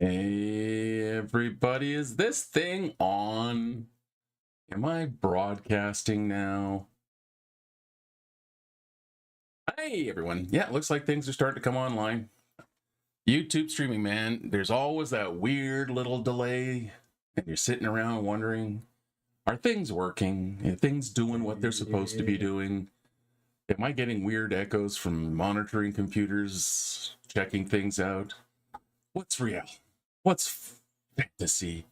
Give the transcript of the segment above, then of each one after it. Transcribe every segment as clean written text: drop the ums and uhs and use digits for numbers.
Hey everybody, is this thing on? Am I broadcasting now? Hey everyone. Yeah, it looks like things are starting to come online. YouTube streaming, man, there's always that weird little delay and you're sitting around wondering, are things working? Are things doing what they're supposed to be doing? Am I getting weird echoes from monitoring computers, checking things out? What's real? What's fantasy?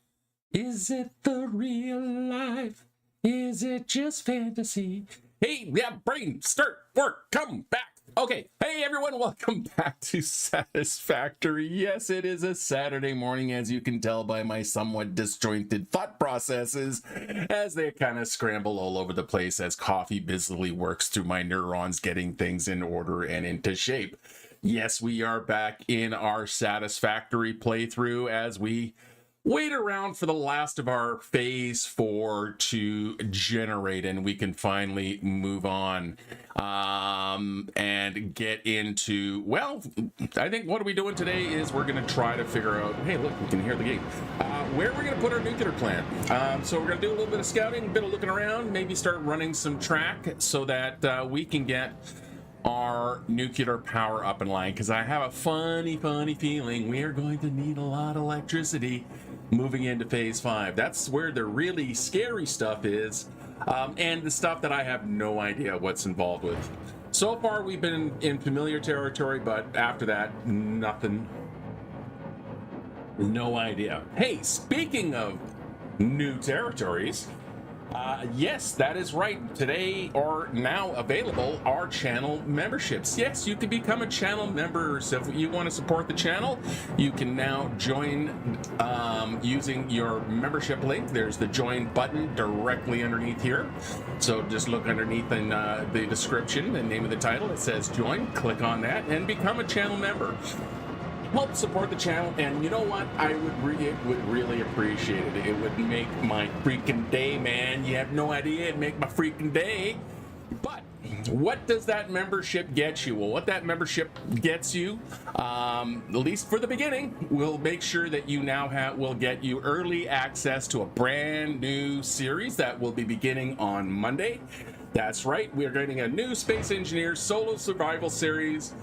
Is it the real life? Is it just fantasy? Hey, yeah, brain, start, work, come back. Okay, hey everyone, welcome back to Satisfactory. Yes, it is a Saturday morning, as you can tell by my somewhat disjointed thought processes, as they kind of scramble all over the place as coffee busily works through my neurons, getting things in order and into shape. Yes, we are back in our Satisfactory playthrough as we wait around for the last of our phase 4 to generate, and we can finally move on and get into, well, I think what are we doing today is we're going to try to figure out, hey, look, we can hear the gate, where we're going to put our nuclear plant. So we're going to do a little bit of scouting, a bit of looking around, maybe start running some track so that we can get our nuclear power up and line, because I have a funny feeling we are going to need a lot of electricity moving into phase 5. That's where the really scary stuff is, and the stuff that I have no idea what's involved with. So far we've been in familiar territory, but after that, nothing. No idea. Hey, speaking of new territories, yes, that is right. Today or now available are channel memberships. Yes, you can become a channel member. So if you want to support the channel, you can now join using your membership link. There's the join button directly underneath here. So just look underneath in the description, the name of the title. It says join. Click on that and become a channel member. Help support the channel, and you know what? I would really appreciate it. It would make my freaking day, man. You have no idea. It'd make my freaking day. But what does that membership get you? Well, what that membership gets you, at least for the beginning, will make sure that you now will get you early access to a brand new series that will be beginning on Monday. That's right. We are getting a new Space Engineers solo survival series.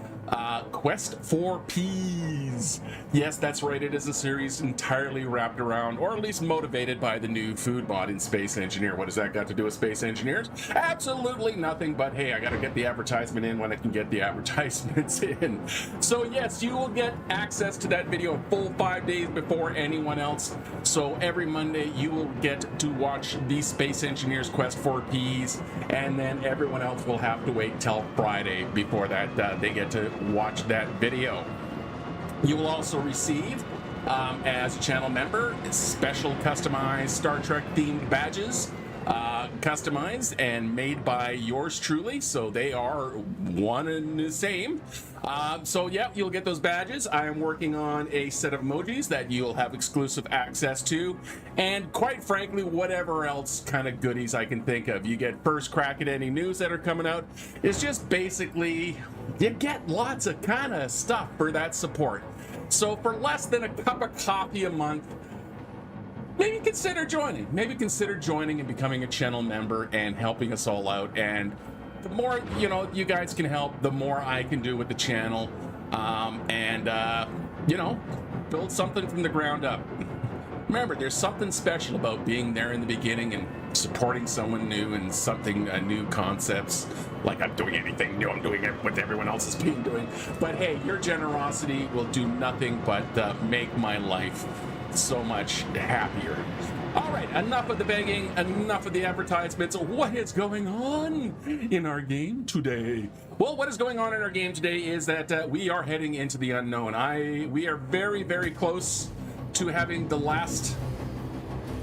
Quest for Peas. Yes, that's right. It is a series entirely wrapped around, or at least motivated by the new food mod in Space Engineer. What does that got to do with Space Engineers? Absolutely nothing, but hey, I got to get the advertisement in when I can get the advertisements in. So yes, you will get access to that video a full 5 days before anyone else. So every Monday you will get to watch the Space Engineers Quest for Peas, and then everyone else will have to wait till Friday before that they get to watch that video. You will also receive, as a channel member, special customized Star Trek themed badges, customized and made by yours truly, so they are one and the same. So yeah, you'll get those badges. I am working on a set of emojis that you'll have exclusive access to, and quite frankly, whatever else kind of goodies I can think of. You get first crack at any news that are coming out. It's just basically, you get lots of kind of stuff for that support. So for less than a cup of coffee a month, maybe consider joining. Maybe consider joining and becoming a channel member and helping us all out. And the more, you know, you guys can help, the more I can do with the channel, you know, build something from the ground up. Remember, there's something special about being there in the beginning and supporting someone new and something, new concepts. Like I'm doing anything new, I'm doing it what everyone else has been doing. But hey, your generosity will do nothing but make my life so much happier. All right, enough of the begging, enough of the advertisements. What is going on in our game today? Well, what is going on in our game today is that we are heading into the unknown. We are very close to having the last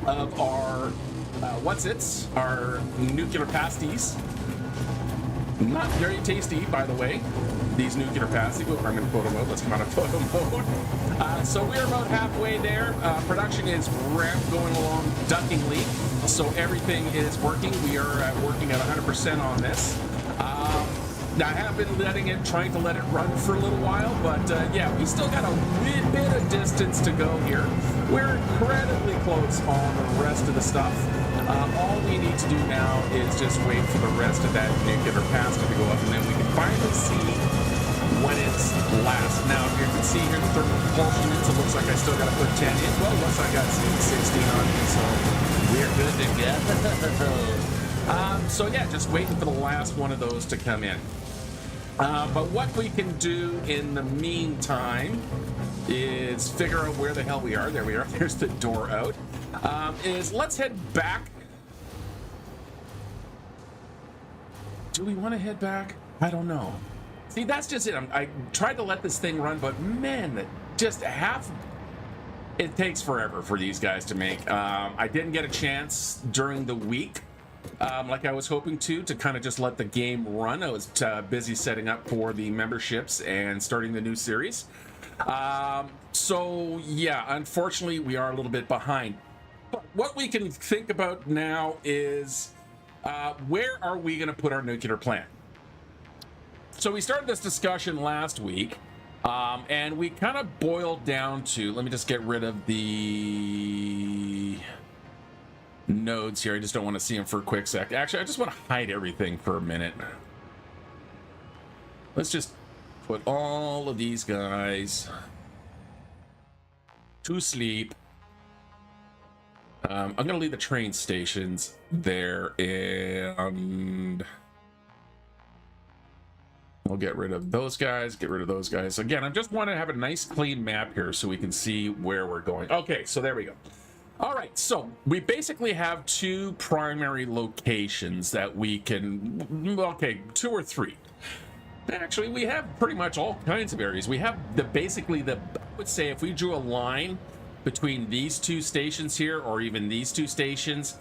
of our our nuclear pasties. Not very tasty, by the way, these nuclear pasties. I'm in photo mode. Let's come out of photo mode. So we're about halfway there. Production is going along duckingly, so everything is working. We are working at 100% on this. I have been trying to let it run for a little while, but yeah, we still got a wee bit of distance to go here. We're incredibly close on the rest of the stuff. All we need to do now is just wait for the rest of that nuclear capacitor to go up, and then we can finally see when it's last. Now, if you can see here the thermal propulsion units, it looks like I still got to put 10 in. Well, unless I got 16 on me, so we're good to go. So yeah, just waiting for the last one of those to come in. But what we can do in the meantime is figure out where the hell we are. There we are. There's the door out. Is let's head back. Do we want to head back? I don't know. See, that's just it. I tried to let this thing run, but man, just it takes forever for these guys to make. I didn't get a chance during the week, like I was hoping to kind of just let the game run. I was busy setting up for the memberships and starting the new series. So yeah, unfortunately, we are a little bit behind. But what we can think about now is where are we going to put our nuclear plant? So we started this discussion last week, and we kind of boiled down to, let me just get rid of the nodes here. I just don't want to see them for a quick sec. Actually, I just want to hide everything for a minute. Let's just put all of these guys to sleep. I'm going to leave the train stations there, and we'll get rid of those guys, get rid of those guys. Again, I just want to have a nice clean map here so we can see where we're going. Okay, so there we go. All right, so we basically have two primary locations that we can, okay, two or three. Actually, we have pretty much all kinds of areas. We have basically I would say if we drew a line between these two stations here, or even these two stations,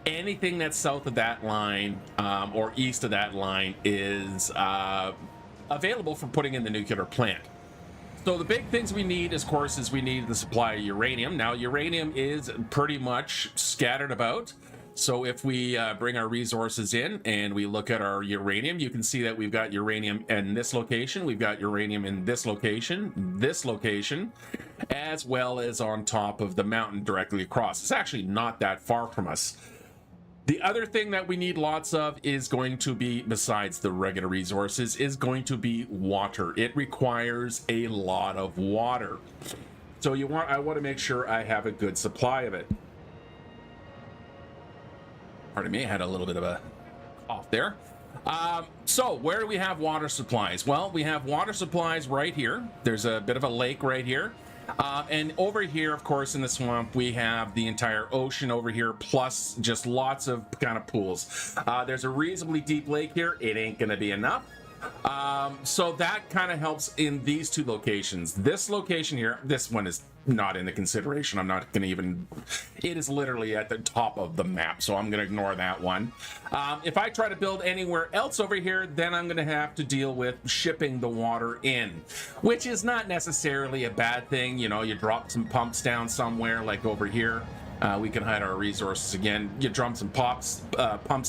anything that's south of that line or east of that line is available for putting in the nuclear plant. So the big things we need, of course, is we need the supply of uranium. Now, uranium is pretty much scattered about. So if we bring our resources in and we look at our uranium, you can see that we've got uranium in this location, we've got uranium in this location, as well as on top of the mountain directly across. It's actually not that far from us. The other thing that we need lots of is going to be, besides the regular resources, is going to be water. It requires a lot of water. So I want to make sure I have a good supply of it. Pardon me, I had a little bit of a cough there. So where do we have water supplies? Well, we have water supplies right here. There's a bit of a lake right here. And over here, of course, in the swamp, we have the entire ocean over here, plus just lots of kind of pools. There's a reasonably deep lake here. It ain't going to be enough. So that kind of helps in these two locations. This location here, this one is not in the consideration. I'm not going to even, it is literally at the top of the map, so I'm going to ignore that one. If I try to build anywhere else over here, then I'm going to have to deal with shipping the water in, which is not necessarily a bad thing. You know, you drop some pumps down somewhere, like over here. We can hide our resources again. You drum some pumps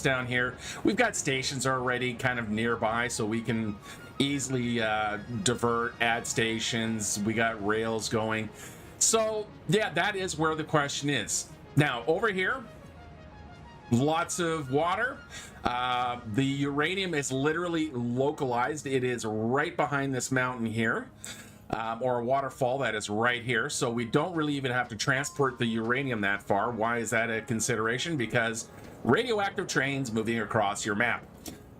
down here. We've got stations already kind of nearby, so we can easily add stations. We got rails going. So yeah, that is where the question is. Now over here, lots of water. The uranium is literally localized. It is right behind this mountain here. Or a waterfall that is right here, so we don't really even have to transport the uranium that far. Why is that a consideration? Because radioactive trains moving across your map.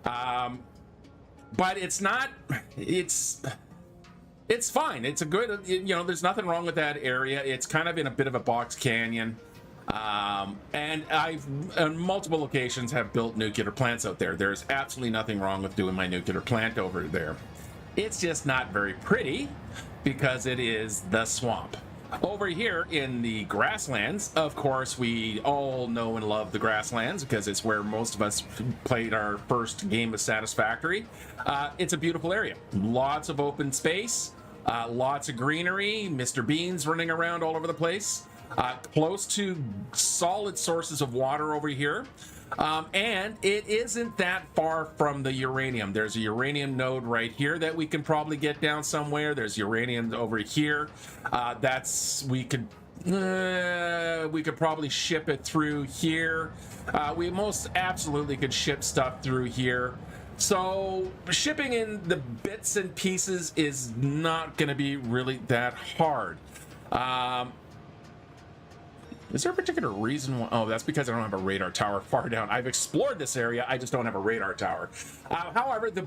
But it's not, it's fine. It's a good, you know, there's nothing wrong with that area. It's kind of in a bit of a box canyon. And I've, on multiple occasions, have built nuclear plants out there. There's absolutely nothing wrong with doing my nuclear plant over there. It's just not very pretty because it is the swamp. Over here in the grasslands, of course, we all know and love the grasslands because it's where most of us played our first game of Satisfactory. It's a beautiful area. Lots of open space, lots of greenery, Mr. Beans running around all over the place. close to solid sources of water over here. And it isn't that far from the uranium. There's a uranium node right here that we can probably get down somewhere. There's uranium over here. We could probably ship it through here. We most absolutely could ship stuff through here. So shipping in the bits and pieces is not going to be really that hard. Is there a particular reason why? Oh, that's because I don't have a radar tower far down. I've explored this area, I just don't have a radar tower. However, the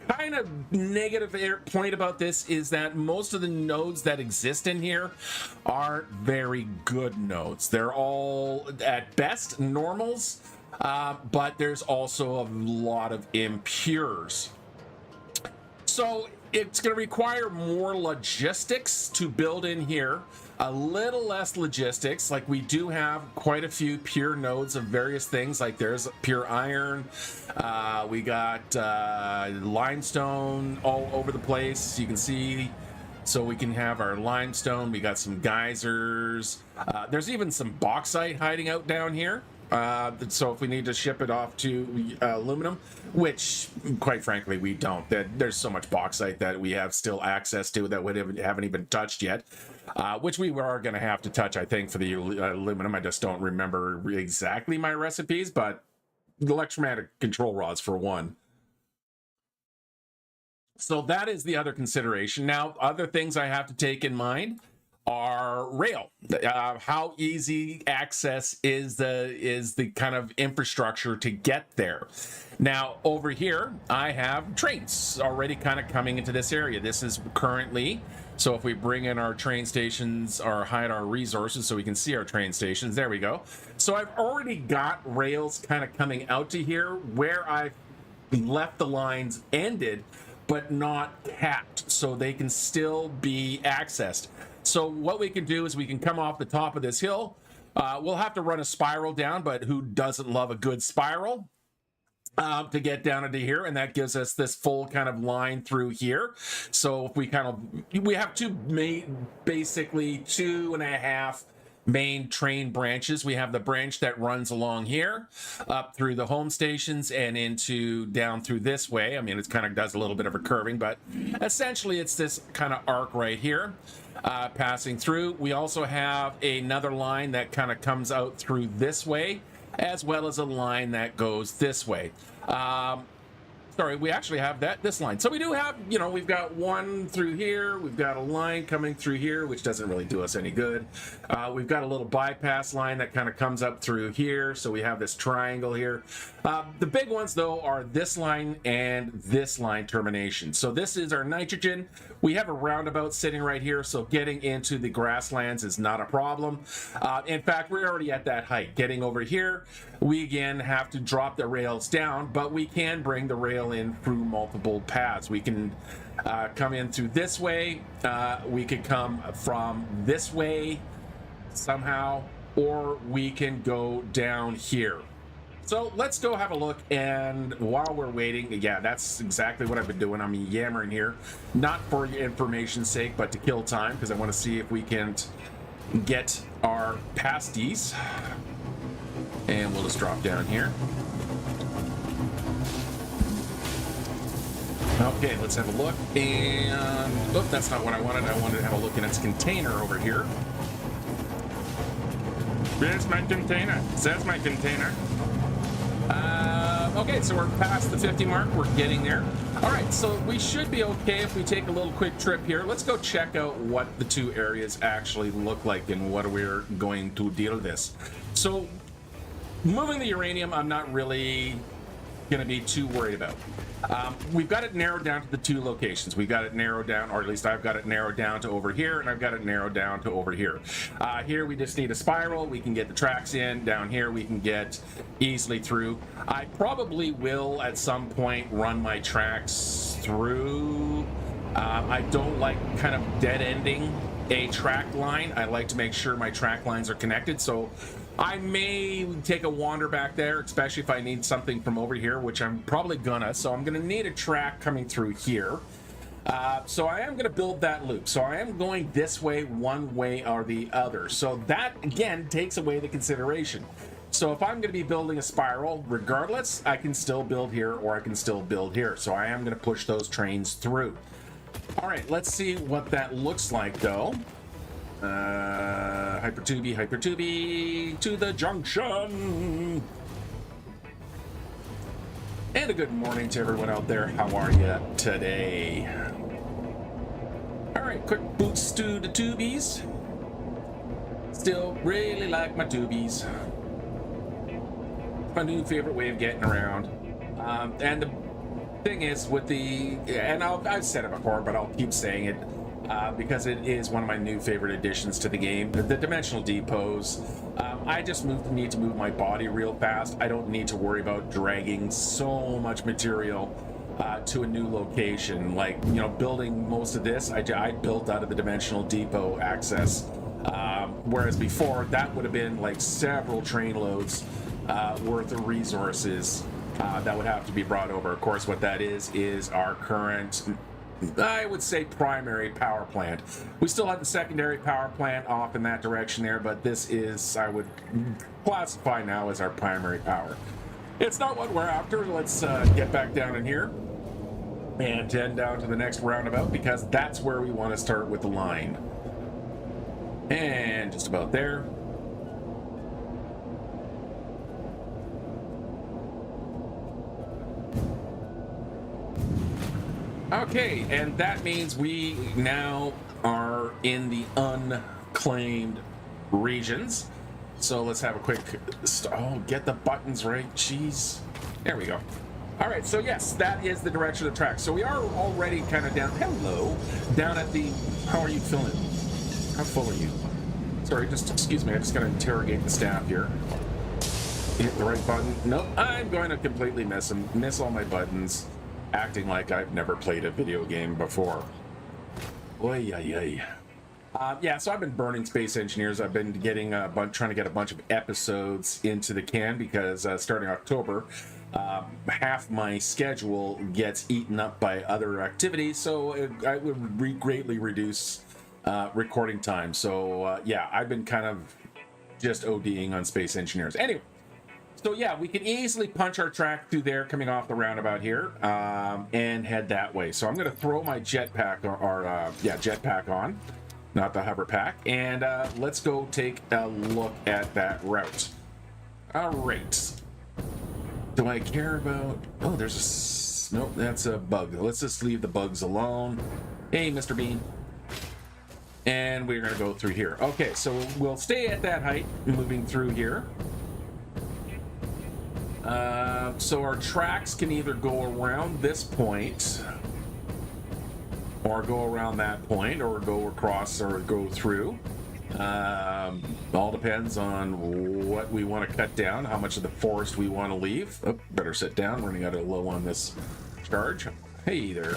kind of negative point about this is that most of the nodes that exist in here aren't very good nodes. They're all, at best, normals, but there's also a lot of impures. So it's going to require more logistics to build in here. A little less logistics, like we do have quite a few pure nodes of various things, like there's pure iron, we got limestone all over the place, you can see. So we can have our limestone, we got some geysers, there's even some bauxite hiding out down here. So if we need to ship it off to aluminum, which quite frankly we don't, there's so much bauxite that we have still access to that we haven't even touched yet, which we are going to have to touch, I think, for the aluminum. I just don't remember exactly my recipes, but the electromagnetic control rods for one. So that is the other consideration. Now, other things I have to take in mind are rail. How easy access is the kind of infrastructure to get there. Now over here I have trains already kind of coming into this area. This is currently, so if we bring in our train stations or hide our resources so we can see our train stations, there we go. So I've already got rails kind of coming out to here where I've left the lines ended but not capped, so they can still be accessed. So what we can do is we can come off the top of this hill. We'll have to run a spiral down, but who doesn't love a good spiral? To get down into here, and that gives us this full kind of line through here. So if we have basically 2.5 main train branches. We have the branch that runs along here up through the home stations and down through this way. I mean, it kind of does a little bit of a curving, but essentially it's this kind of arc right here passing through. We also have another line that kind of comes out through this way, as well as a line that goes this way. Sorry, we actually have this line. So we do have, we've got one through here. We've got a line coming through here, which doesn't really do us any good. We've got a little bypass line that kind of comes up through here. So we have this triangle here. The big ones, though, are this line and this line termination. So this is our nitrogen. We have a roundabout sitting right here, so getting into the grasslands is not a problem. In fact, we're already at that height. Getting over here, we again have to drop the rails down, but we can bring the rail in through multiple paths. We can come in through this way. We could come from this way somehow, or we can go down here. So let's go have a look, and while we're waiting, yeah, that's exactly what I've been doing. I'm yammering here, not for information's sake, but to kill time, because I want to see if we can get our pasties. And we'll just drop down here. Okay, let's have a look. And, oh, that's not what I wanted. I wanted to have a look in its container over here. Where's my container? There's my container. Okay, so we're past the 50 mark. We're getting there. All right, so we should be okay if we take a little quick trip here. Let's go check out what the two areas actually look like and what we're going to deal with this. So moving the uranium, I'm not really going to be too worried about. We've got it narrowed down to the two locations. We've got it narrowed down, or at least I've got it narrowed down to over here, and I've got it narrowed down to over here. Here we just need a spiral. We can get the tracks in. Down here we can get easily through. I probably will at some point run my tracks through. I don't like kind of dead-ending a track line. I like to make sure my track lines are connected, so I may take a wander back there, especially if I need something from over here, which I'm probably gonna. So I'm gonna need a track coming through here. So I am going to build that loop. So I am going this way, one way or the other. So that, again, takes away the consideration. So if I'm going to be building a spiral, regardless, I can still build here or I can still build here. So I am going to push those trains through. All right, let's see what that looks like, though. Hypertubey, to the junction. And a good morning to everyone out there. How are you today? All right, quick boots to the tubies. Still really like my tubies. My new favorite way of getting around. And the thing is with the, and I've said it before, but I'll keep saying it because it is one of my new favorite additions to the game, the dimensional depots. I just need to move my body real fast. I don't need to worry about dragging so much material to a new location. Like, you know, building most of this, I built out of the dimensional depot access. Whereas before, that would have been like several train loads worth of resources that would have to be brought over. Of course, what that is our current, I would say, primary power plant. We still have the secondary power plant off in that direction there, but this is, I would classify now as our primary power. It's not what we're after. Let's get back down in here and head down to the next roundabout, because that's where we want to start with the line. And just about there. Okay, and that means we now are in the unclaimed regions. So let's have a quick, get the buttons right, jeez. There we go. All right, so yes, that is the direction of the track. So we are already kind of down, down at the, how are you feeling? How full are you? Sorry, just excuse me, I just gotta interrogate the staff here. Hit the right button. Nope, I'm going to completely miss all my buttons, acting like I've never played a video game before. Oy, oy, oy. Yeah, so I've been burning Space Engineers. I've been getting trying to get a bunch of episodes into the can, because starting October, half my schedule gets eaten up by other activities, so I would greatly reduce recording time. So yeah, I've been kind of just ODing on Space Engineers. Anyway, so yeah, we can easily punch our track through there coming off the roundabout here and head that way. So I'm going to throw my jetpack jetpack on, not the hover pack, and let's go take a look at that route. All right. Do I care about, oh, there's a, nope, that's a bug. Let's just leave the bugs alone. Hey, Mr. Bean. And we're going to go through here. Okay, so we'll stay at that height, moving through here. So our tracks can either go around this point, or go around that point, or go across, or go through. All depends on what we want to cut down, how much of the forest we want to leave. Oh, better sit down, running out of low on this charge. Hey there.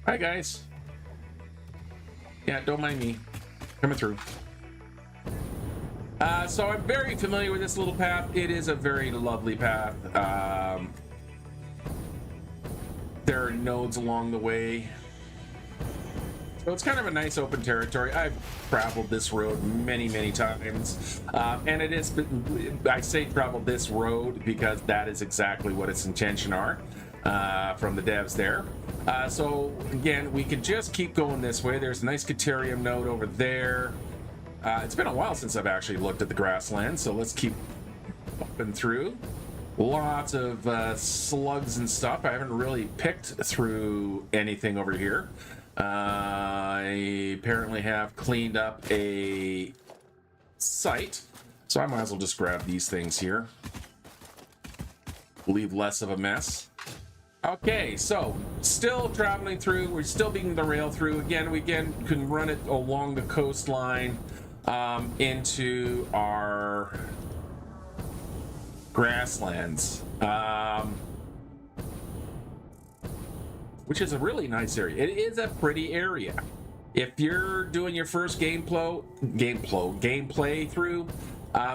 Hi, guys. Yeah, don't mind me. Coming through. So I'm very familiar with this little path. It is a very lovely path. There are nodes along the way. So it's kind of a nice open territory. I've traveled this road many, many times. And it is, I say traveled this road because that is exactly what its intention are from the devs there. So again, we can just keep going this way. There's a nice Caterium node over there. It's been a while since I've actually looked at the grassland, so let's keep bumping through. Lots of slugs and stuff. I haven't really picked through anything over here. I apparently have cleaned up a site, so I might as well just grab these things here. Leave less of a mess. Okay, so still traveling through. We're still beating the rail through. Again, we can run it along the coastline into our grasslands, which is a really nice area. It is a pretty area. If you're doing your first gameplay through,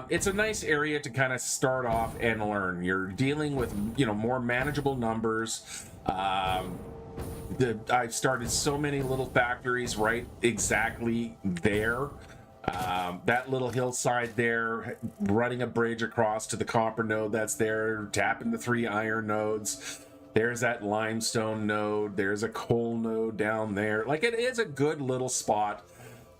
it's a nice area to kind of start off and learn. You're dealing with, more manageable numbers. I've started so many little factories right exactly there. That little hillside there, running a bridge across to the copper node that's there, tapping the 3 iron nodes. There's that limestone node. There's a coal node down there. Like, it is a good little spot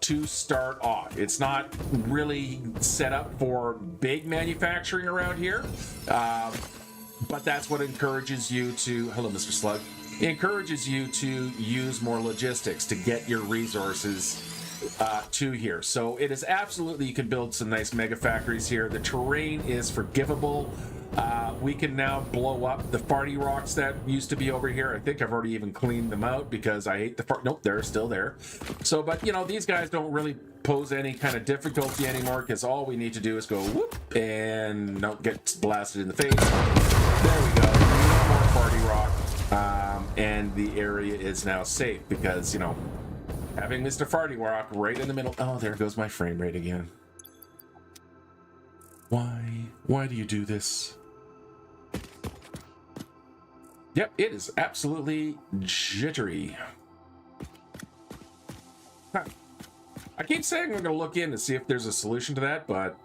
to start off. It's not really set up for big manufacturing around here, but that's what encourages you to, hello Mr. Slug, it encourages you to use more logistics to get your resources to here. So it is absolutely, you can build some nice mega factories here. The terrain is forgivable. We can now blow up the farty rocks that used to be over here. I think I've already even cleaned them out because I hate the nope, they're still there. So, but you know, these guys don't really pose any kind of difficulty anymore, because all we need to do is go whoop and don't get blasted in the face. There we go. No more farty rock. And the area is now safe because, you know, having Mr. Farty Rock right in the middle. Oh, there goes my frame rate again. Why do you do this? Yep, it is absolutely jittery. Huh. I keep saying I'm going to look in to see if there's a solution to that, but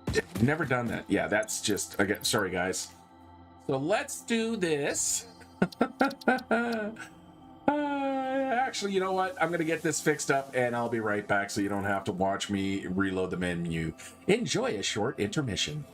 I've never done that. Yeah, that's just, again, sorry guys. So let's do this. Actually, you know what? I'm going to get this fixed up and I'll be right back so you don't have to watch me reload the menu. Enjoy a short intermission.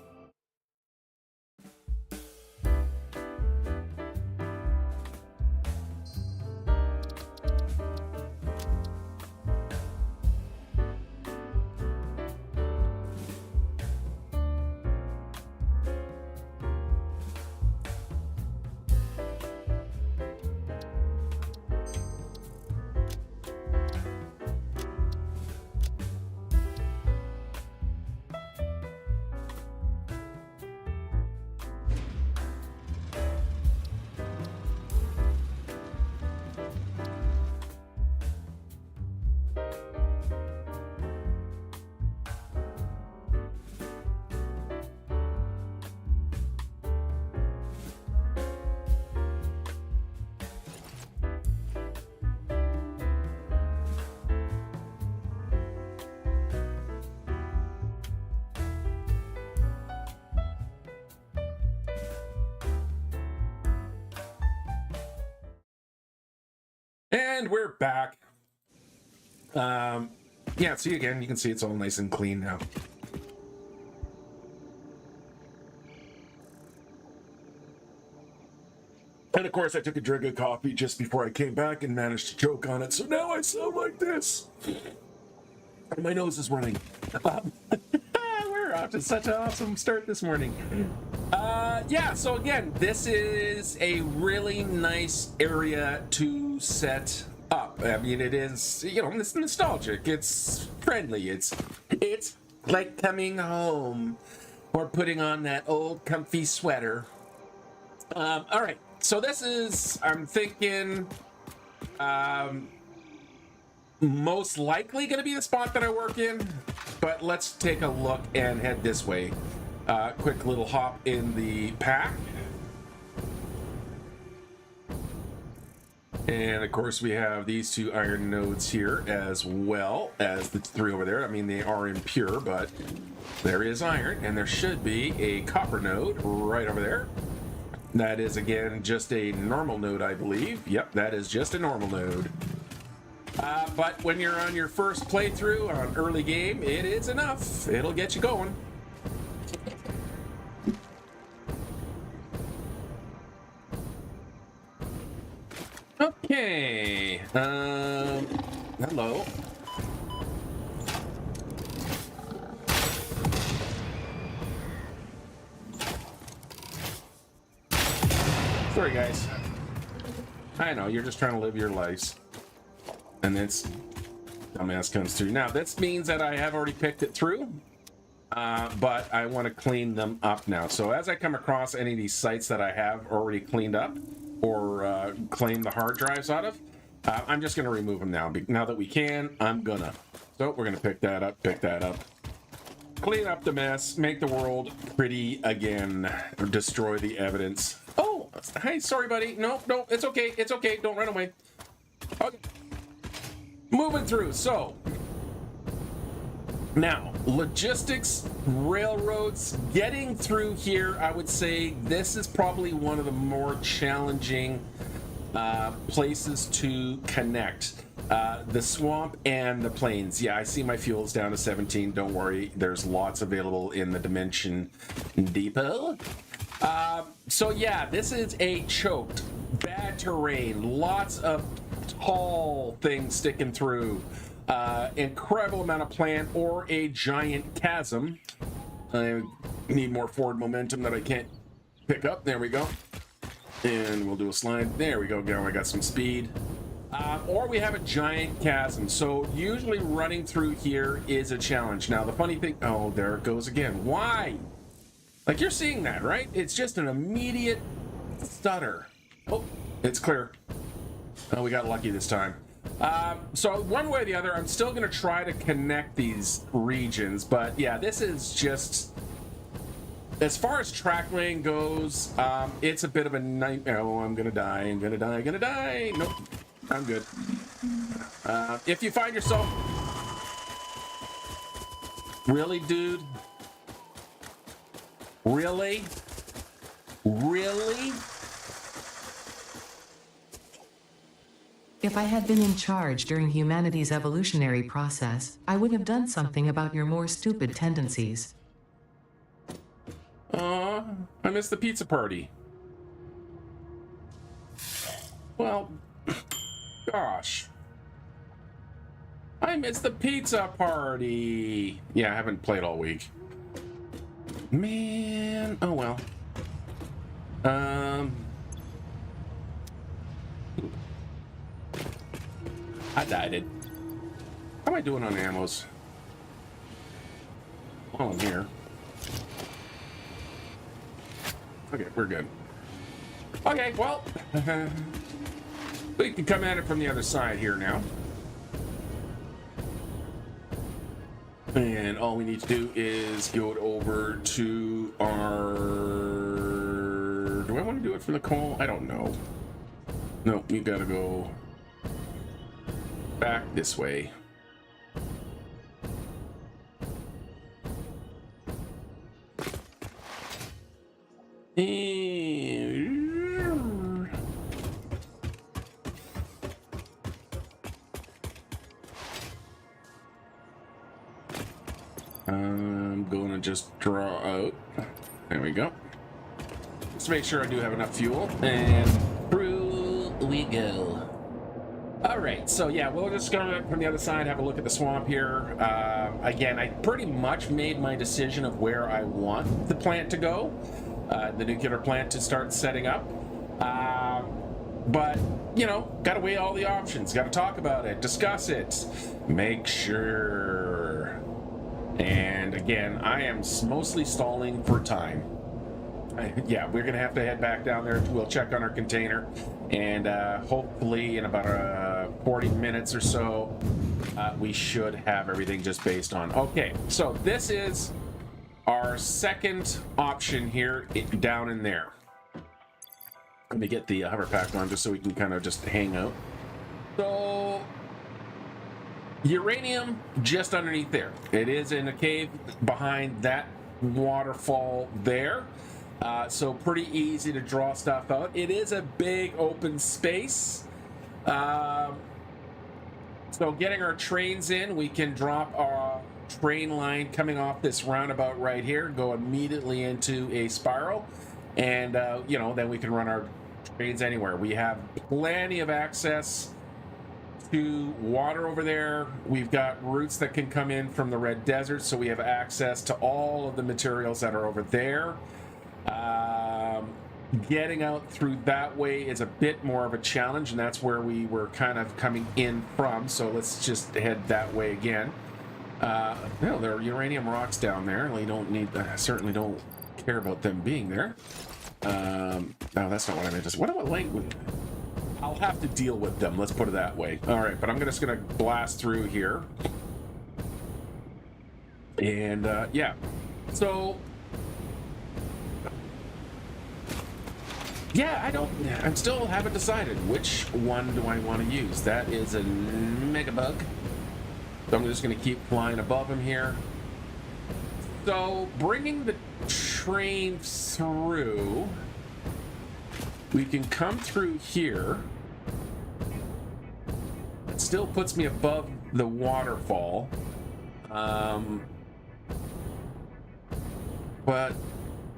And we're back. Yeah, see again, you can see it's all nice and clean now. And of course, I took a drink of coffee just before I came back and managed to choke on it. So now I sound like this. And my nose is running. We're off to such an awesome start this morning. Yeah, so again, this is a really nice area to set up. I mean, it is, you know, it's nostalgic, it's friendly, it's like coming home or putting on that old comfy sweater. All right, so this is, I'm thinking, most likely going to be the spot that I work in, but let's take a look and head this way. Quick little hop in the pack. And of course we have these 2 iron nodes here as well as the 3 over there. I mean, they are impure, but there is iron, and there should be a copper node right over there. That is, again, just a normal node, I believe. Yep, that is just a normal node. But when you're on your first playthrough on early game, it is enough. It'll get you going. Okay. Hello. Sorry, guys. I know, you're just trying to live your lives. And this dumbass comes through. Now, this means that I have already picked it through, but I want to clean them up now. So as I come across any of these sites that I have already cleaned up or claim the hard drives out of, I'm just going to remove them now. Now that we can, I'm gonna. So we're going to pick that up, clean up the mess, make the world pretty again, or destroy the evidence. Oh, Hey, sorry, buddy. No, it's okay. It's okay. Don't run away. Okay. Moving through. So, now, logistics, railroads, getting through here, I would say this is probably one of the more challenging places to connect. The swamp and the plains. Yeah, I see my fuel's down to 17. Don't worry. There's lots available in the Dimension Depot. So yeah, this is a choked, bad terrain, lots of tall things sticking through, incredible amount of plant or a giant chasm. I need more forward momentum that I can't pick up. There we go. And we'll do a slide. There we go. I got some speed. Or we have a giant chasm. So usually running through here is a challenge. Now the funny thing, oh, there it goes again. Why? Like, you're seeing that, right? It's just an immediate stutter. Oh, it's clear. Oh, we got lucky this time. So one way or the other, I'm still going to try to connect these regions. But yeah, this is just, as far as track lane goes, it's a bit of a nightmare. Oh, I'm going to die. I'm going to die. I'm going to die. Nope. I'm good. If you find yourself... Really, dude? Really? Really? If I had been in charge during humanity's evolutionary process, I would have done something about your more stupid tendencies. I missed the pizza party. Well, gosh. I missed the pizza party. Yeah, I haven't played all week. Man, oh well. I died it. How am I doing on ammos? While I'm here. Okay, we're good. Okay, well, we can come at it from the other side here now. And all we need to do is go over to our... Do I want to do it from the coal? I don't know. No, you gotta go back this way. I'm gonna just draw out. There we go. Let's make sure I do have enough fuel, and through we go. All right, so yeah, we'll just go from the other side, have a look at the swamp here. Again, I pretty much made my decision of where I want the plant to go, the nuclear plant to start setting up. But, you know, gotta weigh all the options, gotta talk about it, discuss it, make sure. And again, I am mostly stalling for time. Yeah, we're gonna have to head back down there. We'll check on our container, and hopefully in about 40 minutes or so, we should have everything just based on. Okay, so this is our second option here, down in there. Let me get the hover pack on just so we can kind of just hang out. So uranium just underneath there. It is in a cave behind that waterfall there. So pretty easy to draw stuff out. It is a big open space. So getting our trains in, we can drop our train line coming off this roundabout right here, go immediately into a spiral, and you know, then we can run our trains anywhere. We have plenty of access to water over there. We've got routes that can come in from the Red Desert, so we have access to all of the materials that are over there. Getting out through that way is a bit more of a challenge, and that's where we were kind of coming in from, so let's just head that way again. No, there are uranium rocks down there. We don't need, certainly don't care about them being there. No, that's not what I meant to say. What about language? I'll have to deal with them, let's put it that way. All right, but I'm just gonna blast through here. And yeah, so Yeah, I still haven't decided which one do I want to use. That is a mega bug. So I'm just going to keep flying above him here. So bringing the train through, we can come through here. It still puts me above the waterfall. But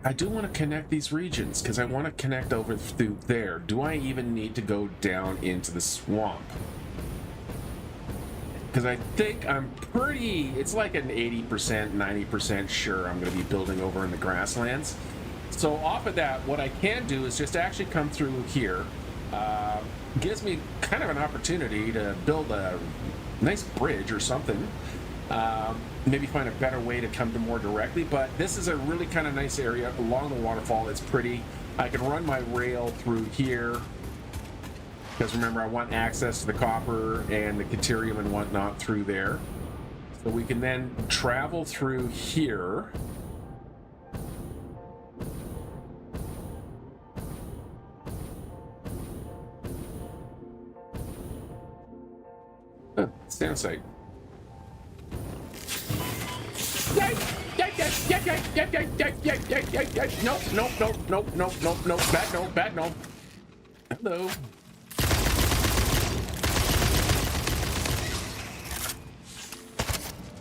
I do want to connect these regions because I want to connect over through there. Do I even need to go down into the swamp? Because I think it's like an 80%, 90% sure I'm going to be building over in the grasslands. So off of that, what I can do is just actually come through here. Gives me kind of an opportunity to build a nice bridge or something. Maybe find a better way to come to more directly, but this is a really kind of nice area along the waterfall. It's pretty. I can run my rail through here because remember I want access to the copper and the Caterium and whatnot through there. So we can then travel through here. Stand site. Nope. Bad no. Hello.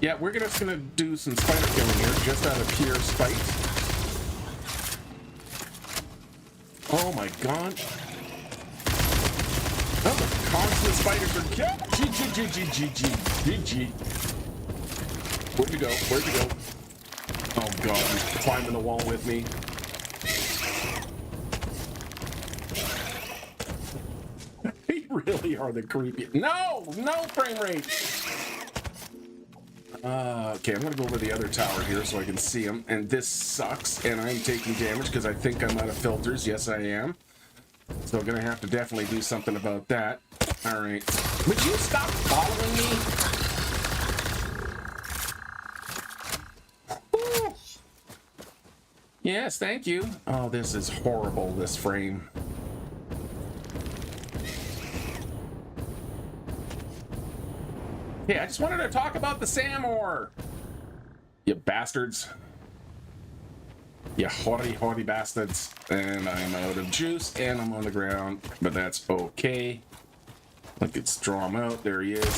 Yeah, we're just gonna do some spider killing here, just out of pure spite. Oh my god. Oh, the constant spiders are GG. Where'd you go? Oh god, he's climbing the wall with me. They really are the creepy. No frame rate. Okay, I'm gonna go over the other tower here so I can see him. And this sucks, and I'm taking damage because I think I'm out of filters. Yes, I am. So I'm gonna have to definitely do something about that. All right. Would you stop following me? Ooh. Yes, thank you. Oh, this is horrible, this frame. Yeah, I just wanted to talk about the SAM ore. You bastards. You haughty bastards. And I'm out of juice, and I'm on the ground, but that's okay. Let's draw him out. There he is.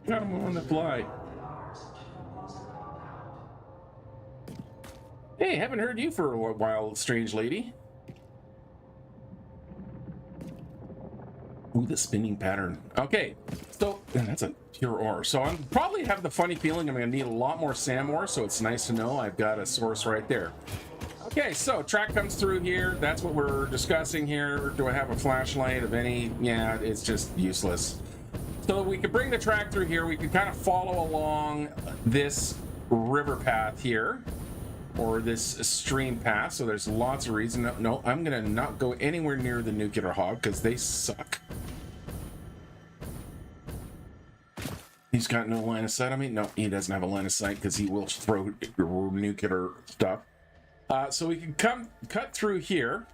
Got him on the fly. Hey, haven't heard you for a while, strange lady. Ooh, the spinning pattern. Okay, so that's a pure ore. So I'm probably have the funny feeling I'm gonna need a lot more SAM ore, so it's nice to know I've got a source right there. Okay, so track comes through here. That's what we're discussing here. Do I have a flashlight of any? Yeah, it's just useless. So we could bring the track through here. We could kind of follow along this river path here, or this stream path. So there's lots of reasons. No, I'm gonna not go anywhere near the nuclear hog because they suck. He's got no line of sight on me. No, he doesn't have a line of sight because he will throw nuclear stuff. So we can cut through here.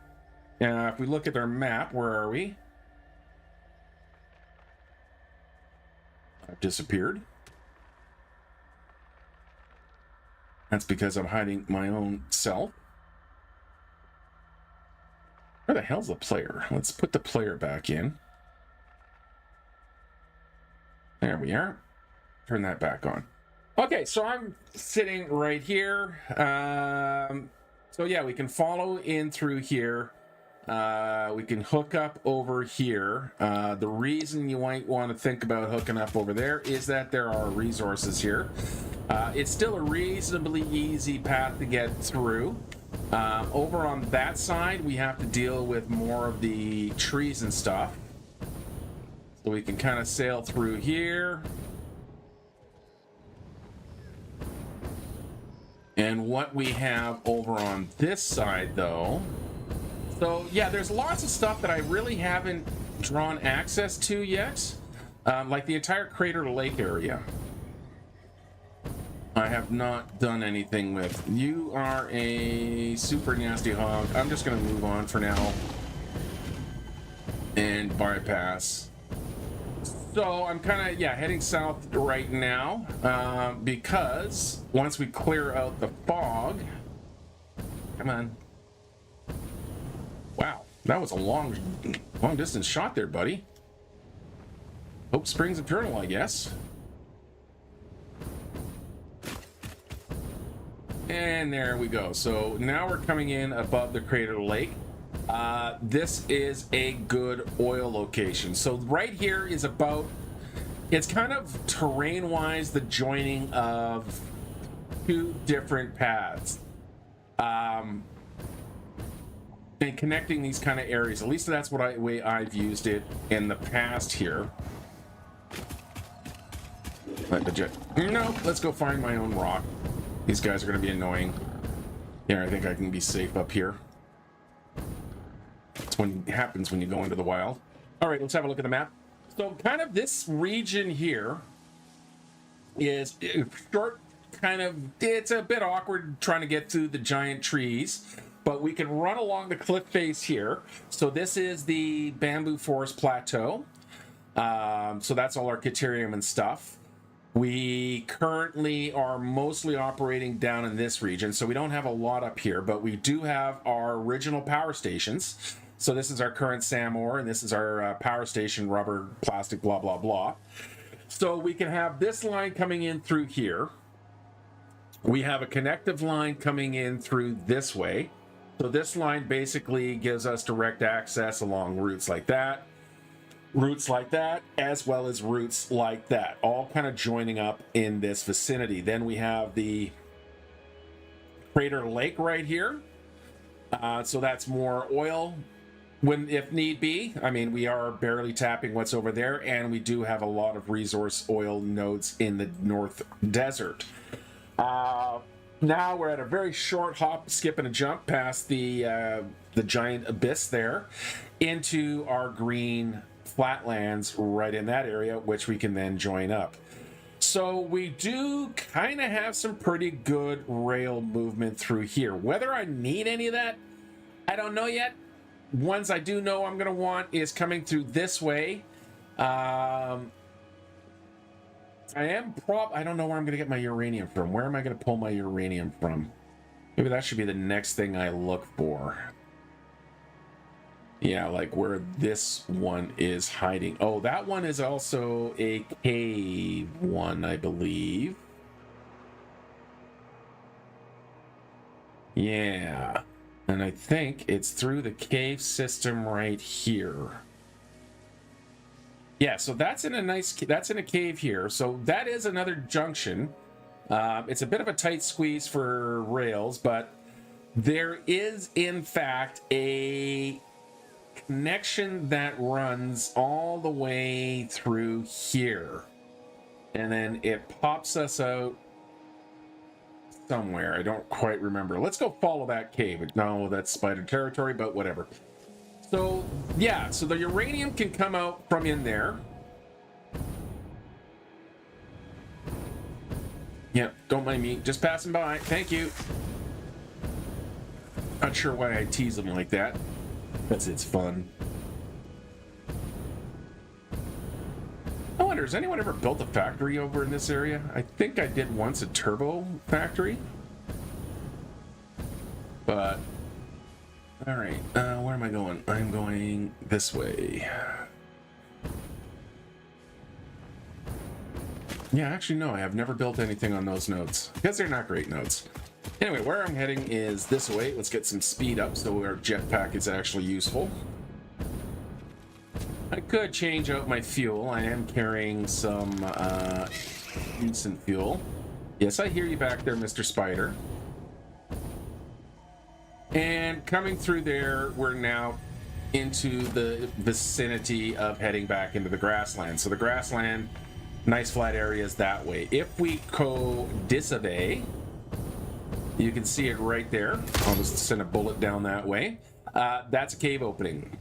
If we look at our map, where are we? I've disappeared. That's because I'm hiding my own self. Where the hell's the player? Let's put the player back in. There we are. Turn that back on. Okay, so I'm sitting right here. So yeah, we can follow in through here. We can hook up over here. The reason you might want to think about hooking up over there is that there are resources here. It's still a reasonably easy path to get through. Over on that side, we have to deal with more of the trees and stuff. So we can kind of sail through here. And what we have over on this side, though... So, yeah, there's lots of stuff that I really haven't drawn access to yet. Like the entire Crater Lake area. I have not done anything with. You are a super nasty hog. I'm just going to move on for now and bypass. So I'm kind of, yeah, heading south right now because once we clear out the fog, come on. Wow, that was a long distance shot there, buddy. Hope springs eternal, I guess. And there we go. So now we're coming in above the crater lake. This is a good oil location. So right here is about, it's kind of terrain-wise the joining of two different paths. And connecting these kind of areas. At least that's what way I've used it in the past here. No, let's go find my own rock. These guys are going to be annoying. Yeah, I think I can be safe up here. That's what happens when you go into the wild. All right, let's have a look at the map. So kind of this region here is short, kind of, it's a bit awkward trying to get through the giant trees, but we can run along the cliff face here. So this is the bamboo forest plateau. So that's all our Caterium and stuff. We currently are mostly operating down in this region, so we don't have a lot up here, but we do have our original power stations. So this is our current SAM ore, and this is our power station, rubber, plastic, blah, blah, blah. So we can have this line coming in through here. We have a connective line coming in through this way. So this line basically gives us direct access along routes like that, as well as routes like that, all kind of joining up in this vicinity. Then we have the crater lake right here. So that's more oil when, if need be. I mean, we are barely tapping what's over there, and we do have a lot of resource oil nodes in the North Desert. Now we're at a very short hop, skip, and a jump past the giant abyss there into our green flatlands right in that area, which we can then join up. So we do kind of have some pretty good rail movement through here. Whether I need any of that, I don't know yet. Ones I do know I'm going to want is coming through this way. I don't know where I'm going to get my uranium from. Where am I going to pull my uranium from? Maybe that should be the next thing I look for. Yeah, like where this one is hiding. Oh, that one is also a cave one, I believe. Yeah, and I think it's through the cave system right here. Yeah, so that's in a cave here. So that is another junction. It's a bit of a tight squeeze for rails, but there is in fact a connection that runs all the way through here, and then it pops us out somewhere. I don't quite remember. Let's go follow that cave. No, that's spider territory, but whatever. So yeah, so the uranium can come out from in there. Yeah, don't mind me, just passing by. Thank you. Not sure why I tease them like that. Because it's fun. I wonder, has anyone ever built a factory over in this area? I think I did once, a turbo factory. But, alright, where am I going? I'm going this way. Yeah, actually, no, I have never built anything on those nodes. Because they're not great nodes. Anyway, where I'm heading is this way. Let's get some speed up so our jetpack is actually useful. I could change out my fuel. I am carrying some instant fuel. Yes, I hear you back there, Mr. Spider. And coming through there, we're now into the vicinity of heading back into the grassland. So the grassland, nice flat areas that way. If we go disavey, you can see it right there. I'll just send a bullet down that way. That's a cave opening.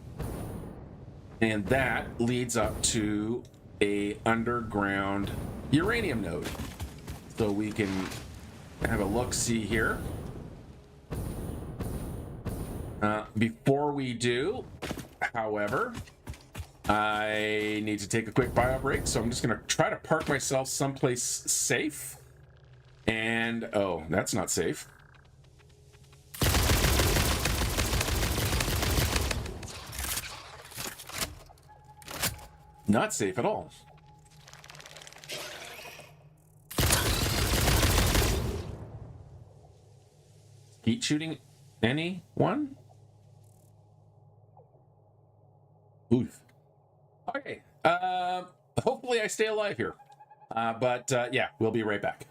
And that leads up to a underground uranium node. so we can have a look-see here. Before we do, however, I need to take a quick bio break, so I'm just going to try to park myself someplace safe. And, oh, that's not safe. Not safe at all. Skeet shooting anyone? Oof. Okay. Hopefully I stay alive here. But yeah, we'll be right back.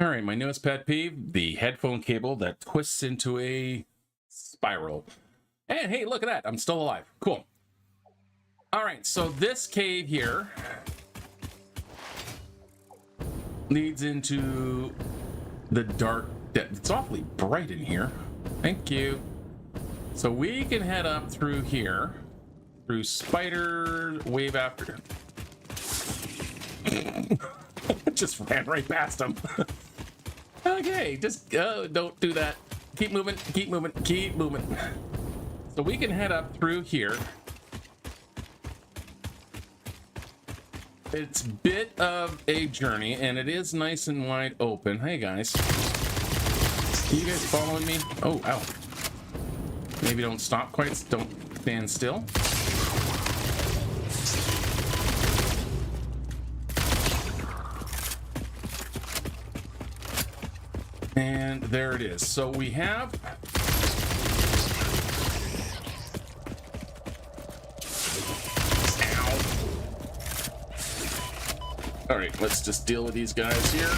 All right, my newest pet peeve, the headphone cable that twists into a spiral. And hey, look at that, I'm still alive. Cool. All right, so this cave here leads into the dark depth. It's awfully bright in here. Thank you. So we can head up through here, through spider wave after. Just ran right past him. Okay, just don't do that. Keep moving, keep moving, keep moving. So we can head up through here. It's a bit of a journey, and it is nice and wide open. Hey, guys. Are you guys following me? Oh, ow. Maybe don't stop quite. Don't stand still. And there it is. So we have... Ow. All right, let's just deal with these guys here.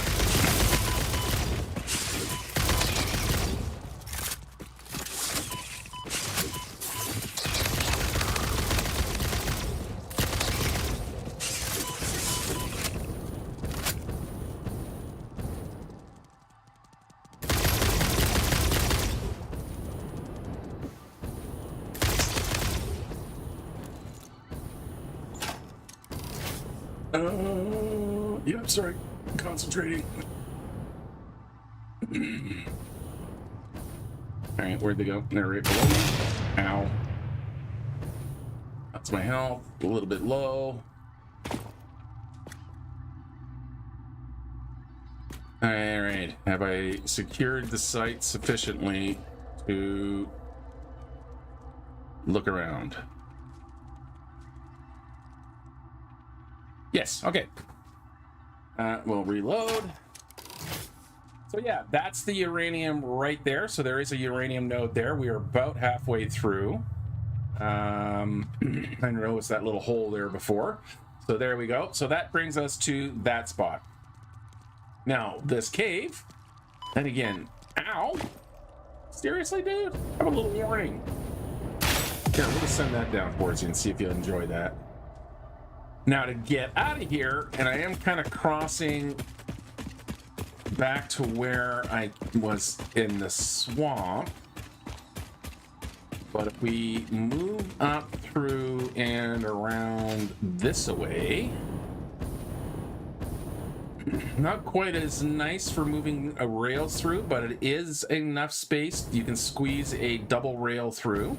Yeah, I'm sorry. I'm concentrating. All right, where'd they go? They're right below me. Ow. That's my health. A little bit low. All right. Have I secured the site sufficiently to look around? Yes, okay. We'll reload. So yeah, that's the uranium right there. So there is a uranium node there. We are about halfway through. I noticed that little hole there before. So there we go. So that brings us to that spot. Now, this cave, and again, ow! Seriously, dude? Have a little warning. Here, we'll just send that down towards you and see if you'll enjoy that. Now, to get out of here, and I am kind of crossing back to where I was in the swamp, but if we move up through and around this way, not quite as nice for moving rails through, but it is enough space. You can squeeze a double rail through.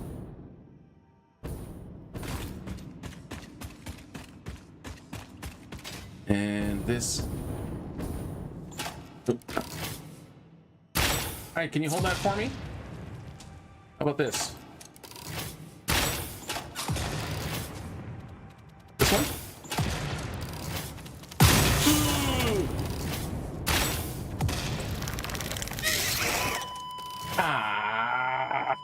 And this... Hi, can you hold that for me? How about this? This one? Ah!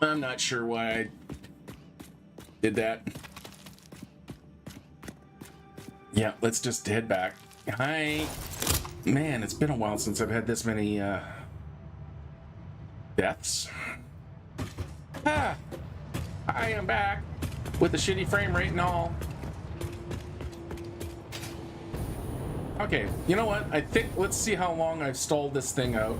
I'm not sure why I did that. Yeah, let's just head back. Hi. Man, it's been a while since I've had this many deaths. Ah, I am back with the shitty frame rate and all. Okay, you know what? I think let's see how long I've stalled this thing out.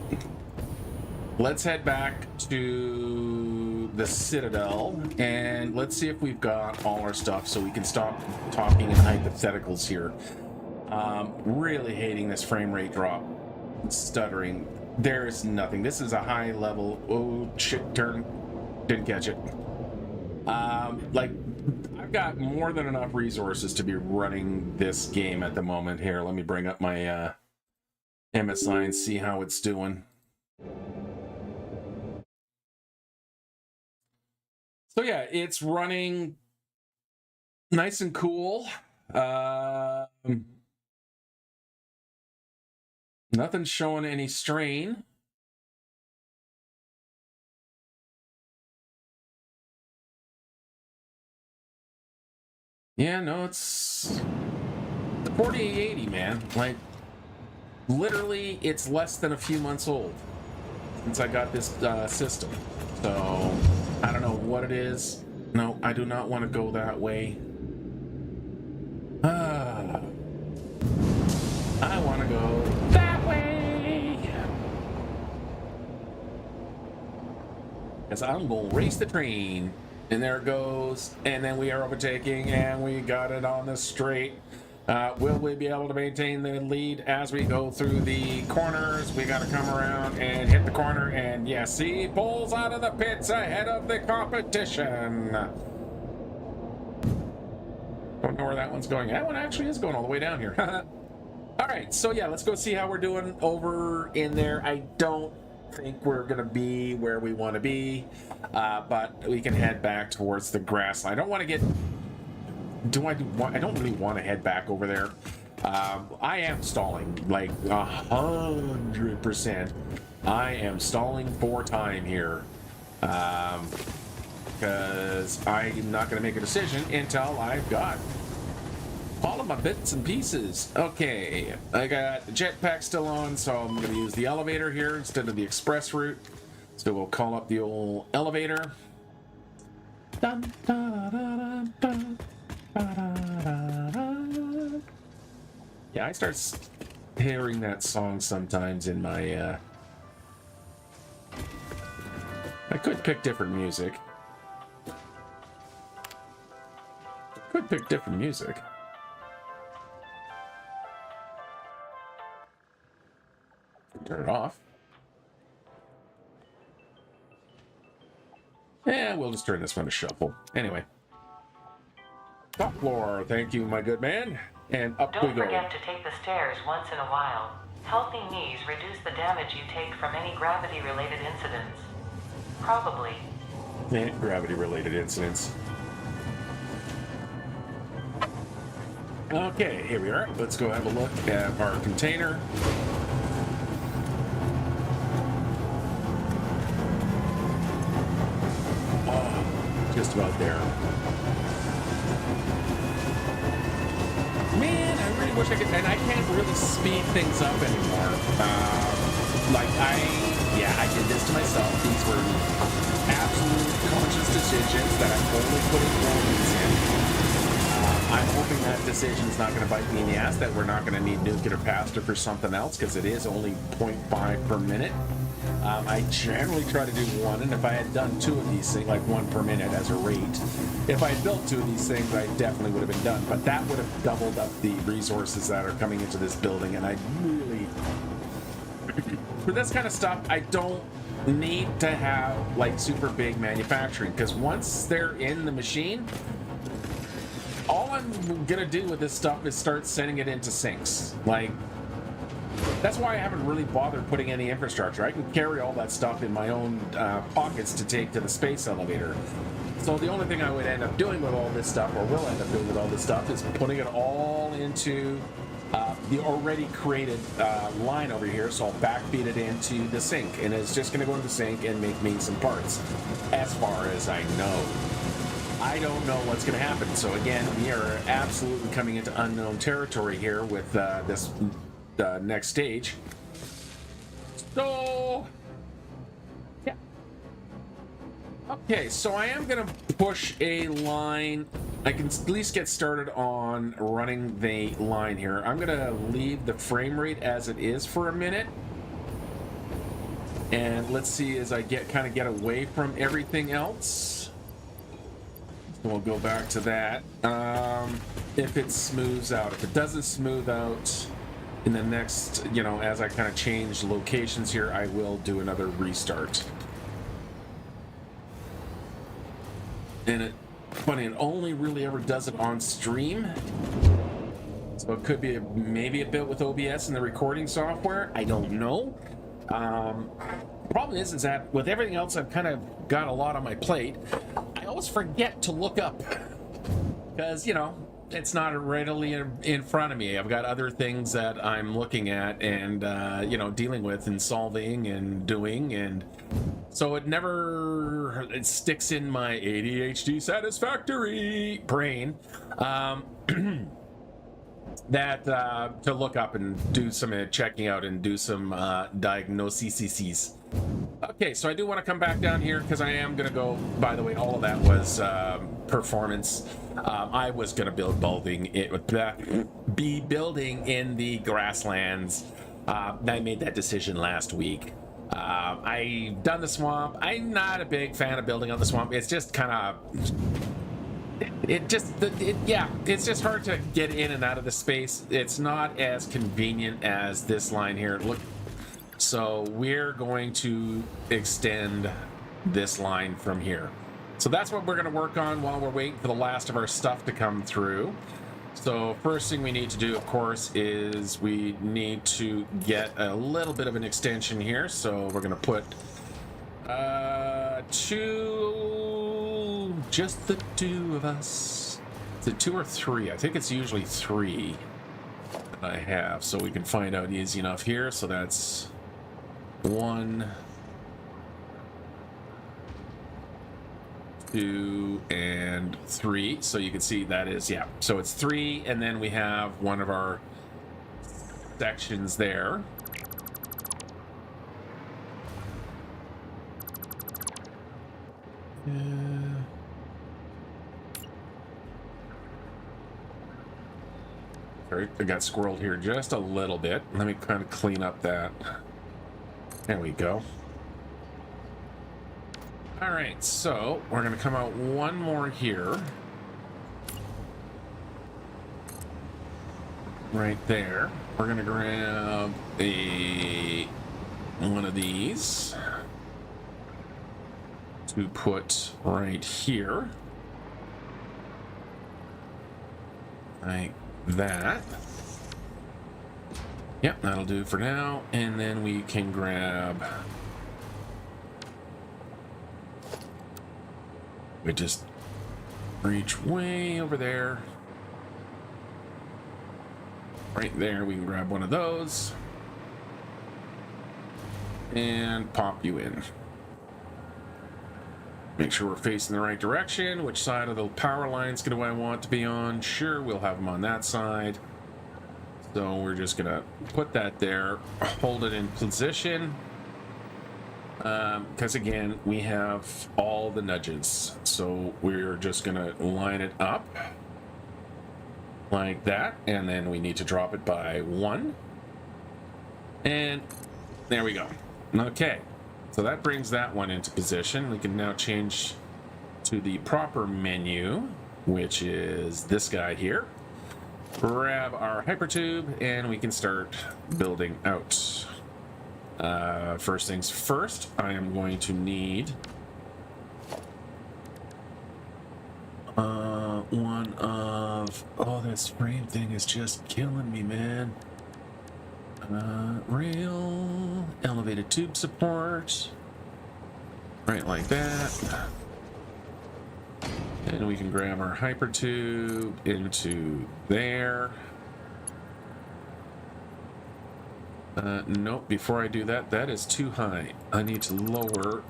Let's head back to the Citadel and let's see if we've got all our stuff so we can stop talking in hypotheticals here. Really hating this frame rate drop. Stuttering. There's nothing. This is a high level. Oh, shit, turn. Didn't catch it. Like, I've got more than enough resources to be running this game at the moment. Here, let me bring up my MSI and see how it's doing. So yeah, it's running nice and cool. Nothing's showing any strain. Yeah, no, it's 4080, man. Like, literally, it's less than a few months old since I got this system. So, I don't know what it is. No, I do not want to go that way. I want to go that way. Because I'm going to race the train. And there it goes. And then we are overtaking and we got it on the straight. Will we be able to maintain the lead as we go through the corners? We got to come around and hit the corner. And yeah, see, pulls out of the pits ahead of the competition. Don't know where that one's going. That one actually is going all the way down here. All right, so yeah, let's go see how we're doing over in there. I don't think we're gonna be where we want to be, but we can head back towards the grass line. I don't want to get. I don't really want to head back over there. I am stalling like 100%. I am stalling for time here, because I'm not going to make a decision until I've got all of my bits and pieces. Okay, I got the jetpack still on, so I'm going to use the elevator here instead of the express route. So we'll call up the old elevator. Dun, da, da, da, da, da, da, da. Yeah, I start hearing that song sometimes in my... I could pick different music. Could pick different music. Turn it off. Yeah, we'll just turn this one to shuffle. Anyway. Top floor, thank you, my good man. And up we go. Don't forget to take the stairs once in a while. Healthy knees reduce the damage you take from any gravity-related incidents. Probably. Yeah, gravity-related incidents. Okay, here we are. Let's go have a look at our container. Oh, just about there. Man, I really wish I could, and I can't really speed things up anymore. I did this to myself. These were absolute conscious decisions that I'm only putting warnings in. I'm hoping that decision is not going to bite me in the ass, that we're not going to need nuclear pasta for something else, because it is only 0.5 per minute. I generally try to do one, and if I had done two of these things, like one per minute as a rate, if I had built two of these things, I definitely would have been done. But that would have doubled up the resources that are coming into this building, and I really, for this kind of stuff, I don't need to have like super big manufacturing, because once they're in the machine, all I'm gonna do with this stuff is start sending it into sinks. Like, that's why I haven't really bothered putting any infrastructure. I can carry all that stuff in my own pockets to take to the space elevator. So the only thing I would end up doing with all this stuff, or will end up doing with all this stuff, is putting it all into the already created line over here. So I'll backfeed it into the sink, and it's just gonna go into the sink and make me some parts, as far as I know. I don't know what's going to happen. So again, we are absolutely coming into unknown territory here with this next stage. So, yeah. Okay, so I am going to push a line. I can at least get started on running the line here. I'm going to leave the frame rate as it is for a minute. And let's see as I kind of get away from everything else. We'll go back to that. If it smooths out. If it doesn't smooth out in the next, as I kind of change locations here, I will do another restart. And it only really ever does it on stream. So it could be maybe a bit with OBS and the recording software. I don't know. Problem is that with everything else, I've kind of got a lot on my plate. I always forget to look up because, it's not readily in front of me. I've got other things that I'm looking at and, dealing with and solving and doing. And so it sticks in my ADHD satisfactory brain that to look up and do some checking out and do some diagnoses. Okay, so I do want to come back down here because I am going to go, by the way, all of that was performance. I was going to be building in the grasslands. I made that decision last week. I've done the swamp. I'm not a big fan of building on the swamp. It's just kind of... it's just hard to get in and out of the space. It's not as convenient as this line here. Look, so we're going to extend this line from here. So that's what we're going to work on while we're waiting for the last of our stuff to come through. So first thing we need to do, of course, is we need to get a little bit of an extension here. So we're going to put just the two of us. Is it 2 or 3? I think it's usually 3 that I have, so we can find out easy enough here. So that's 1, 2, and 3. So you can see that is, yeah. So it's 3, and then we have one of our sections there. Sorry, I got squirreled here just a little bit. Let me kind of clean up that. There we go. All right, so we're going to come out one more here. Right there. We're going to grab one of these to put right here. Like that. Yep, that'll do for now. And then we can grab... We just reach way over there. Right there, we can grab one of those and pop you in. Make sure we're facing the right direction. Which side of the power lines do I want to be on? Sure, we'll have them on that side. So we're just gonna put that there, hold it in position. Because again, we have all the nudges. So we're just gonna line it up like that, and then we need to drop it by 1. And there we go. Okay. So that brings that one into position. We can now change to the proper menu, which is this guy here. Grab our hypertube, and we can start building out. First things first, I am going to need one of... Oh, this frame thing is just killing me, man. Rail, elevated tube support, right like that. And we can grab our hypertube into there. Nope, before I do that, that is too high. I need to lower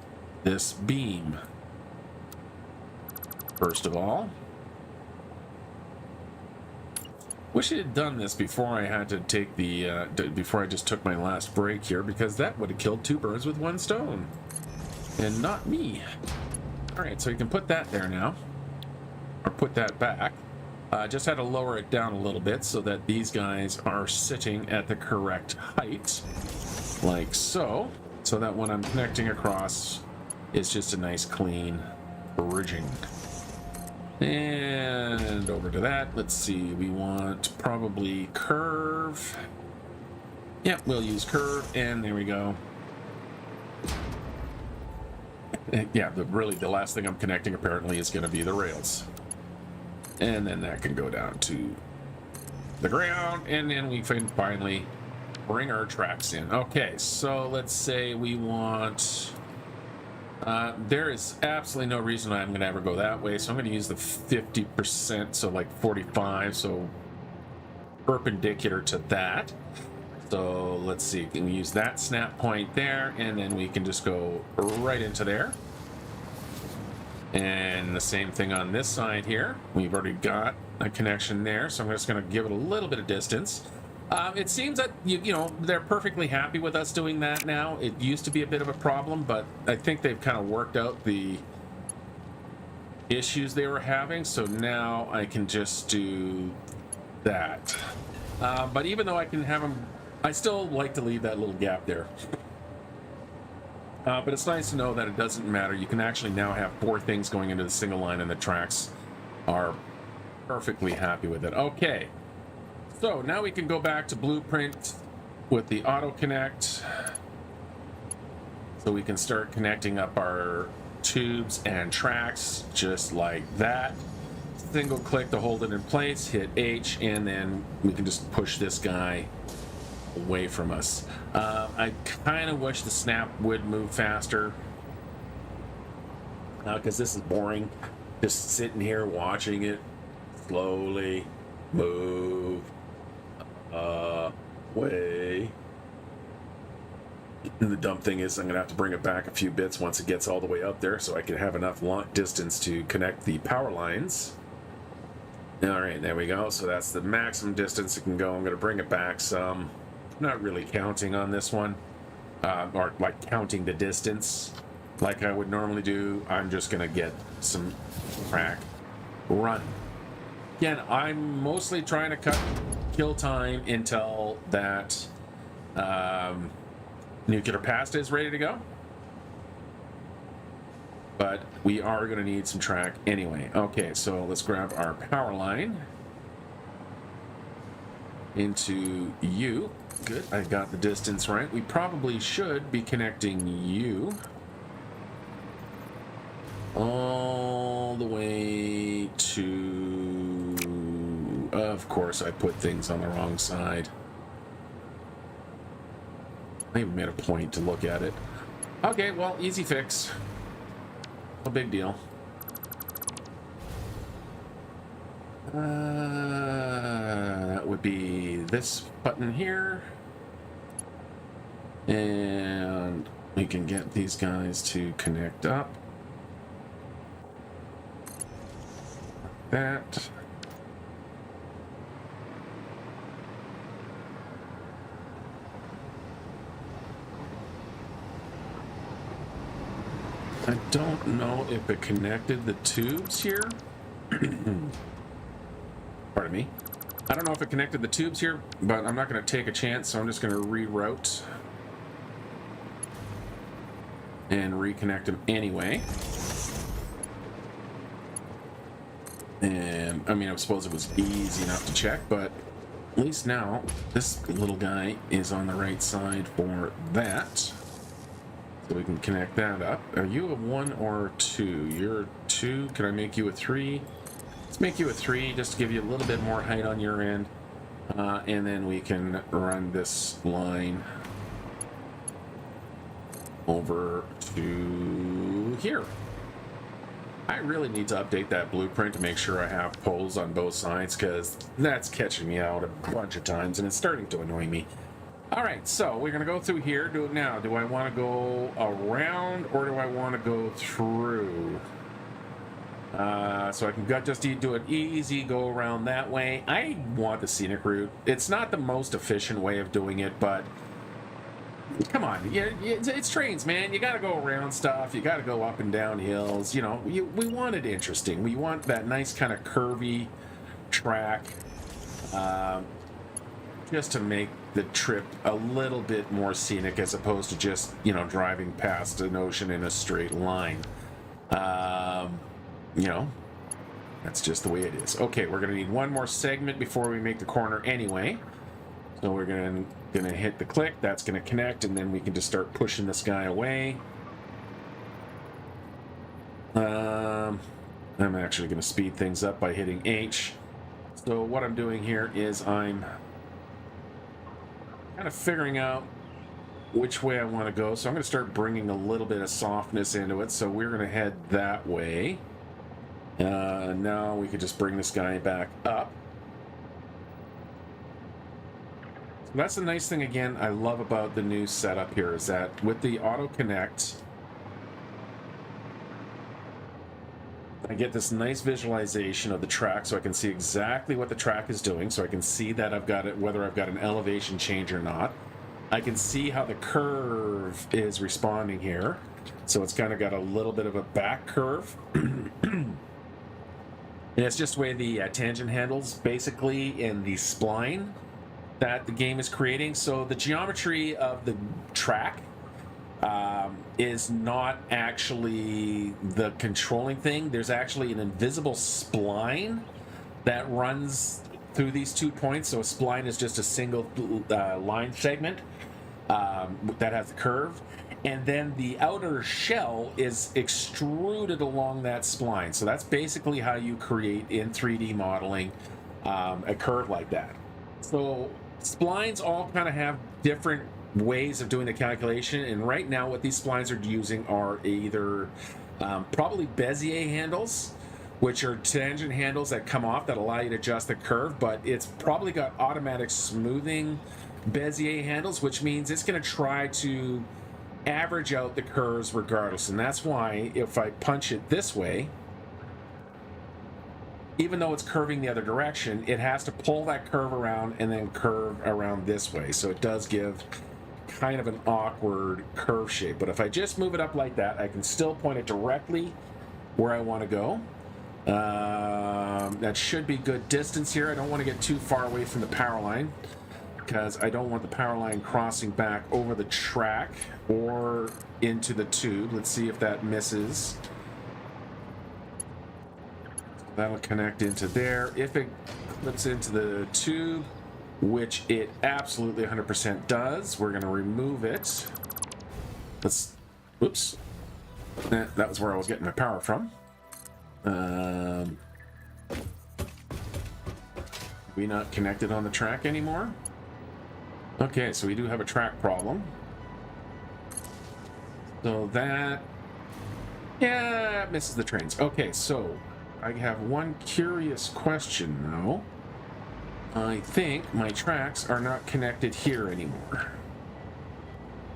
this beam. First of all. Wish I had done this before I had to take the, before I just took my last break here, because that would have killed 2 birds with 1 stone. And not me. Alright, so you can put that there now. Or put that back. Just had to lower it down a little bit so that these guys are sitting at the correct height. Like so. So that when I'm connecting across, it's just a nice clean bridging. And over to that. Let's see. We want probably curve. Yep, we'll use curve. And there we go. Yeah, really the last thing I'm connecting apparently is going to be the rails. And then that can go down to the ground. And then we can finally bring our tracks in. Okay, so let's say we want... there is absolutely no reason I'm going to ever go that way, so I'm going to use the 50%, so like 45, so perpendicular to that. So let's see, can we use that snap point there, and then we can just go right into there. And the same thing on this side here. We've already got a connection there, so I'm just going to give it a little bit of distance. It seems that, you know, they're perfectly happy with us doing that now. It used to be a bit of a problem, but I think they've kind of worked out the issues they were having, so now I can just do that. But even though I can have them, I still like to leave that little gap there. But it's nice to know that it doesn't matter. You can actually now have 4 things going into the single line, and the tracks are perfectly happy with it. Okay. So now we can go back to Blueprint with the auto connect. So we can start connecting up our tubes and tracks just like that. Single click to hold it in place, hit H, and then we can just push this guy away from us. I kind of wish the snap would move faster, because this is boring. Just sitting here watching it slowly move way. And the dumb thing is I'm gonna have to bring it back a few bits once it gets all the way up there, so I can have enough long distance to connect the power lines. All right, there we go. So that's the maximum distance it can go. I'm gonna bring it back some. Not really counting on this one, or like counting the distance like I would normally do. I'm just gonna get some track run. Again, I'm mostly trying to cut kill time until that nuclear pasta is ready to go. But we are going to need some track anyway. Okay, so let's grab our power line into you. Good, I got the distance right. We probably should be connecting you all the way to... Of course, I put things on the wrong side. I even made a point to look at it. Okay, well, easy fix. No big deal. That would be this button here. And we can get these guys to connect up. That. I don't know if it connected the tubes here. Pardon me. I don't know if it connected the tubes here, but I'm not going to take a chance, so I'm just going to reroute and reconnect them anyway. And I mean, I suppose it was easy enough to check, but at least now this little guy is on the right side for that. So we can connect that up. Are you a 1 or 2? You're a 2. Can I make you a 3? Let's make you a 3 just to give you a little bit more height on your end. And then we can run this line over to here. I really need to update that blueprint to make sure I have poles on both sides, because that's catching me out a bunch of times and it's starting to annoy me. All right, so we're gonna go through here. Do it now. Do I want to go around or do I want to go through? So I can just do it easy, go around that way. I want the scenic route. It's not the most efficient way of doing it, but come on, it's trains, man. You got to go around stuff. You got to go up and down hills. You know, we want it interesting. We want that nice kind of curvy track, just to make the trip a little bit more scenic, as opposed to just, you know, driving past an ocean in a straight line. You know, that's just the way it is. Okay, we're gonna need one more segment before we make the corner anyway. So we're gonna hit the click. That's gonna connect, and then we can just start pushing this guy away. I'm actually gonna speed things up by hitting H. So what I'm doing here is I'm kind of figuring out which way I want to go. So I'm going to start bringing a little bit of softness into it. So we're going to head that way. Now we could just bring this guy back up. So that's the nice thing, again, I love about the new setup here, is that with the auto connect, I get this nice visualization of the track, so I can see exactly what the track is doing. So I can see that I've got it, whether I've got an elevation change or not. I can see how the curve is responding here. So it's kind of got a little bit of a back curve. And it's just the way the tangent handles, basically, in the spline that the game is creating. So the geometry of the track is not actually the controlling thing. There's actually an invisible spline that runs through these 2 points. So a spline is just a single line segment that has a curve. And then the outer shell is extruded along that spline. So that's basically how you create in 3D modeling a curve like that. So splines all kind of have different ways of doing the calculation, and right now what these splines are using are either probably Bezier handles, which are tangent handles that come off that allow you to adjust the curve, but it's probably got automatic smoothing Bezier handles, which means it's going to try to average out the curves regardless. And that's why if I punch it this way, even though it's curving the other direction, it has to pull that curve around and then curve around this way. So it does give kind of an awkward curve shape. But if I just move it up like that, I can still point it directly where I want to go. That should be good distance here. I don't want to get too far away from the power line, because I don't want the power line crossing back over the track or into the tube. Let's see if that misses. That'll connect into there. If it clips into the tube, which it absolutely 100% does, we're going to remove it. Let's, whoops. That was where I was getting my power from. We not connected on the track anymore? Okay, so we do have a track problem. So that, yeah, misses the trains. Okay, so I have one curious question now. I think my tracks are not connected here anymore.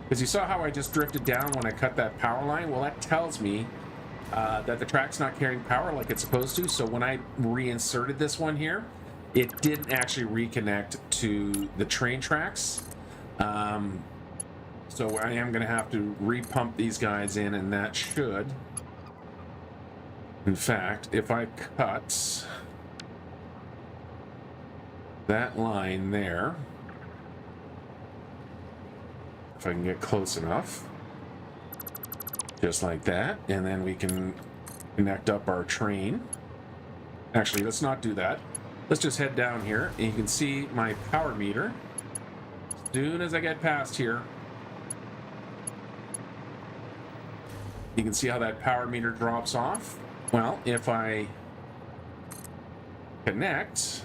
Because you saw how I just drifted down when I cut that power line? Well, that tells me that the track's not carrying power like it's supposed to. So when I reinserted this one here, it didn't actually reconnect to the train tracks. So I am going to have to repump these guys in, and that should... In fact, if I cut that line there, if I can get close enough, just like that, and then we can connect up our train. Actually, let's not do that. Let's just head down here, and you can see my power meter. As soon as I get past here, you can see how that power meter drops off. Well, if I connect,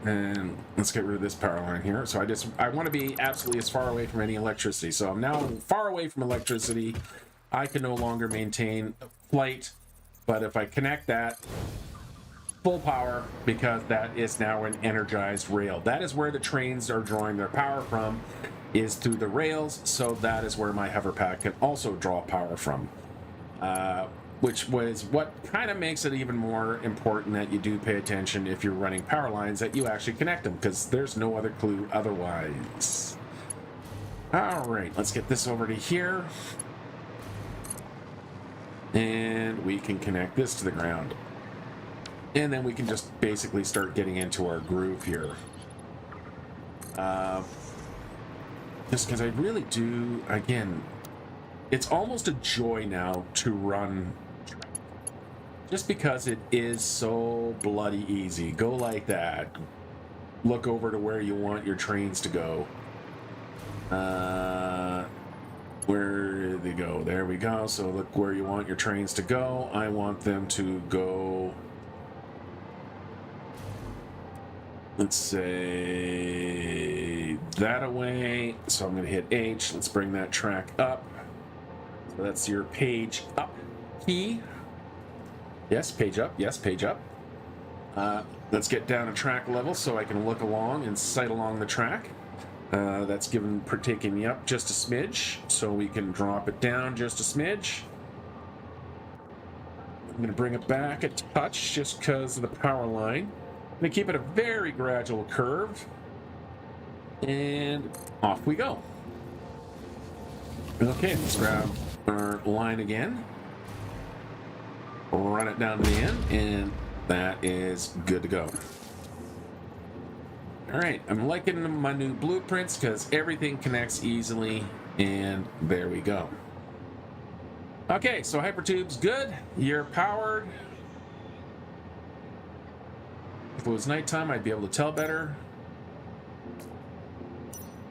and let's get rid of this power line here. So I want to be absolutely as far away from any electricity. So I'm now far away from electricity. I can no longer maintain flight, but if I connect that, full power, because that is now an energized rail. That is where the trains are drawing their power from, is through the rails. So that is where my hover pack can also draw power from. Which was what kind of makes it even more important that you do pay attention if you're running power lines, that you actually connect them, because there's no other clue otherwise. All right, let's get this over to here. And we can connect this to the ground. And then we can just basically start getting into our groove here. Just because I really do, again, it's almost a joy now to run, just because it is so bloody easy. Go like that. Look over to where you want your trains to go. Where do they go? There we go. So look where you want your trains to go. I want them to go, let's say that away. So I'm going to hit H. Let's bring that track up. So that's your page up key. Yes, page up. Yes, page up. Let's get down to track level so I can look along and sight along the track. That's taking me up just a smidge, so we can drop it down just a smidge. I'm going to bring it back a touch just because of the power line. I'm going to keep it a very gradual curve. And off we go. Okay, let's grab our line again. Run it down to the end, and that is good to go. All right, I'm liking my new blueprints because everything connects easily, and there we go. Okay, so Hypertube's good. You're powered. If it was nighttime, I'd be able to tell better.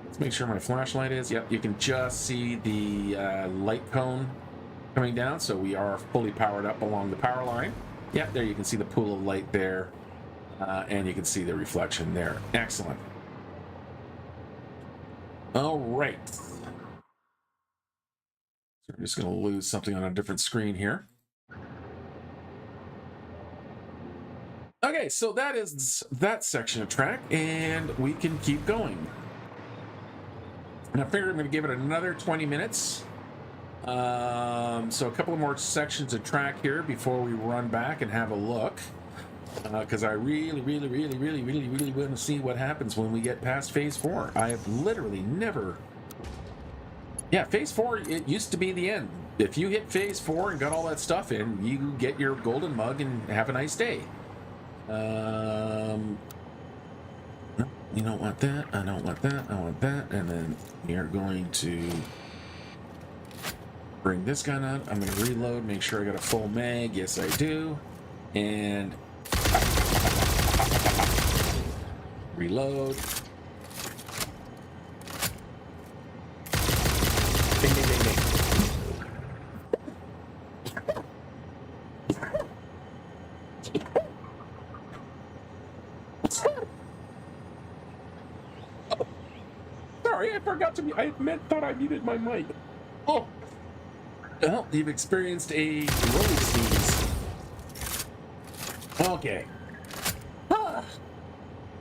Let's make sure my flashlight is. Yep, you can just see the light cone coming down, so we are fully powered up along the power line. Yep, there you can see the pool of light there, and you can see the reflection there. Excellent. All right. So I'm just going to lose something on a different screen here. Okay, so that is that section of track, and we can keep going. And I figure I'm going to give it another 20 minutes. So a couple of more sections of track here before we run back and have a look. Because I really want to see what happens when we get past Phase 4. I have literally never... Yeah, Phase 4, it used to be the end. If you hit Phase 4 and got all that stuff in, you get your golden mug and have a nice day. You don't want that, I don't want that, I want that, and then we are going to bring this gun out. I'm going to reload, make sure I got a full mag. Yes, I do. And reload. Ding, ding, ding, ding. Sorry, I forgot to be. Thought I muted my mic. Oh. Well, you've experienced a rolling sneeze. Okay.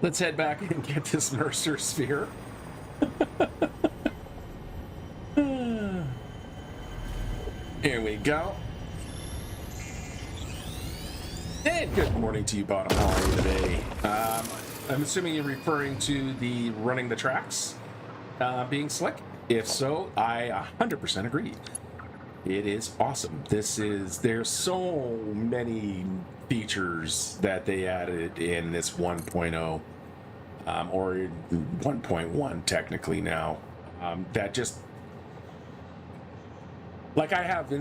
Let's head back and get this Mercer sphere. Here we go. And good morning to you, Bottom. How are you today? I'm assuming you're referring to the running the tracks being slick. If so, I 100% agree. It is awesome. There's so many features that they added in this 1.0 or 1.1 technically now that just, like, I have,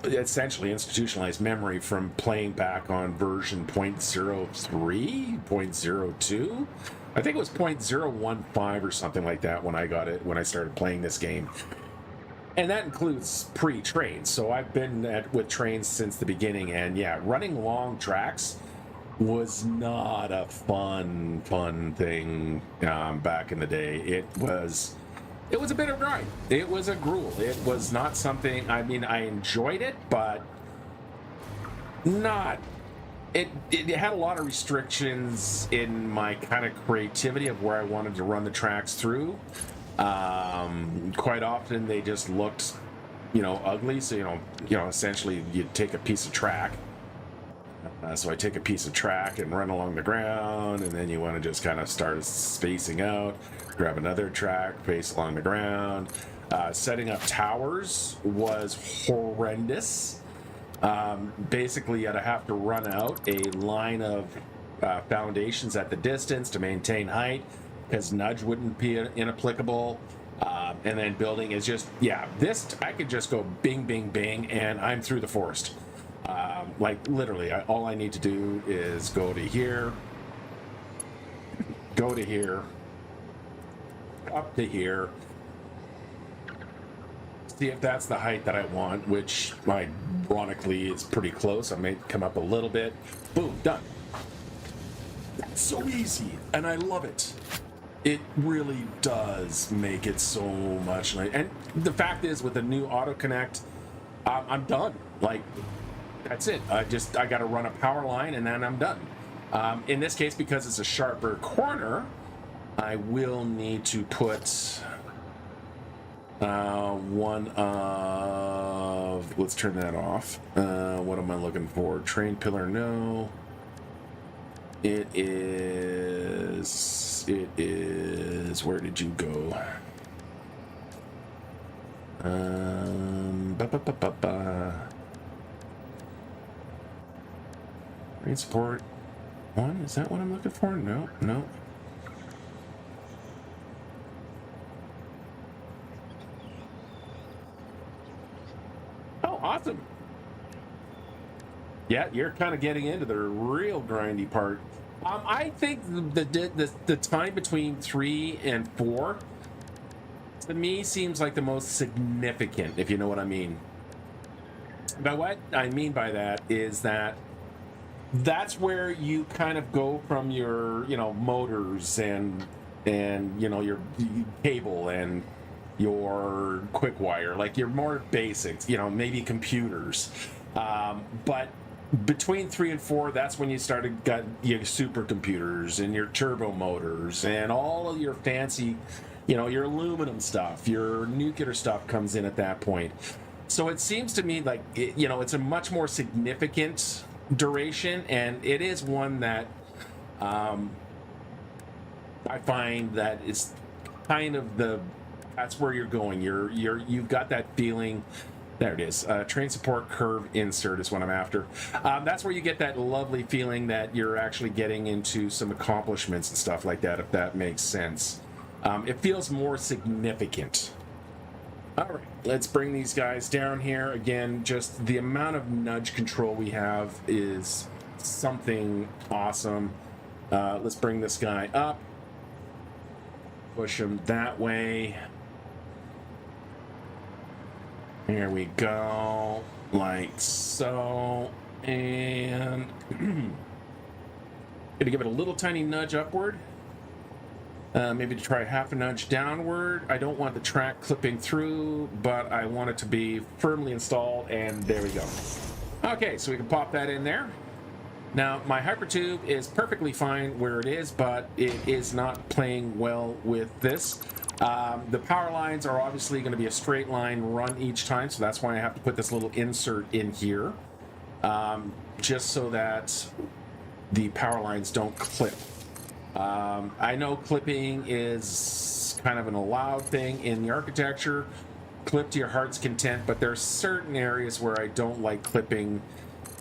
essentially institutionalized memory from playing back on version 0.03, 0.02. I think it was 0.015 or something like that when I started playing this game. And that includes pre-trains. So I've been with trains since the beginning. And yeah, running long tracks was not a fun thing back in the day. It was a bit of a grind. It was a gruel. It was not something, I mean, I enjoyed it, but not, it had a lot of restrictions in my kind of creativity of where I wanted to run the tracks through. Quite often they just looked, ugly. So, essentially you take a piece of track. So I take a piece of track and run along the ground, and then you want to just kind of start spacing out, grab another track, face along the ground. Setting up towers was horrendous. Basically, you'd have to run out a line of foundations at the distance to maintain height, because nudge wouldn't be inapplicable. And then building is just, this, I could just go bing, bing, bing, and I'm through the forest. Like, literally, all I need to do is go to here, up to here, see if that's the height that I want, which, ironically, is pretty close. I may come up a little bit. Boom, done. That's so easy, and I love it. It really does make it so much nice. And the fact is, with the new auto connect, I'm done. Like, that's it. I got to run a power line, and then I'm done. In this case, because it's a sharper corner, I will need to put one of, let's turn that off. What am I looking for? Train pillar, no. It is, where did you go? Train support one, is that what I'm looking for? No. Oh, awesome. Yeah, you're kind of getting into the real grindy part. I think the time between 3 and 4 to me seems like the most significant, if you know what I mean. But what I mean by that is that's where you kind of go from your, motors and your cable and your quick wire, like your more basics, maybe computers. But between 3 and 4, that's when you got your supercomputers and your turbo motors and all of your fancy, your aluminum stuff, your nuclear stuff comes in at that point. So it seems to me like, it's a much more significant duration, and it is one that I find that it's kind of that's where you're going. You've got that feeling. There it is. Train support curve insert is what I'm after. That's where you get that lovely feeling that you're actually getting into some accomplishments and stuff like that, if that makes sense. It feels more significant. All right, let's bring these guys down here. Again, just the amount of nudge control we have is something awesome. Let's bring this guy up. Push him that way. Here we go, like so, and gonna give it a little tiny nudge upward, maybe to try half a nudge downward. I don't want the track clipping through, but I want it to be firmly installed, and there we go. Okay, so we can pop that in there. Now, my hypertube is perfectly fine where it is, but it is not playing well with this. The power lines are obviously going to be a straight line run each time, so that's why I have to put this little insert in here, just so that the power lines don't clip. I know clipping is kind of an allowed thing in the architecture. Clip to your heart's content, but there are certain areas where I don't like clipping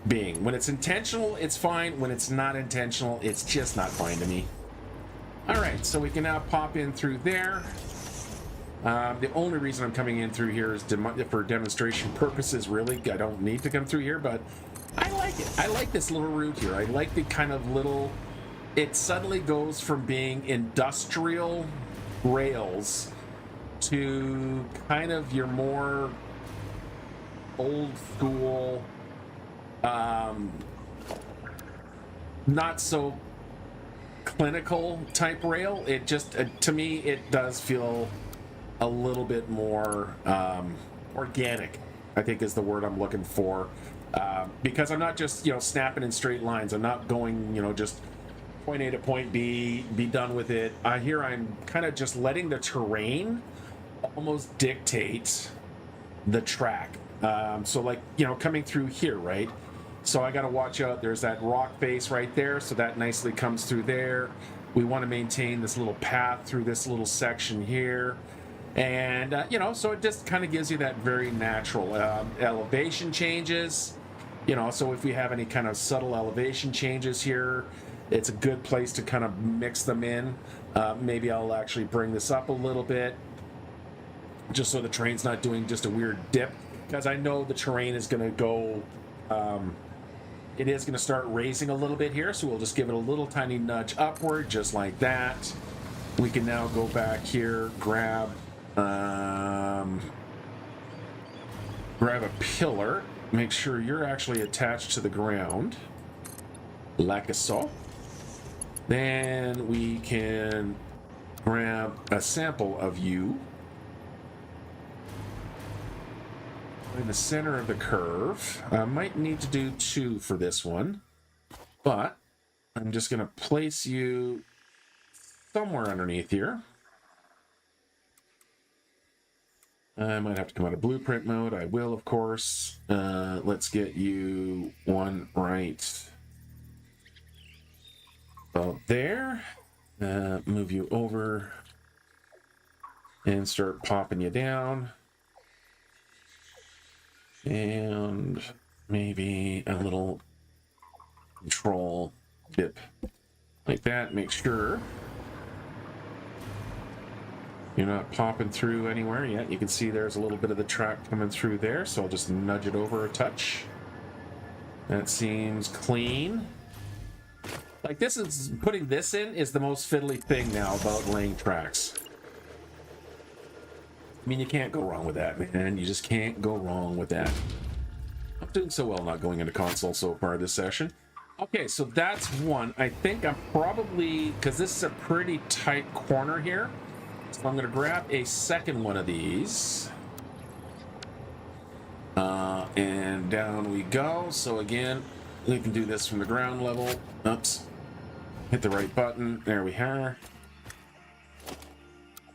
being. When it's intentional, it's fine. When it's not intentional, it's just not fine to me. All right, so we can now pop in through there. The only reason I'm coming in through here is for demonstration purposes, really. I don't need to come through here, but I like it. I like this little route here. I like the kind of little... It suddenly goes from being industrial rails to kind of your more old school, not so clinical type rail. It just, to me, it does feel a little bit more organic, I think is the word I'm looking for. Because I'm not just, snapping in straight lines. I'm not going, just point A to point B, be done with it. Here I'm kind of just letting the terrain almost dictate the track. So like, coming through here, right? So I got to watch out. There's that rock face right there. So that nicely comes through there. We want to maintain this little path through this little section here. And, so it just kind of gives you that very natural elevation changes. So if we have any kind of subtle elevation changes here, it's a good place to kind of mix them in. Maybe I'll actually bring this up a little bit, just so the terrain's not doing just a weird dip, because I know the terrain is going to go, it is going to start raising a little bit here, so we'll just give it a little tiny nudge upward, just like that. We can now go back here, grab a pillar, make sure you're actually attached to the ground, like so. Then we can grab a sample of you in the center of the curve. I might need to do 2 for this one, but I'm just going to place you somewhere underneath here. I might have to come out of blueprint mode. I will, of course. Let's get you one right about there. Move you over and start popping you down. And maybe a little control dip like that. Make sure you're not popping through anywhere yet. You can see there's a little bit of the track coming through there, so I'll just nudge it over a touch. That seems clean. Like, this is, putting this in is the most fiddly thing now about laying tracks. I mean, you can't go wrong with that, man. You just can't go wrong with that. I'm doing so well not going into console so far this session. Okay, so that's one. I think I'm probably, because this is a pretty tight corner here, so I'm going to grab a second one of these. And down we go. So again, we can do this from the ground level. Oops. Hit the right button. There we are.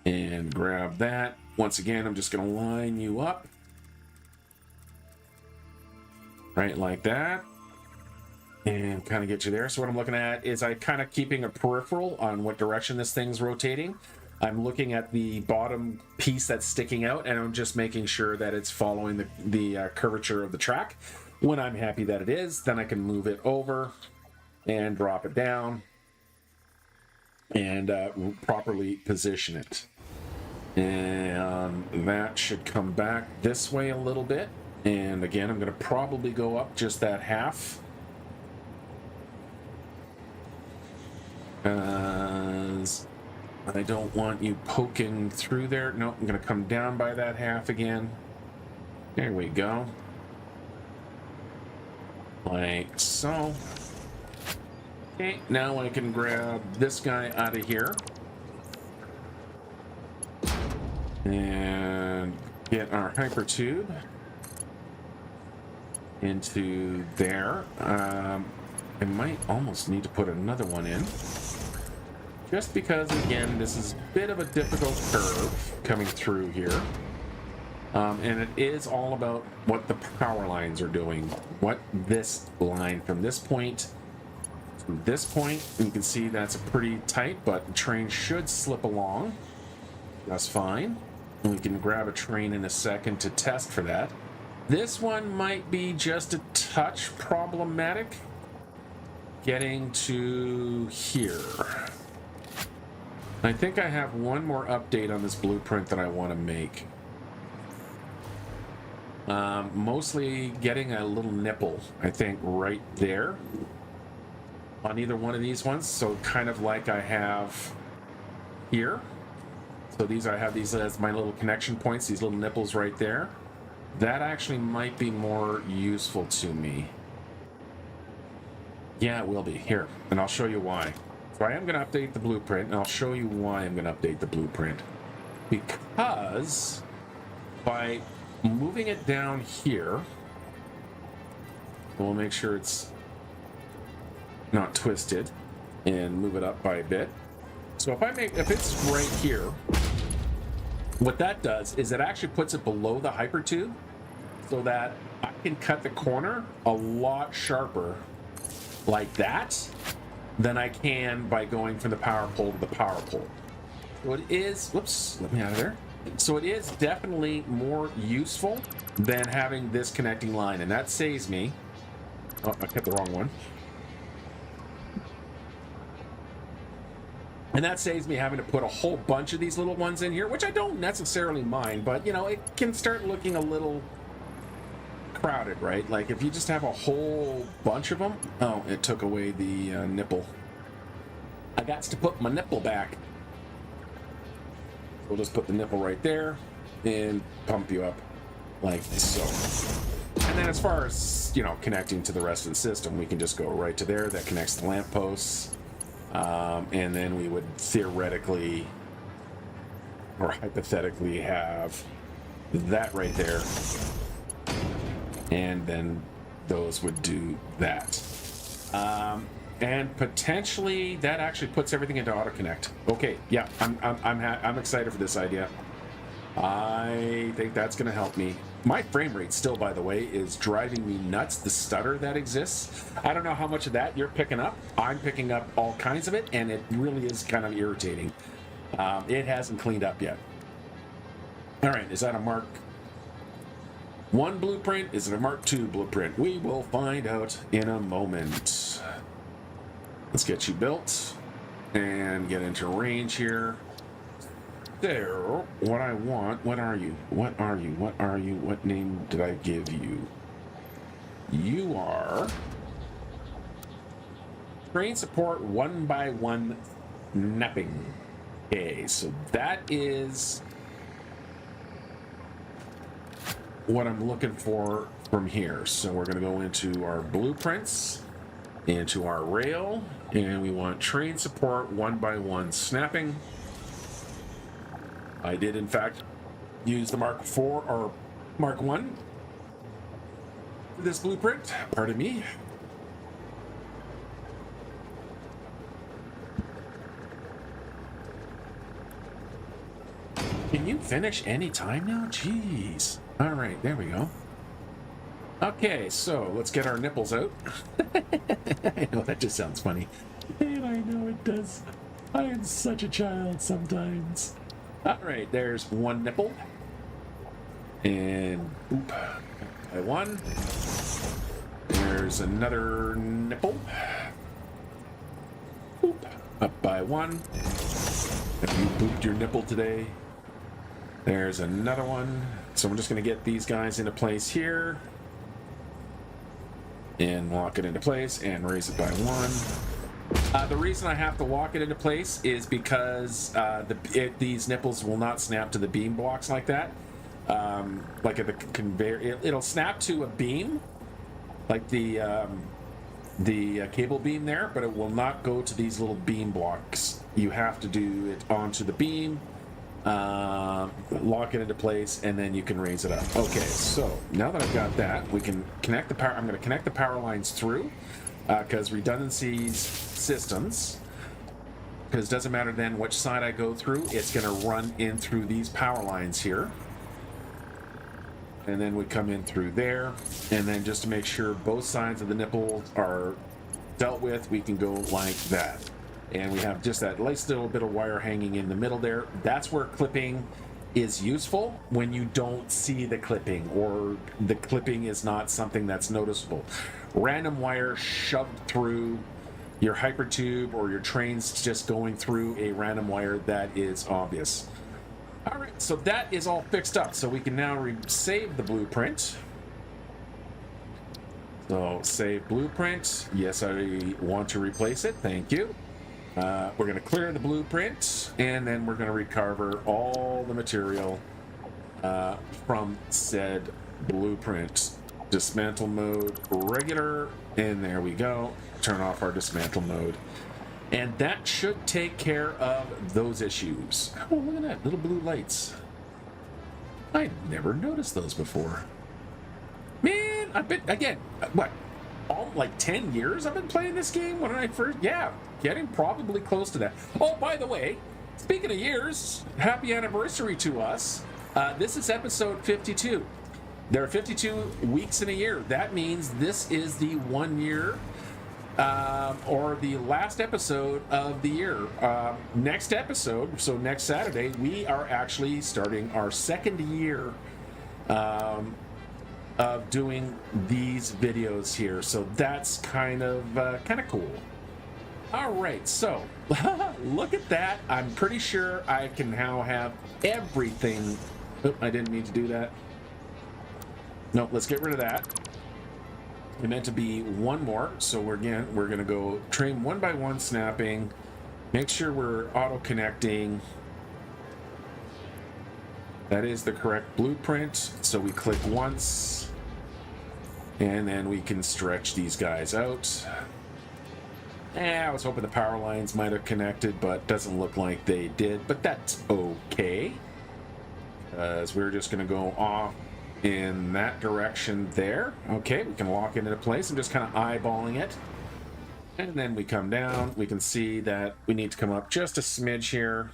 And grab that. Once again, I'm just going to line you up. Right like that. And kind of get you there. So what I'm looking at is I kind of keeping a peripheral on what direction this thing's rotating. I'm looking at the bottom piece that's sticking out, and I'm just making sure that it's following the curvature of the track. When I'm happy that it is, then I can move it over and drop it down and properly position it. And that should come back this way a little bit. And again, I'm going to probably go up just that half. I don't want you poking through there. No, I'm going to come down by that half again. There we go. Like so. Okay, now I can grab this guy out of here. And get our hypertube into there. I might almost need to put another one in. Just because, again, this is a bit of a difficult curve coming through here. And it is all about what the power lines are doing. What this line from this point to this point, you can see that's pretty tight, but the train should slip along. That's fine. And we can grab a train in a second to test for that. This one might be just a touch problematic. Getting to here. I think I have one more update on this blueprint that I want to make. Mostly getting a little nipple, I think, right there on either one of these ones. So kind of like I have here. So these, I have these as my little connection points, these little nipples right there. That actually might be more useful to me. Yeah, it will be. Here, and I'll show you why. So I am going to update the blueprint, and I'll show you why I'm going to update the blueprint. Because by moving it down here, we'll make sure it's not twisted, and move it up by a bit. So if it's right here, what that does is it actually puts it below the hypertube, so that I can cut the corner a lot sharper like that than I can by going from the power pole to the power pole. So it is, whoops, let me out of there. So it is definitely more useful than having this connecting line, and that saves me, oh, I kept the wrong one. And that saves me having to put a whole bunch of these little ones in here, which I don't necessarily mind, but you know, it can start looking a little crowded, right? Like if you just have a whole bunch of them. Oh, it took away the nipple. I got to put my nipple back. We'll just put the nipple right there and pump you up like so. And then as far as, you know, connecting to the rest of the system, we can just go right to there. That connects the lamp posts. And then we would theoretically or hypothetically have that right there. And then those would do that. And potentially that actually puts everything into auto connect. Okay, yeah, I'm excited for this idea. I think that's going to help me. My frame rate still, by the way, is driving me nuts, the stutter that exists. I don't know how much of that you're picking up. I'm picking up all kinds of it, and it really is kind of irritating. It hasn't cleaned up yet. All right, is that a Mark 1 blueprint? Is it a Mark 2 blueprint? We will find out in a moment. Let's get you built and get into range here. There, what I want, what are you? What are you? What are you? What name did I give you? You are train support 1x1 napping. Okay, so that is what I'm looking for from here. So we're going to go into our blueprints, into our rail, and we want train support 1x1 snapping. I did, in fact, use the Mark 4 or Mark 1 for this blueprint. Pardon me. Can you finish any time now? Jeez. All right, there we go. Okay, so let's get our nipples out. I know that just sounds funny. And I know it does. I am such a child sometimes. All right, there's one nipple. And boop, by one. There's another nipple. Boop, up by one. Have you booped your nipple today? There's another one. So we're just going to get these guys into place here. And lock it into place and raise it by one. The reason I have to lock it into place is because these nipples will not snap to the beam blocks like that. Like at the conveyor, it'll snap to a beam, like the cable beam there, but it will not go to these little beam blocks. You have to do it onto the beam, lock it into place, and then you can raise it up. Okay, so now that I've got that, we can connect the power. I'm going to connect the power lines through. because redundancies systems, because it doesn't matter then which side I go through, it's going to run in through these power lines here. And then we come in through there, and then just to make sure both sides of the nipple are dealt with, we can go like that. And we have just that nice little bit of wire hanging in the middle there. That's where clipping is useful, when you don't see the clipping, or the clipping is not something that's noticeable. Random wire shoved through your hypertube, or your train's just going through a random wire, that is obvious. All right, so that is all fixed up. So we can now save the blueprint. So save blueprint. Yes, I want to replace it. Thank you. We're going to clear the blueprint, and then we're going to recover all the material from said blueprint. Dismantle mode, regular, and there we go. Turn off our dismantle mode. And that should take care of those issues. Oh, look at that, little blue lights. I never noticed those before. Man, I've been, again, what, all like 10 years I've been playing this game when I first, yeah, getting probably close to that. Oh, by the way, speaking of years, happy anniversary to us. This is episode 52. There are 52 weeks in a year. That means this is the 1 year or the last episode of the year. Next episode, so next Saturday, we are actually starting our second year of doing these videos here. So that's kind of cool. All right, so look at that. I'm pretty sure I can now have everything. Oh, I didn't mean to do that. No, let's get rid of that. It meant to be one more, so we're going to go train 1 by 1 snapping, make sure we're auto connecting. That is the correct blueprint, so we click once, and then we can stretch these guys out. I was hoping the power lines might have connected, but doesn't look like they did, but that's okay, because we're just going to go off in that direction there. Okay, we can lock it into place. I'm just kind of eyeballing it. And then we come down. We can see that we need to come up just a smidge here.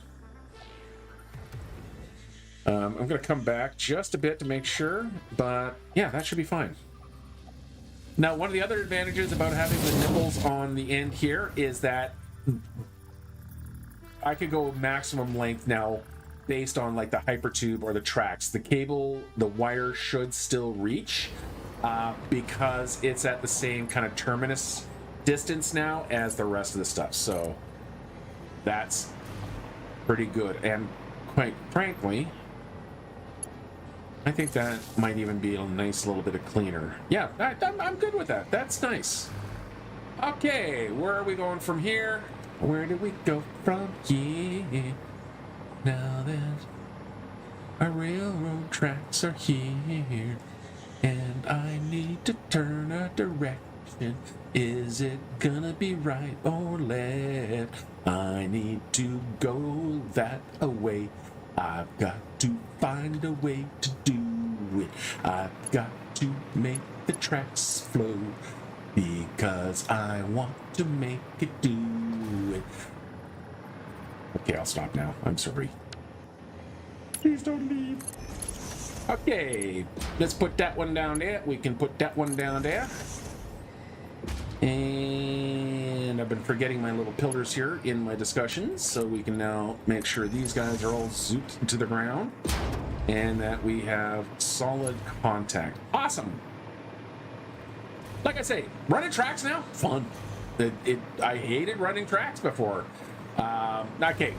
I'm going to come back just a bit to make sure, but yeah, that should be fine. Now, one of the other advantages about having the nipples on the end here is that I could go maximum length now based on like the hypertube or the tracks. The cable, the wire should still reach because it's at the same kind of terminus distance now as the rest of the stuff. So that's pretty good. And quite frankly, I think that might even be a nice little bit of cleaner. Yeah, I'm good with that. That's nice. Okay, where are we going from here? Where do we go from here? Now that our railroad tracks are here, and I need to turn a direction. Is it gonna be right or left? I need to go that way. I've got to find a way to do it. I've got to make the tracks flow, because I want to make it do it. Okay, I'll stop now. I'm sorry. Please don't leave. Okay, let's put that one down there. We can put that one down there. And I've been forgetting my little pillars here in my discussions, so we can now make sure these guys are all zooped to the ground and that we have solid contact. Awesome. Like I say, running tracks now, fun. I hated running tracks before. Okay,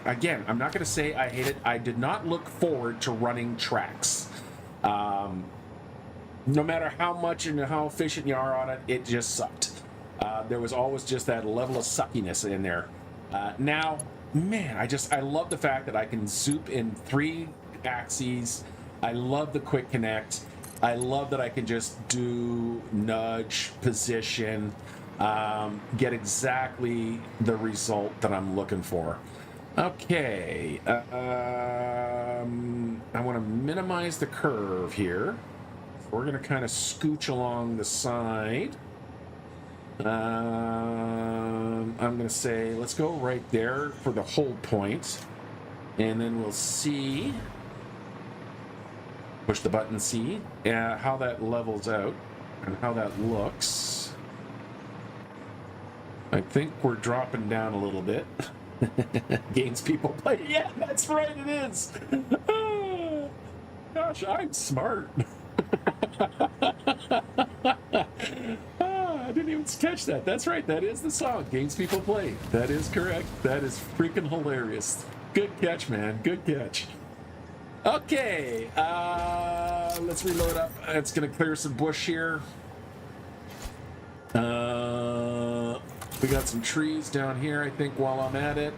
again, I'm not going to say I hate it. I did not look forward to running tracks. No matter how much and how efficient you are on it, it just sucked. There was always just that level of suckiness in there. Now, man, I love the fact that I can zoop in 3 axes. I love the quick connect. I love that I can just do nudge, position, get exactly the result that I'm looking for. Okay, I want to minimize the curve here. We're going to kind of scooch along the side. I'm going to say, let's go right there for the hold point. And then we'll see. Push the button C. How that levels out and how that looks. I think we're dropping down a little bit. Games people play. Yeah, that's right, it is. Oh, gosh, I'm smart. I didn't even catch that. That's right, that is the song. Games people play. That is correct. That is freaking hilarious. Good catch, man. Good catch. Okay, let's reload up. It's gonna clear some bush here. We got some trees down here, I think, while I'm at it,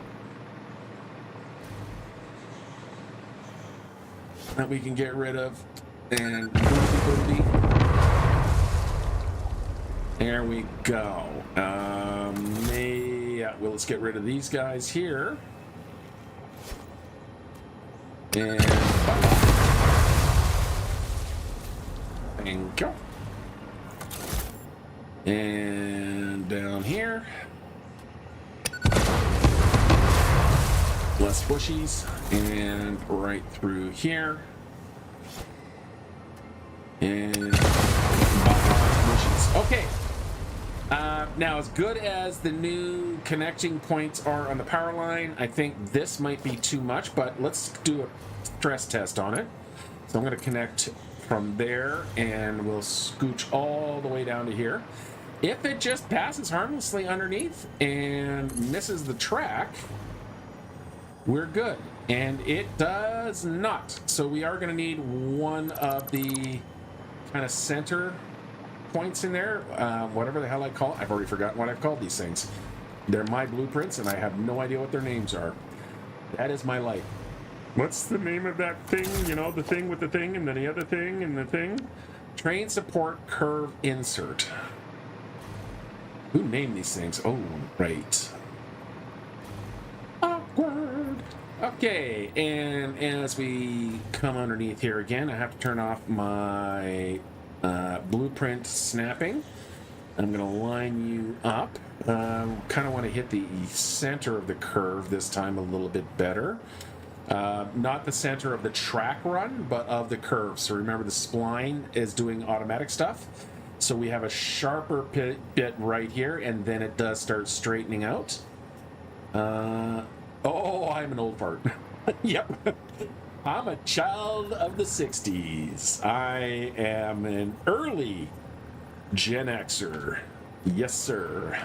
that we can get rid of. And there we go. Yeah, well, let's get rid of these guys here. And thank you. And down here, less bushies, and right through here, and bushies. Okay. Now, as good as the new connecting points are on the power line, I think this might be too much, but let's do a stress test on it. So I'm going to connect from there, and we'll scooch all the way down to here. If it just passes harmlessly underneath and misses the track, we're good. And it does not. So we are going to need one of the kind of center points in there, whatever the hell I call it. I've already forgotten what I've called these things. They're my blueprints, and I have no idea what their names are. That is my life. What's the name of that thing? You know, the thing with the thing, and then the other thing, and the thing? Train support curve insert. Who named these things? Oh, right. Awkward. Okay, and as we come underneath here again, I have to turn off my blueprint snapping. I'm going to line you up. Kind of want to hit the center of the curve this time a little bit better. Not the center of the track run, but of the curve. So remember, the spline is doing automatic stuff. So we have a sharper bit right here, and then it does start straightening out. Oh, I'm an old fart. Yep. I'm a child of the 60s. I am an early Gen Xer. Yes, sir.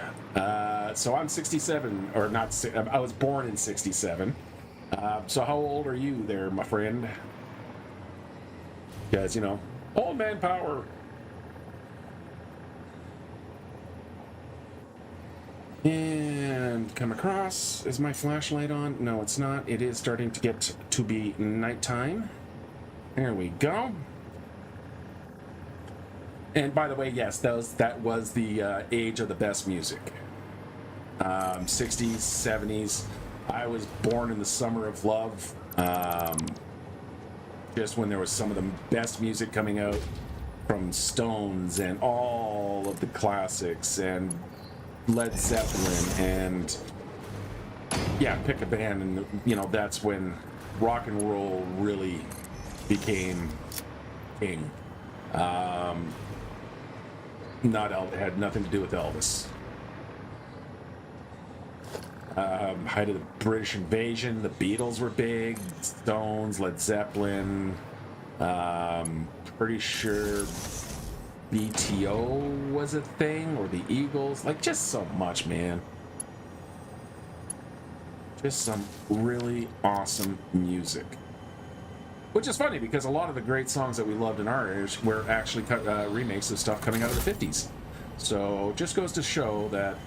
So I'm 67, or not, I was born in 67. So how old are you there, my friend? Because, you know, old man power. And come across. Is my flashlight on? No, it's not. It is starting to get to be nighttime. There we go. And by the way, yes, that was the age of the best music. 60s, 70s. I was born in the summer of love. Just when there was some of the best music coming out from Stones and all of the classics and Led Zeppelin, and yeah, pick a band, and you know, that's when rock and roll really became king. It had nothing to do with Elvis. Height of the British invasion, the Beatles were big, Stones, Led Zeppelin, pretty sure BTO was a thing, or the Eagles, like just so much, man. Just some really awesome music. Which is funny because a lot of the great songs that we loved in our age were actually remakes of stuff coming out of the 50s. So just goes to show that,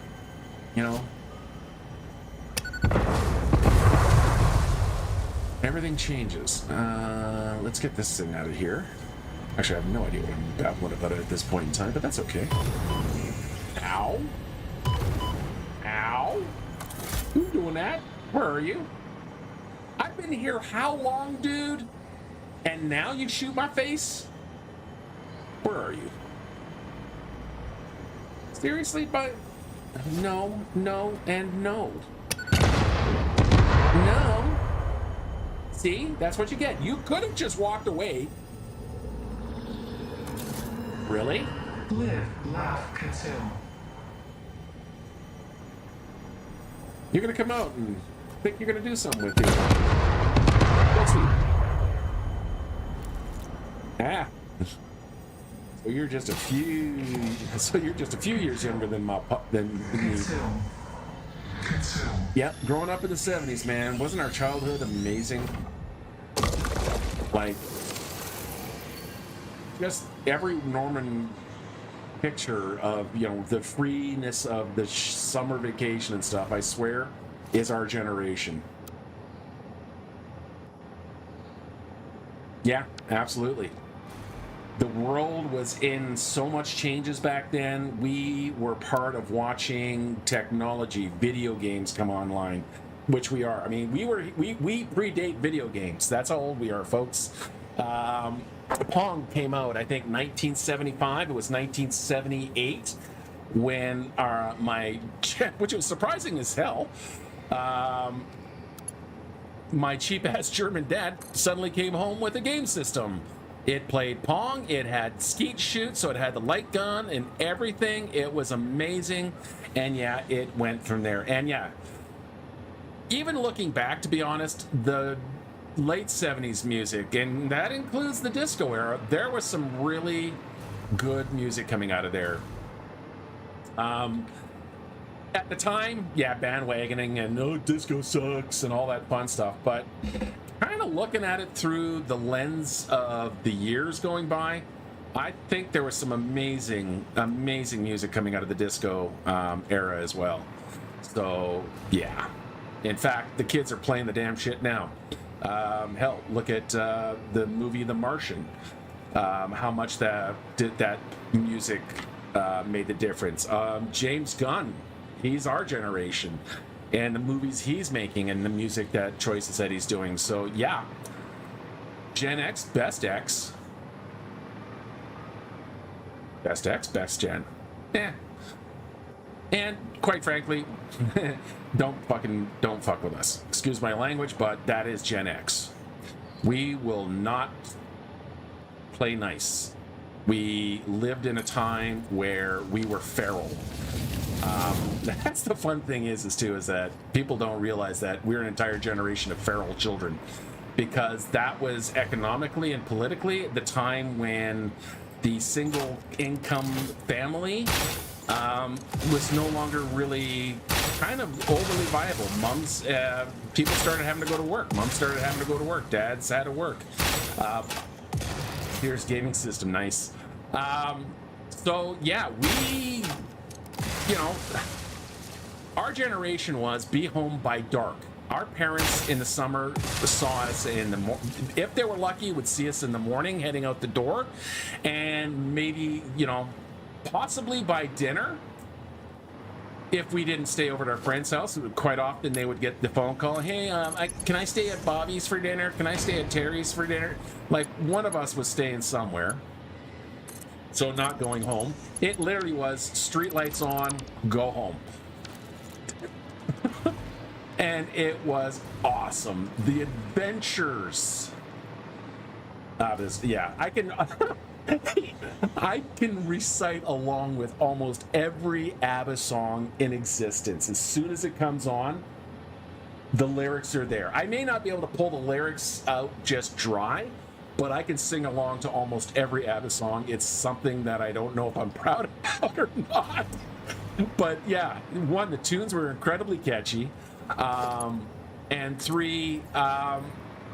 you know, everything changes. Let's get this thing out of here. Actually, I have no idea what I'm babbling about it at this point in time, but that's okay. Ow. Ow. Who's doing that? Where are you? I've been here how long, dude? And now you shoot my face? Where are you? Seriously, but no, no, and no. No. See, that's what you get. You could have just walked away. Really? Live, laugh, consume. You're gonna come out and think you're gonna do something with it. Let's see. Ah. So you're just a few. So you're just a few years younger than me. Consume. Yep, growing up in the 70s, man, wasn't our childhood amazing? Like, just every Norman picture of, you know, the freeness of the summer vacation and stuff, I swear, is our generation. Yeah, absolutely. The world was in so much changes back then. We were part of watching technology, video games come online, which we are. I mean, we predate video games. That's how old we are, folks. Pong came out, I think, 1975. It was 1978 when which was surprising as hell. My cheap-ass German dad suddenly came home with a game system. It played Pong, it had skeet shoot, so it had the light gun and everything. It was amazing, and yeah, it went from there. And yeah, even looking back, to be honest, the late 70s music, and that includes the disco era, there was some really good music coming out of there. At the time, yeah, bandwagoning and oh, disco sucks and all that fun stuff, but kind of looking at it through the lens of the years going by, I think there was some amazing music coming out of the disco era as well. So yeah, in fact, the kids are playing the damn shit now. Hell, look at the movie The Martian. How much that music made the difference. James Gunn, he's our generation, and the movies he's making and the music choices that he's doing. So yeah, Gen X, best X. Best X, best Gen. Yeah. And quite frankly, don't fuck with us. Excuse my language, but that is Gen X. We will not play nice. We lived in a time where we were feral. That's the fun thing is that people don't realize that we're an entire generation of feral children, because that was economically and politically the time when the single income family was no longer really kind of overly viable. People started having to go to work. Moms started having to go to work. Dads had to work. Here's gaming system, nice. So yeah, we, you know, our generation was be home by dark. Our parents in the summer saw us in the if they were lucky, would see us in the morning heading out the door, and maybe, you know, possibly by dinner. If we didn't stay over at our friend's house, quite often they would get the phone call, hey, can I stay at Bobby's for dinner? Can I stay at Terry's for dinner? Like, one of us was staying somewhere, so not going home. It literally was street lights on, go home. And it was awesome. The adventures. Yeah, I can... I can recite along with almost every ABBA song in existence. As soon as it comes on, the lyrics are there. I may not be able to pull the lyrics out just dry, but I can sing along to almost every ABBA song. It's something that I don't know if I'm proud about or not. But yeah, one, the tunes were incredibly catchy. And three,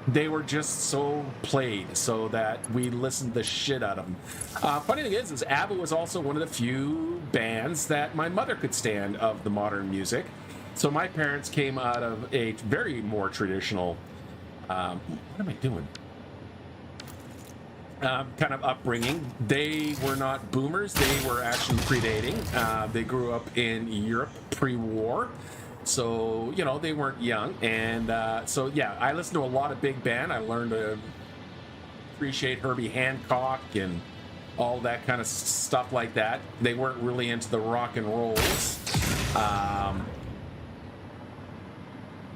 they were just so played so that we listened the shit out of them. Funny thing is ABBA was also one of the few bands that my mother could stand of the modern music. So my parents came out of a very more traditional, what am I doing? Kind of upbringing. They were not boomers. They were actually predating. They grew up in Europe pre-war. So, you know, they weren't young. And so, yeah, I listened to a lot of big band. I learned to appreciate Herbie Hancock and all that kind of stuff like that. They weren't really into the rock and rolls.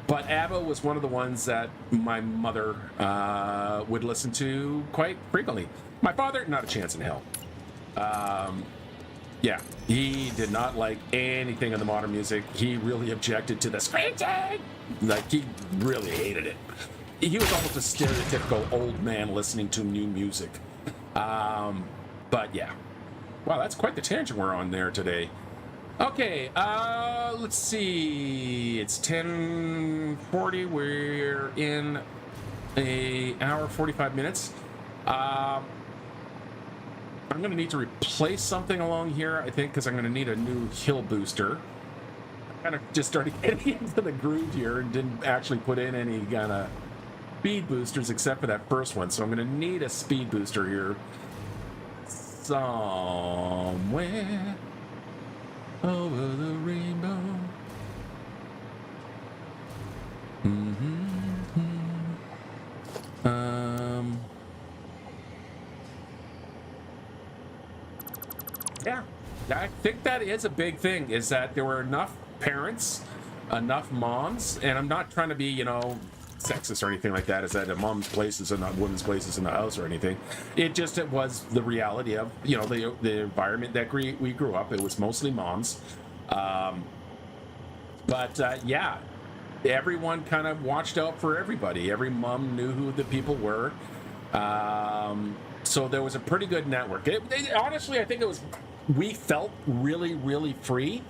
But ABBA was one of the ones that my mother would listen to quite frequently. My father, not a chance in hell. Yeah, he did not like anything of the modern music. He really objected to the screeching. Like, he really hated it. He was almost a stereotypical old man listening to new music. But yeah. Wow, that's quite the tangent we're on there today. Okay, let's see. It's 10:40. We're in an hour 45 minutes. I'm going to need to replace something along here, I think, because I'm going to need a new hill booster. I kind of just started getting into the groove here and didn't actually put in any kind of speed boosters except for that first one. So I'm going to need a speed booster here somewhere over the rainbow. Yeah, I think that is a big thing, is that there were enough parents, enough moms, and I'm not trying to be, sexist or anything like that, is that a mom's place is in a woman's place is in the house or anything. It was the reality of, the environment that we grew up. It was mostly moms. Yeah, everyone kind of watched out for everybody. Every mom knew who the people were. So there was a pretty good network. Honestly, I think we felt really, really free.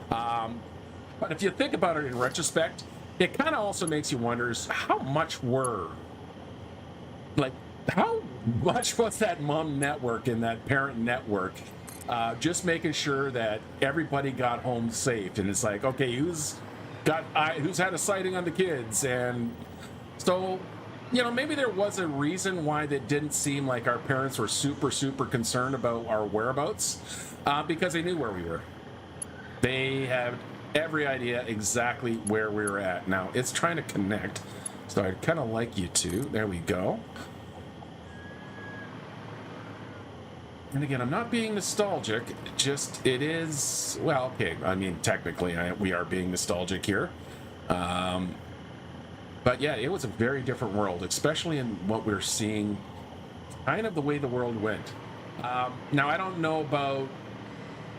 But if you think about it in retrospect, it kind of also makes you wonder how much was that mom network and that parent network just making sure that everybody got home safe. And it's like, okay, who's had a sighting on the kids? And so, maybe there was a reason why that didn't seem like our parents were super, super concerned about our whereabouts, because they knew where we were. They had every idea exactly where we were at. Now, it's trying to connect, so I'd kind of like you to. There we go. And again, I'm not being nostalgic, it is, well, okay, I mean, technically, we are being nostalgic here. But yeah, it was a very different world, especially in what we're seeing, kind of the way the world went. Now, I don't know about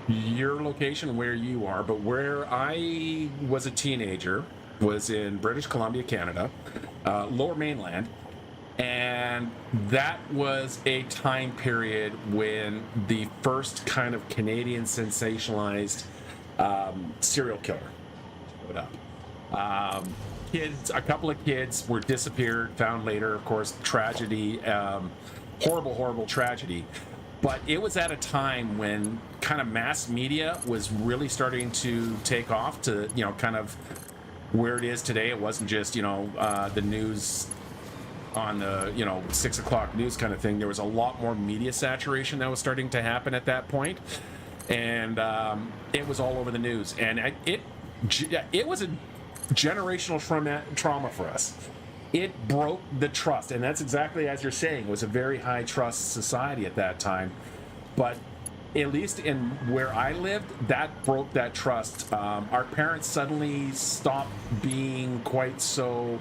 your location, where you are, but where I was a teenager was in British Columbia, Canada, Lower Mainland. And that was a time period when the first kind of Canadian sensationalized serial killer showed up. A couple of kids were disappeared, found later, of course, tragedy, horrible tragedy. But it was at a time when kind of mass media was really starting to take off to, kind of where it is today. It wasn't just, the news on the 6 o'clock news kind of thing. There was a lot more media saturation that was starting to happen at that point, and it was all over the news, and it was a generational trauma for us. It broke the trust, and that's exactly as you're saying. It was a very high trust society at that time, but at least in where I lived, that broke that trust. Our parents suddenly stopped being quite so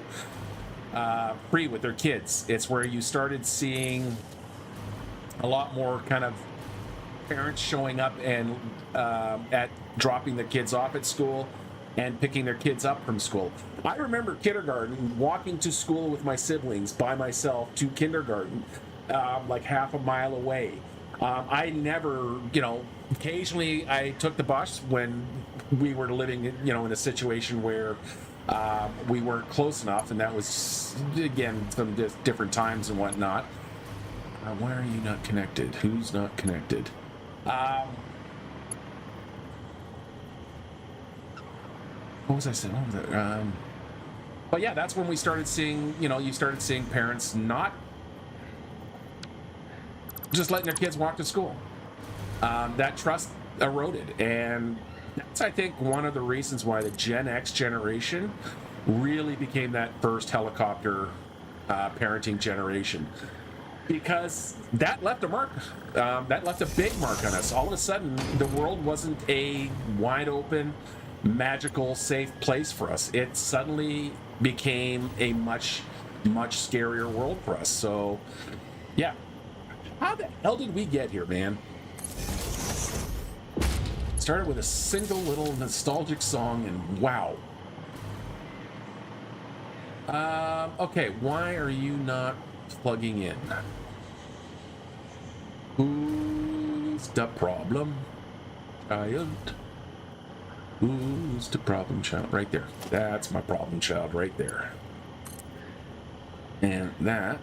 free with their kids. It's where you started seeing a lot more kind of parents showing up and at dropping the kids off at school and picking their kids up from school. I remember kindergarten, walking to school with my siblings by myself to kindergarten, like half a mile away. I never, occasionally I took the bus when we were living, in a situation where we weren't close enough, and that was, again, some different times and whatnot. Why are you not connected? Who's not connected? What was I saying? But yeah, that's when we started seeing, you started seeing parents not just letting their kids walk to school. That trust eroded, and that's, I think, one of the reasons why the Gen X generation really became that first helicopter parenting generation. because that left a mark. That left a big mark on us. All of a sudden, the world wasn't a wide open, magical, safe place for us. It suddenly became a much, much scarier world for us. So, yeah. How the hell did we get here, man? Started with a single little nostalgic song, and wow. Okay, why are you not plugging in? Who's the problem child? Who's the problem child? Right there. That's my problem child right there. And that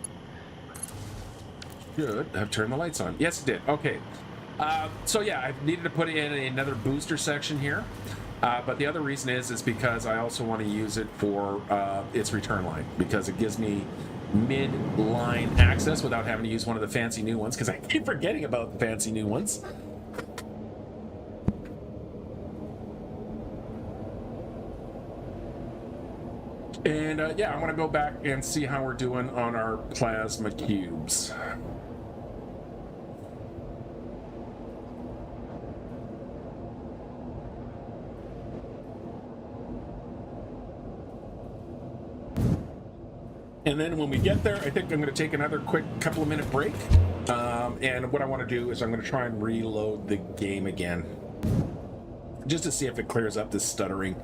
should have turned the lights on. Yes, it did. Okay. So yeah, I needed to put in another booster section here. But the other reason is because I also want to use it for its return line, because it gives me mid-line access without having to use one of the fancy new ones, because I keep forgetting about the fancy new ones. And yeah, I want to go back and see how we're doing on our plasma cubes. And then when we get there, I think I'm going to take another quick couple of minute break. And what I want to do is I'm going to try and reload the game again, just to see if it clears up this stuttering.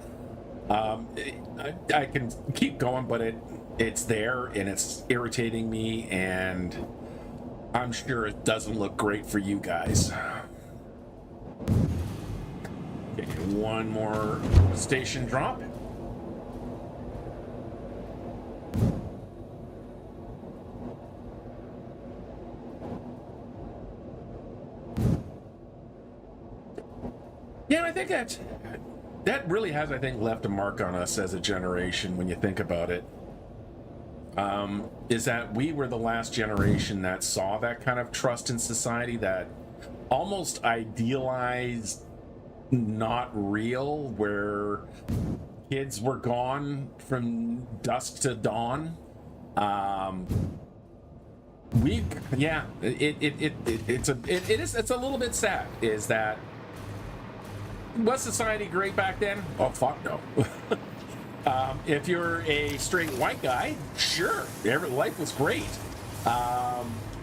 I can keep going, but it's there and it's irritating me, and I'm sure it doesn't look great for you guys. Okay, one more station drop. Yeah, I think that really has, I think, left a mark on us as a generation when you think about it. Is that we were the last generation that saw that kind of trust in society, that almost idealized, not real, where kids were gone from dusk to dawn. It's a little bit sad, is that was society great back then? Oh, fuck no. If you're a straight white guy, sure, life was great.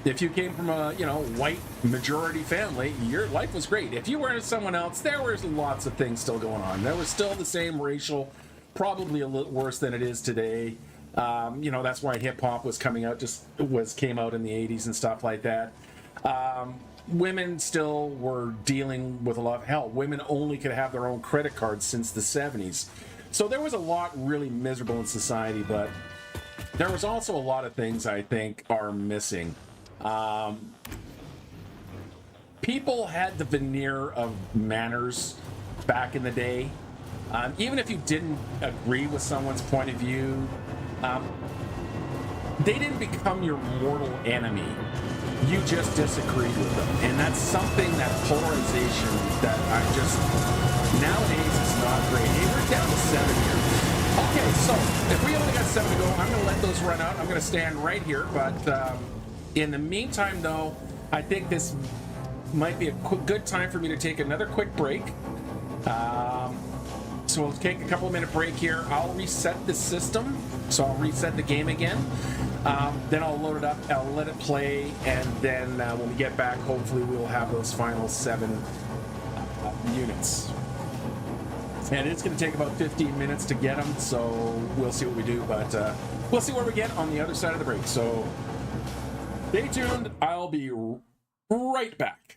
If you came from a white majority family, your life was great. If you were someone else, there was lots of things still going on. There was still the same racial, probably a little worse than it is today. That's why hip hop was came out in the 80s and stuff like that. Women still were dealing with a lot of hell. Women only could have their own credit cards since the 70s. So there was a lot really miserable in society, but there was also a lot of things I think are missing. People had the veneer of manners back in the day. Even if you didn't agree with someone's point of view, they didn't become your mortal enemy. You just disagreed with them. And that's something, that polarization, that nowadays is not great. Hey, we're down to 7 here. Okay, so if we only got 7 to go, I'm going to let those run out. I'm going to stand right here. But in the meantime, though, I think this might be a good time for me to take another quick break. So we'll take a couple minute break here. I'll reset the system. So I'll reset the game again. Then I'll load it up, I'll let it play, and then when we get back, hopefully we'll have those final 7 units. And it's going to take about 15 minutes to get them, so we'll see what we do, but we'll see where we get on the other side of the break. So stay tuned, I'll be right back.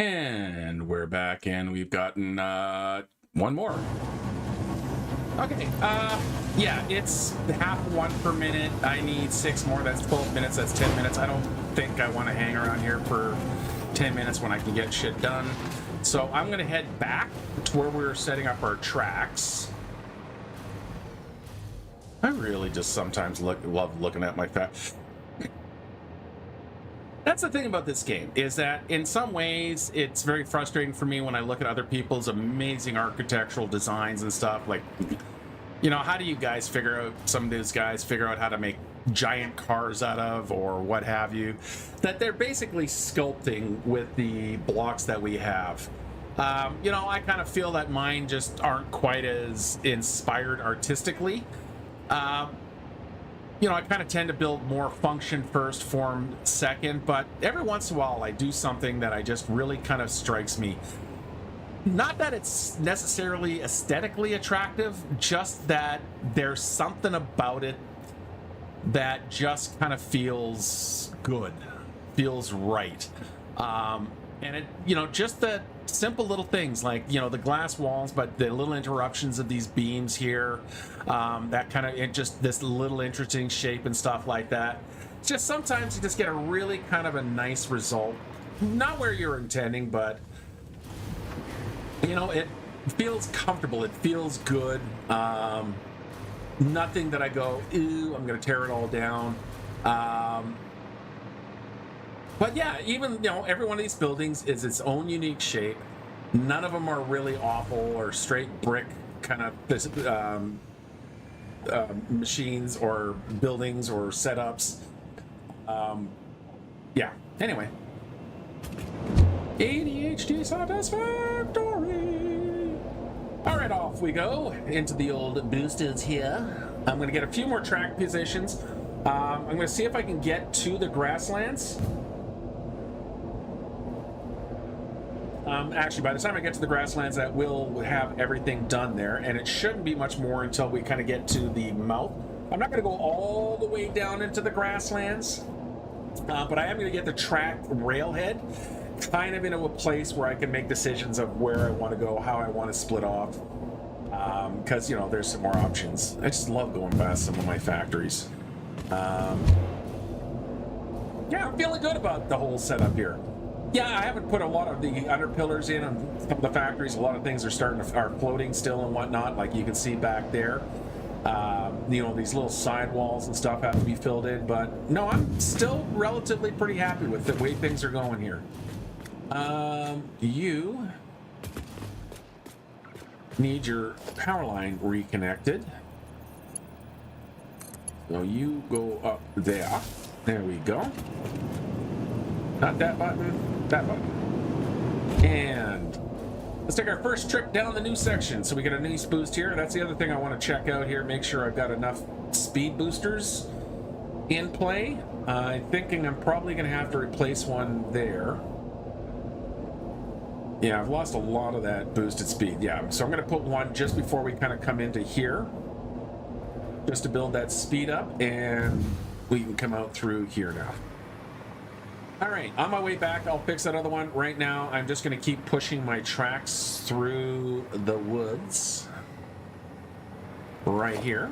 And we're back, and we've gotten one more. Okay, yeah, it's half one per minute. I need 6 more. That's 12 minutes. That's 10 minutes. I don't think I want to hang around here for 10 minutes when I can get shit done. So I'm going to head back to where we were setting up our tracks. I really just sometimes love looking at my That's the thing about this game, is that in some ways it's very frustrating for me when I look at other people's amazing architectural designs and stuff. Like, you know, how do you guys figure out, some of these guys figure out how to make giant cars out of, or what have you, that they're basically sculpting with the blocks that we have. You know, I kind of feel that mine just aren't quite as inspired artistically. You know, I kind of tend to build more function first, form second, but every once in a while I do something that I just really kind of strikes me. Not that it's necessarily aesthetically attractive, just that there's something about it that just kind of feels good, feels right. And it, you know, just the simple little things like, you know, the glass walls, but the little interruptions of these beams here, that kind of, it just, this little interesting shape and stuff like that. It's just sometimes you just get a really kind of a nice result. Not where you're intending, but, you know, it feels comfortable. It feels good. Nothing that I go, ew, I'm going to tear it all down. But yeah, even, you know, every one of these buildings is its own unique shape. None of them are really awful or straight brick kind of machines or buildings or setups. Yeah, anyway. ADHD Satisfactory. All right, off we go into the old boosters here. I'm going to get a few more track positions. I'm going to see if I can get to the grasslands. Actually, by the time I get to the grasslands, that will have everything done there, and it shouldn't be much more until we kind of get to the mouth. I'm not going to go all the way down into the grasslands, but I am going to get the track railhead kind of into a place where I can make decisions of where I want to go, how I want to split off, because, you know, there's some more options. I just love going past some of my factories. Yeah, I'm feeling good about the whole setup here. Yeah, I haven't put a lot of the underpillars in on some of the factories. A lot of things are floating still and whatnot, like you can see back there. You know, these little sidewalls and stuff have to be filled in, but no, I'm still relatively pretty happy with the way things are going here. You need your power line reconnected. So you go up there. There we go. Not that button, that button. And let's take our first trip down the new section. So we get a nice boost here. That's the other thing I want to check out here. Make sure I've got enough speed boosters in play. I'm thinking I'm probably going to have to replace one there. Yeah, I've lost a lot of that boosted speed. Yeah, so I'm going to put one just before we kind of come into here, just to build that speed up, and we can come out through here now. All right, on my way back, I'll fix that other one. Right now, I'm just going to keep pushing my tracks through the woods right here.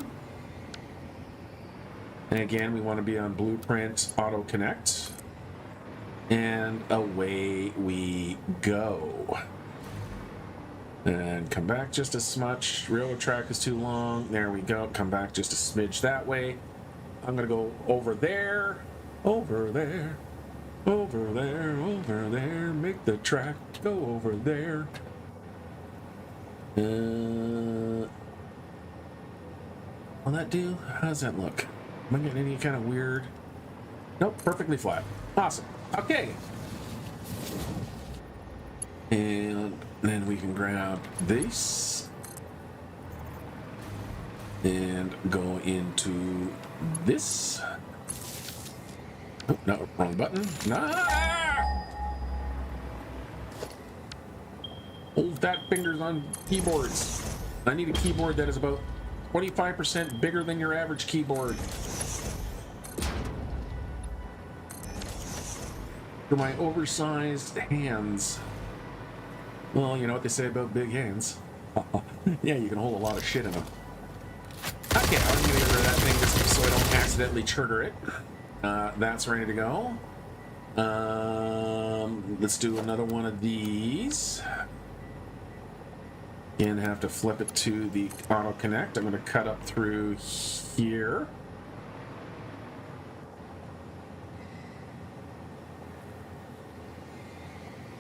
And again, we want to be on Blueprint Auto Connect. And away we go. And come back just a smudge. Railroad track is too long. There we go. Come back just a smidge that way. I'm going to go over there, over there. Over there, over there, make the track go over there. Will that do? How does that look? Am I getting any kind of weird? Nope, perfectly flat. Awesome. Okay. And then we can grab this and go into this. Oh, no, wrong button. Nah! Old fat fingers on keyboards. I need a keyboard that is about 25% bigger than your average keyboard. For my oversized hands. Well, you know what they say about big hands. Yeah, you can hold a lot of shit in them. Okay, I'm gonna get rid of that thing just so I don't accidentally trigger it. That's ready to go. Let's do another one of these. Again, have to flip it to the auto connect. I'm gonna cut up through here.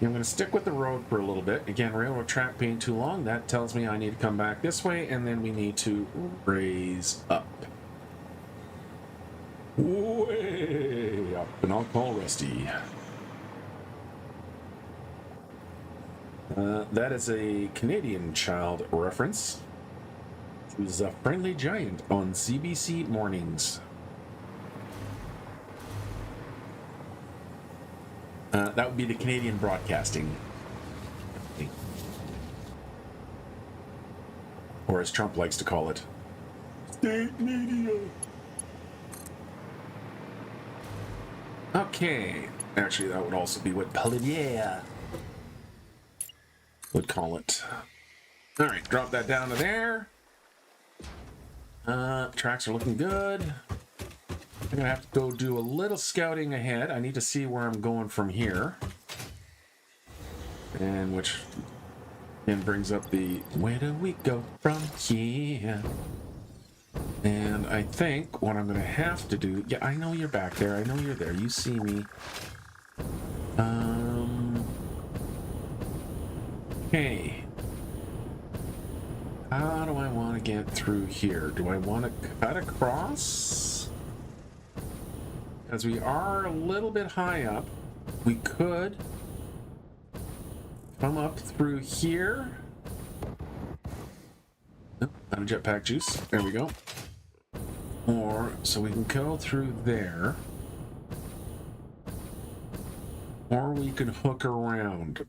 I'm going to stick with the road for a little bit. Again, railroad track being too long, that tells me I need to come back this way, and then we need to raise up. Way up, and I'll call Rusty. That is a Canadian child reference. Who's a friendly giant on CBC mornings. That would be the Canadian Broadcasting. Or as Trump likes to call it, state media. Okay. Actually, that would also be what Polivier would call it. Alright, drop that down to there. Tracks are looking good. I'm gonna have to go do a little scouting ahead. I need to see where I'm going from here. And which then brings up the where do we go from here? And I think what I'm gonna have to do, yeah, I know you're back there. I know you're there. You see me. Okay. How do I want to get through here? Do I want to cut across? As we are a little bit high up, we could come up through here. Oh, out of jetpack juice. There we go. Or, so we can go through there. Or we can hook around.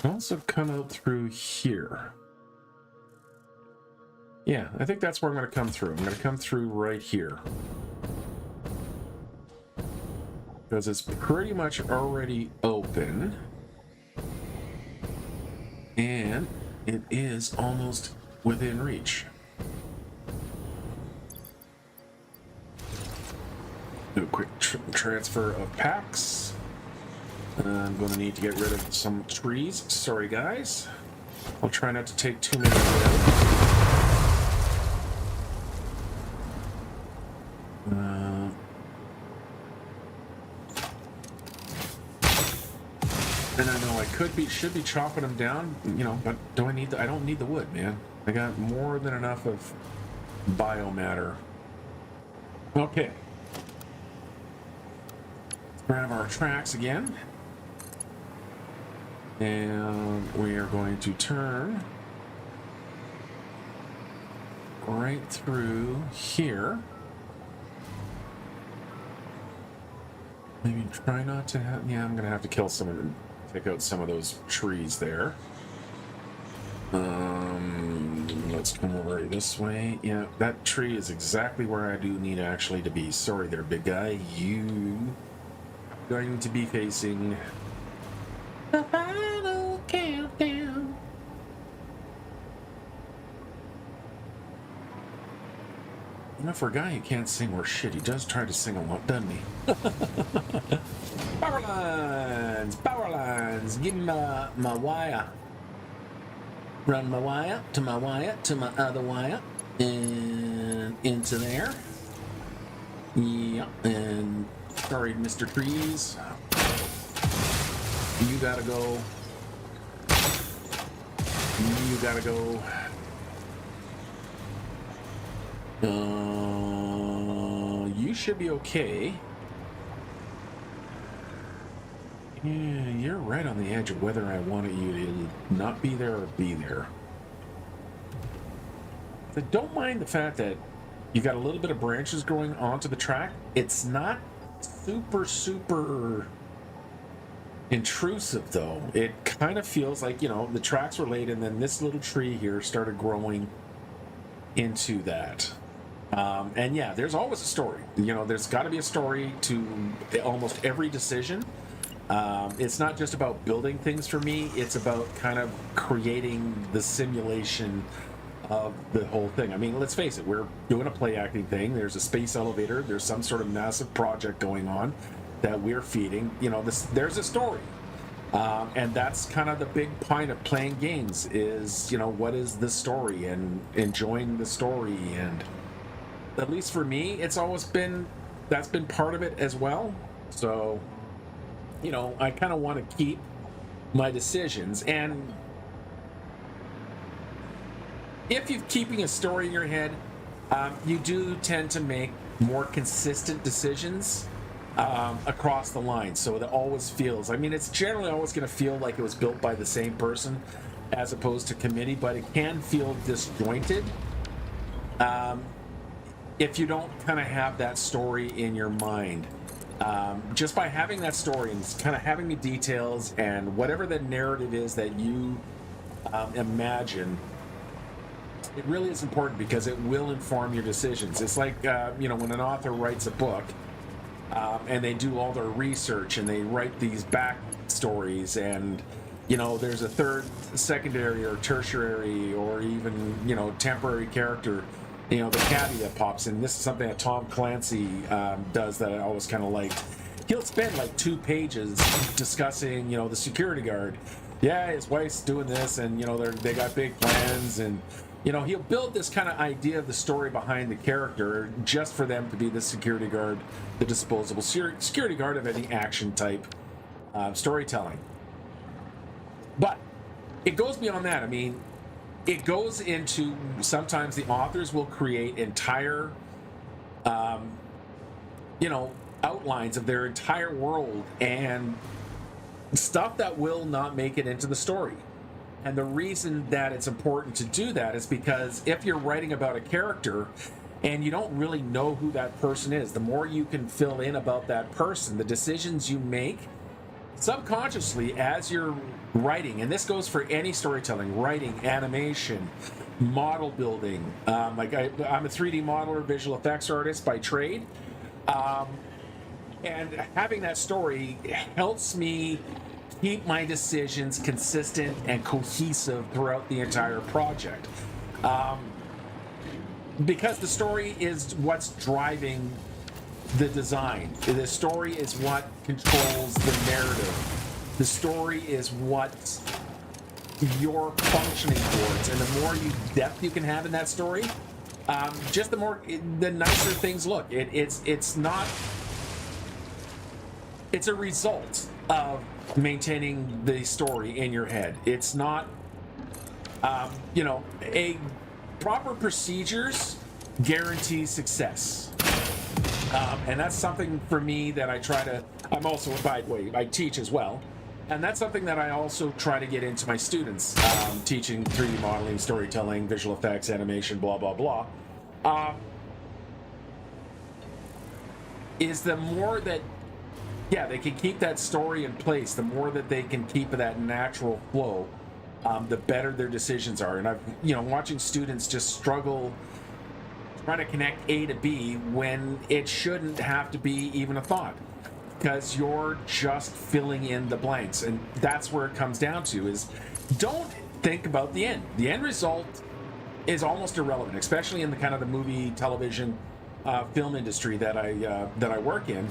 Also come out through here. Yeah, I think that's where I'm going to come through. I'm going to come through right here. Because it's pretty much already open. And it is almost within reach. Do a quick transfer of packs. I'm going to need to get rid of some trees. Sorry, guys. I'll try not to take too many of them. And I know I should be chopping them down, you know, but do I need I don't need the wood, man. I got more than enough of biomatter. Okay. Let's grab our tracks again. And we are going to turn right through here. Maybe try not to have... Yeah, I'm going to have to kill some of them. Take out some of those trees there. Let's come over this way. Yeah, that tree is exactly where I do need actually to be. Sorry there, big guy. You going to be facing... the final countdown. You know, for a guy who can't sing or shit, he does try to sing a lot, doesn't he? Power lines! Power lines! Give me my wire. Run my wire to my other wire. And into there. Yeah, and sorry, Mr. Trees. You gotta go. You gotta go. You should be okay. Yeah, you're right on the edge of whether I wanted you to not be there or be there. I don't mind the fact that you got a little bit of branches growing onto the track. It's not super intrusive, though. It kind of feels like, the tracks were laid and then this little tree here started growing into that. And yeah, there's always a story. There's got to be a story to almost every decision. It's not just about building things for me, it's about kind of creating the simulation of the whole thing. I mean, let's face it, we're doing a play acting thing. There's a space elevator, there's some sort of massive project going on that we're feeding. There's a story. And that's kind of the big point of playing games is, what is the story and enjoying the story. And at least for me, that's been part of it as well. So, I kind of want to keep my decisions. And if you're keeping a story in your head, you do tend to make more consistent decisions across the line. So it always feels, it's generally always going to feel like it was built by the same person as opposed to committee, but it can feel disjointed if you don't kind of have that story in your mind. Just by having that story and kind of having the details and whatever the narrative is that you imagine, it really is important because it will inform your decisions. It's like, when an author writes a book and they do all their research and they write these backstories and, there's a third, secondary or tertiary or even, temporary character, the caveat pops in. This is something that Tom Clancy does that I always kind of liked. He'll spend like 2 pages discussing, the security guard. Yeah, his wife's doing this and, they got big plans and, he'll build this kind of idea of the story behind the character just for them to be the security guard, the disposable security guard of any action type storytelling. But it goes beyond that. It goes into, sometimes the authors will create entire, outlines of their entire world and stuff that will not make it into the story. And the reason that it's important to do that is because if you're writing about a character and you don't really know who that person is, the more you can fill in about that person, the decisions you make subconsciously as you're writing, and this goes for any storytelling, writing, animation, model building. I'm a 3D modeler, visual effects artist by trade. And having that story helps me keep my decisions consistent and cohesive throughout the entire project. Because the story is what's driving the design. The story is what controls the narrative. The story is what you're functioning towards. And the more depth you can have in that story, just the nicer things look. It's a result of maintaining the story in your head. It's not, a proper procedures guarantee success. And that's something for me that I'm also, by the way, I teach as well. And that's something that I also try to get into my students, teaching 3D modeling, storytelling, visual effects, animation, blah, blah, blah. Is the more that they can keep that story in place, the more that they can keep that natural flow, the better their decisions are. And I've, watching students just struggle trying to connect A to B when it shouldn't have to be even a thought, because you're just filling in the blanks. And that's where it comes down to is don't think about the end. The end result is almost irrelevant, especially in the kind of the movie, television, film industry that I work in.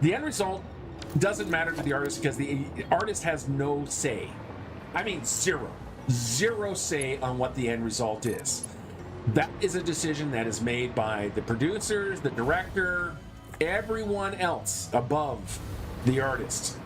The end result doesn't matter to the artist because the artist has no say. Zero say on what the end result is. That is a decision that is made by the producers, the director, everyone else above the artist.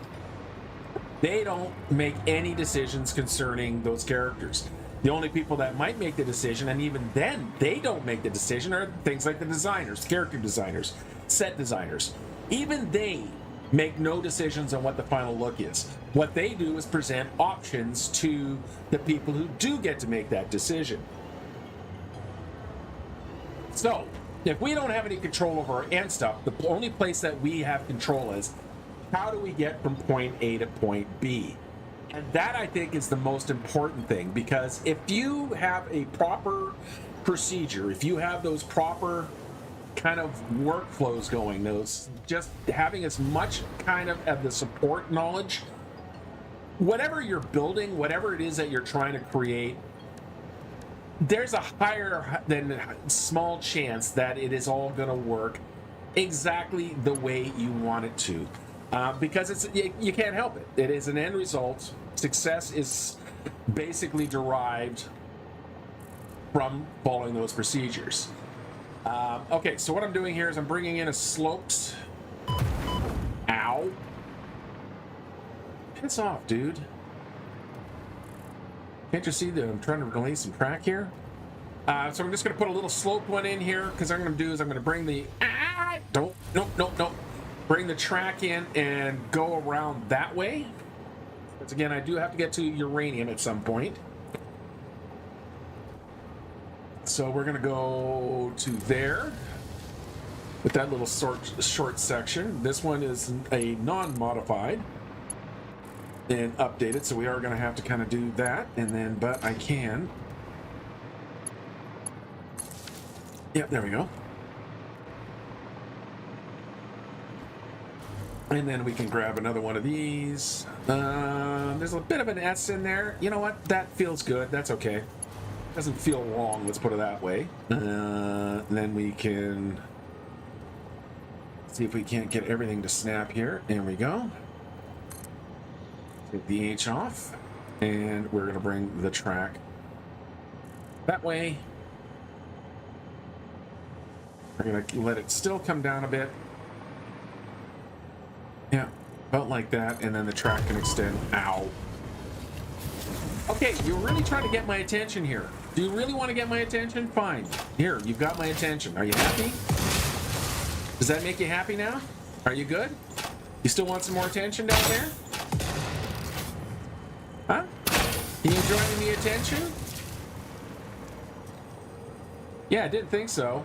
They don't make any decisions concerning those characters. The only people that might make the decision, and even then they don't make the decision, are things like the designers, character designers, set designers. Even they make no decisions on what the final look is. What they do is present options to the people who do get to make that decision. So, if we don't have any control over our end stuff, the only place that we have control is how do we get from point A to point B? And that, I think, is the most important thing, because if you have a proper procedure, if you have those proper kind of workflows going, those just having as much kind of the support knowledge, whatever you're building, whatever it is that you're trying to create, there's a higher than small chance that it is all going to work exactly the way you want it to, because you can't help it. It is an end result. Success is basically derived from following those procedures. Okay, so what I'm doing here is I'm bringing in a sloped. Ow. Piss off, dude. Can't you see that I'm trying to release some track here? So I'm just going to put a little sloped one in here, because what I'm going to do is I'm going to bring the... Nope. Bring the track in and go around that way. Because again, I do have to get to uranium at some point. So we're going to go to there with that little short section. This one is a non-modified and updated, so we are going to have to kind of do that. And then, but I can. Yep, there we go. And then we can grab another one of these. There's a bit of an S in there. You know what? That feels good. That's okay. Doesn't feel wrong, let's put it that way. Then we can see if we can't get everything to snap here. There we go. Take the H off, and we're going to bring the track that way. We're going to let it still come down a bit. Yeah, about like that, and then the track can extend. Ow. Okay, you're really trying to get my attention here. Do you really want to get my attention? Fine. Here, you've got my attention. Are you happy? Does that make you happy now? Are you good? You still want some more attention down there? Huh? You enjoying the attention? Yeah, I didn't think so.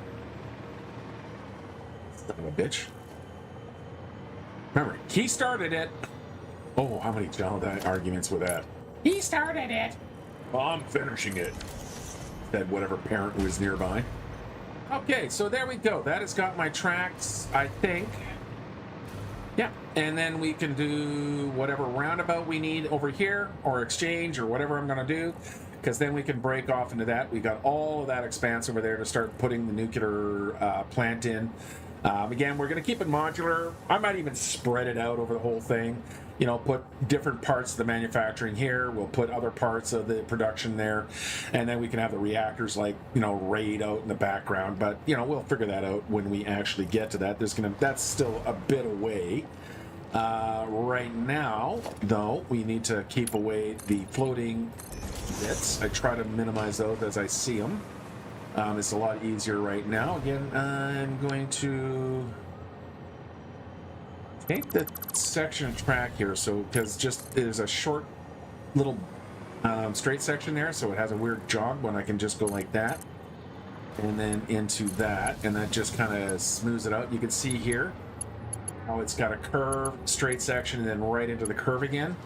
Son of a bitch. Remember, he started it. Oh, how many child arguments with that? He started it. Well, I'm finishing it. Said whatever parent was nearby. Okay, so there we go. That has got my tracks, I think. Yeah, and then we can do whatever roundabout we need over here, or exchange, or whatever I'm going to do, because then we can break off into that. We got all of that expanse over there to start putting the nuclear plant in. Again, we're going to keep it modular. I might even spread it out over the whole thing. You know, put different parts of the manufacturing here. We'll put other parts of the production there. And then we can have the reactors, like, you know, RAID out in the background. But, you know, we'll figure that out when we actually get to that. That's still a bit away. Right now, though, we need to keep away the floating bits. I try to minimize those as I see them. It's a lot easier right now. Again, I'm going to take the section of track here, so because just there's a short little straight section there, so it has a weird jog when I can just go like that, and then into that, and that just kind of smooths it out. You can see here how it's got a curve, straight section, and then right into the curve again.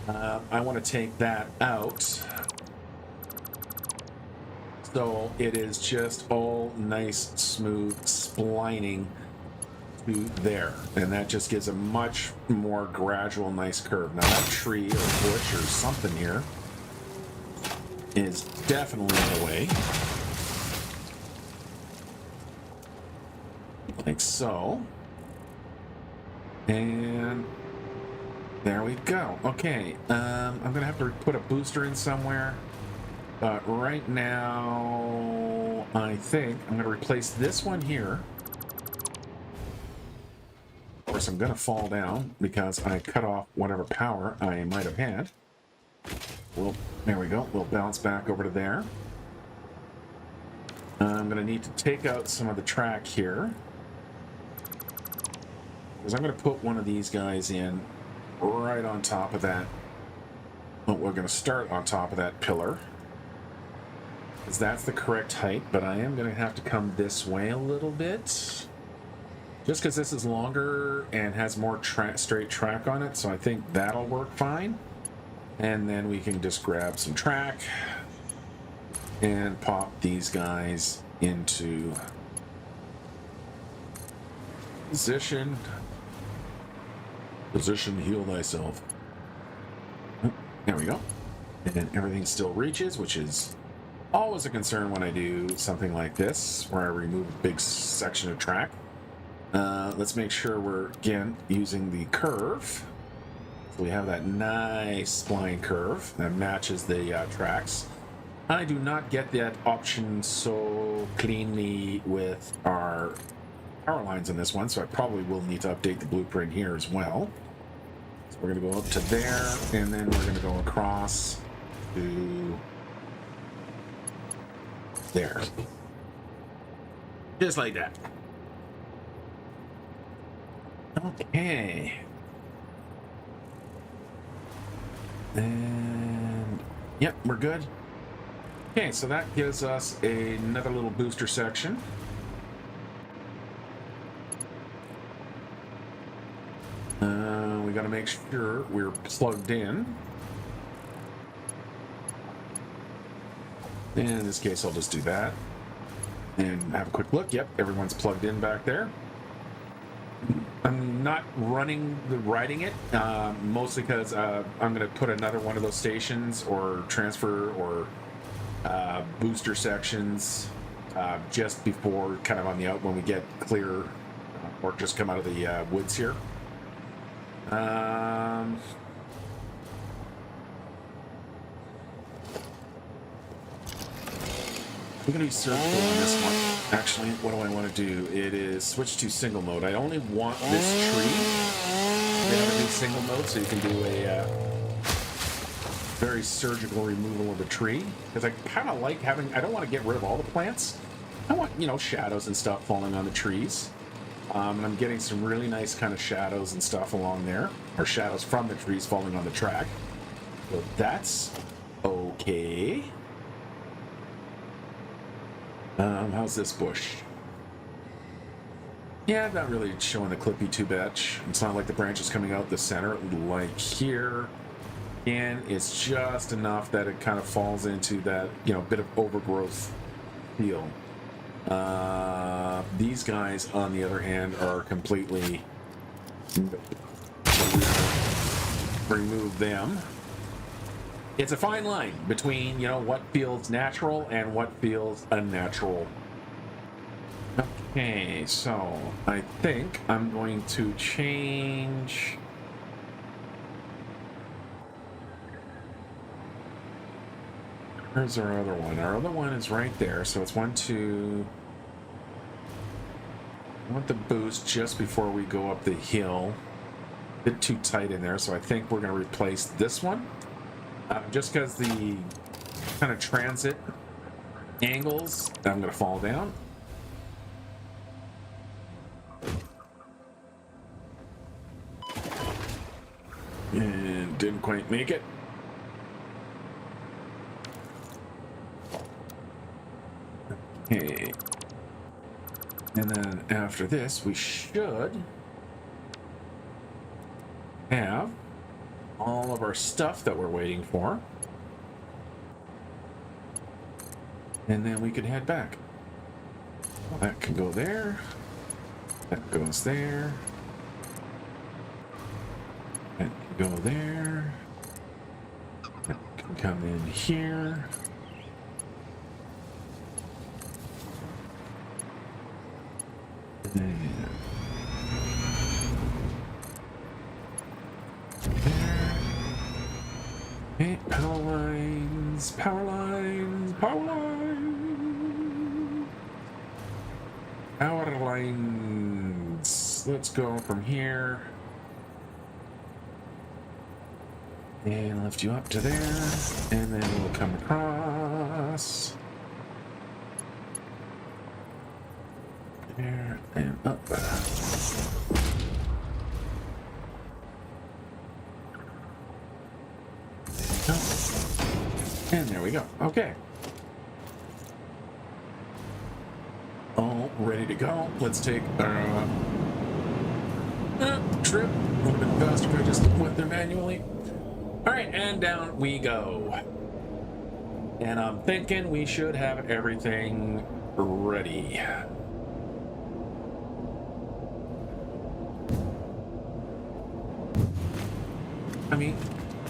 I want to take that out. So it is just all nice, smooth splining to there. And that just gives a much more gradual, nice curve. Now that tree or bush or something here is definitely in the way. Like so. And there we go. Okay, I'm going to have to put a booster in somewhere. But right now, I think I'm going to replace this one here. Of course, I'm going to fall down because I cut off whatever power I might have had. There we go. We'll bounce back over to there. I'm going to need to take out some of the track here, because I'm going to put one of these guys in right on top of that. Well, we're going to start on top of that pillar, because that's the correct height, but I am going to have to come this way a little bit, just just because this is longer and has more straight track on it, so I think that'll work fine. And then we can just grab some track and pop these guys into position. Position, heal thyself. Oh, there we go. And everything still reaches, which is always a concern when I do something like this, where I remove a big section of track. Let's make sure we're, again, using the curve. So we have that nice spline curve that matches the tracks. I do not get that option so cleanly with our power lines in this one, so I probably will need to update the blueprint here as well. So we're going to go up to there, and then we're going to go across to there. Just like that. Okay. And yep, we're good. Okay, so that gives us another little booster section. We got to make sure we're plugged in. In this case, I'll just do that and have a quick look. Yep, everyone's plugged in back there. I'm not riding it, mostly because I'm going to put another one of those stations or transfer or booster sections just before, kind of on the out when we get clear or just come out of the woods here. I'm going to be surgical on this one. Actually, what do I want to do? It is switch to single mode. I only want this tree. They have a new single mode, so you can do a very surgical removal of a tree. Because I kind of like having, I don't want to get rid of all the plants. I want, you know, shadows and stuff falling on the trees. And I'm getting some really nice kind of shadows and stuff along there. Or shadows from the trees falling on the track. So that's okay. How's this bush? Yeah, I'm not really showing the clippy too much. It's not like the branches coming out the center, like here. And it's just enough that it kind of falls into that, you know, bit of overgrowth feel. These guys, on the other hand, are completely... remove them. It's a fine line between, you know, what feels natural and what feels unnatural. Okay, so I think I'm going to change... Where's our other one? Our other one is right there, so it's 1, 2... I want the boost just before we go up the hill. A bit too tight in there, so I think we're going to replace this one. Just because the kind of transit angles, I'm going to fall down. And didn't quite make it. Okay. And then after this, we should have all of our stuff that we're waiting for. And then we can head back. Well, that can go there. That goes there. That can go there. That can come in here. And okay, power lines, power lines, power lines. Power lines. Let's go from here. And lift you up to there. And then we'll come across. There and up. And there we go. Okay. All ready to go. Let's take our trip. Would have been faster if I just went there manually. All right, and down we go. And I'm thinking we should have everything ready. I mean,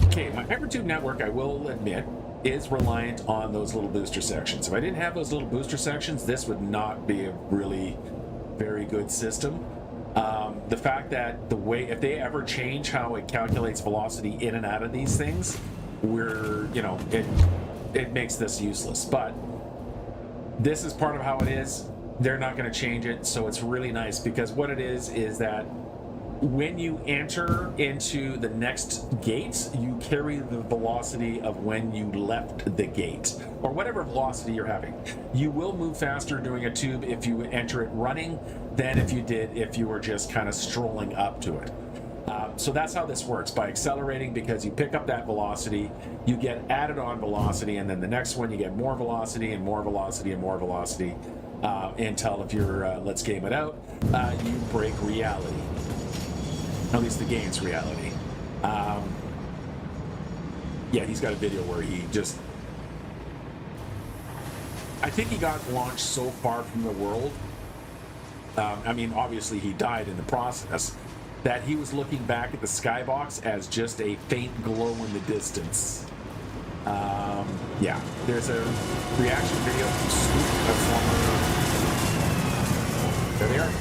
okay, my hypertube network, I will admit, is reliant on those little booster sections. If I didn't have those little booster sections, this would not be a really very good system. The fact that the way, if they ever change how it calculates velocity in and out of these things, it makes this useless. But this is part of how it is. They're not going to change it, so it's really nice, because what it is that when you enter into the next gate, you carry the velocity of when you left the gate, or whatever velocity you're having. You will move faster doing a tube if you enter it running than if you were just kind of strolling up to it. So that's how this works, by accelerating, because you pick up that velocity, you get added on velocity, and then the next one you get more velocity and more velocity and more velocity, until, if you're let's game it out, you break reality. At least the game's reality. Yeah, he's got a video where he just... I think he got launched so far from the world. I mean, obviously he died in the process, that he was looking back at the skybox as just a faint glow in the distance. Yeah, there's a reaction video from Scoop, a former... There they are.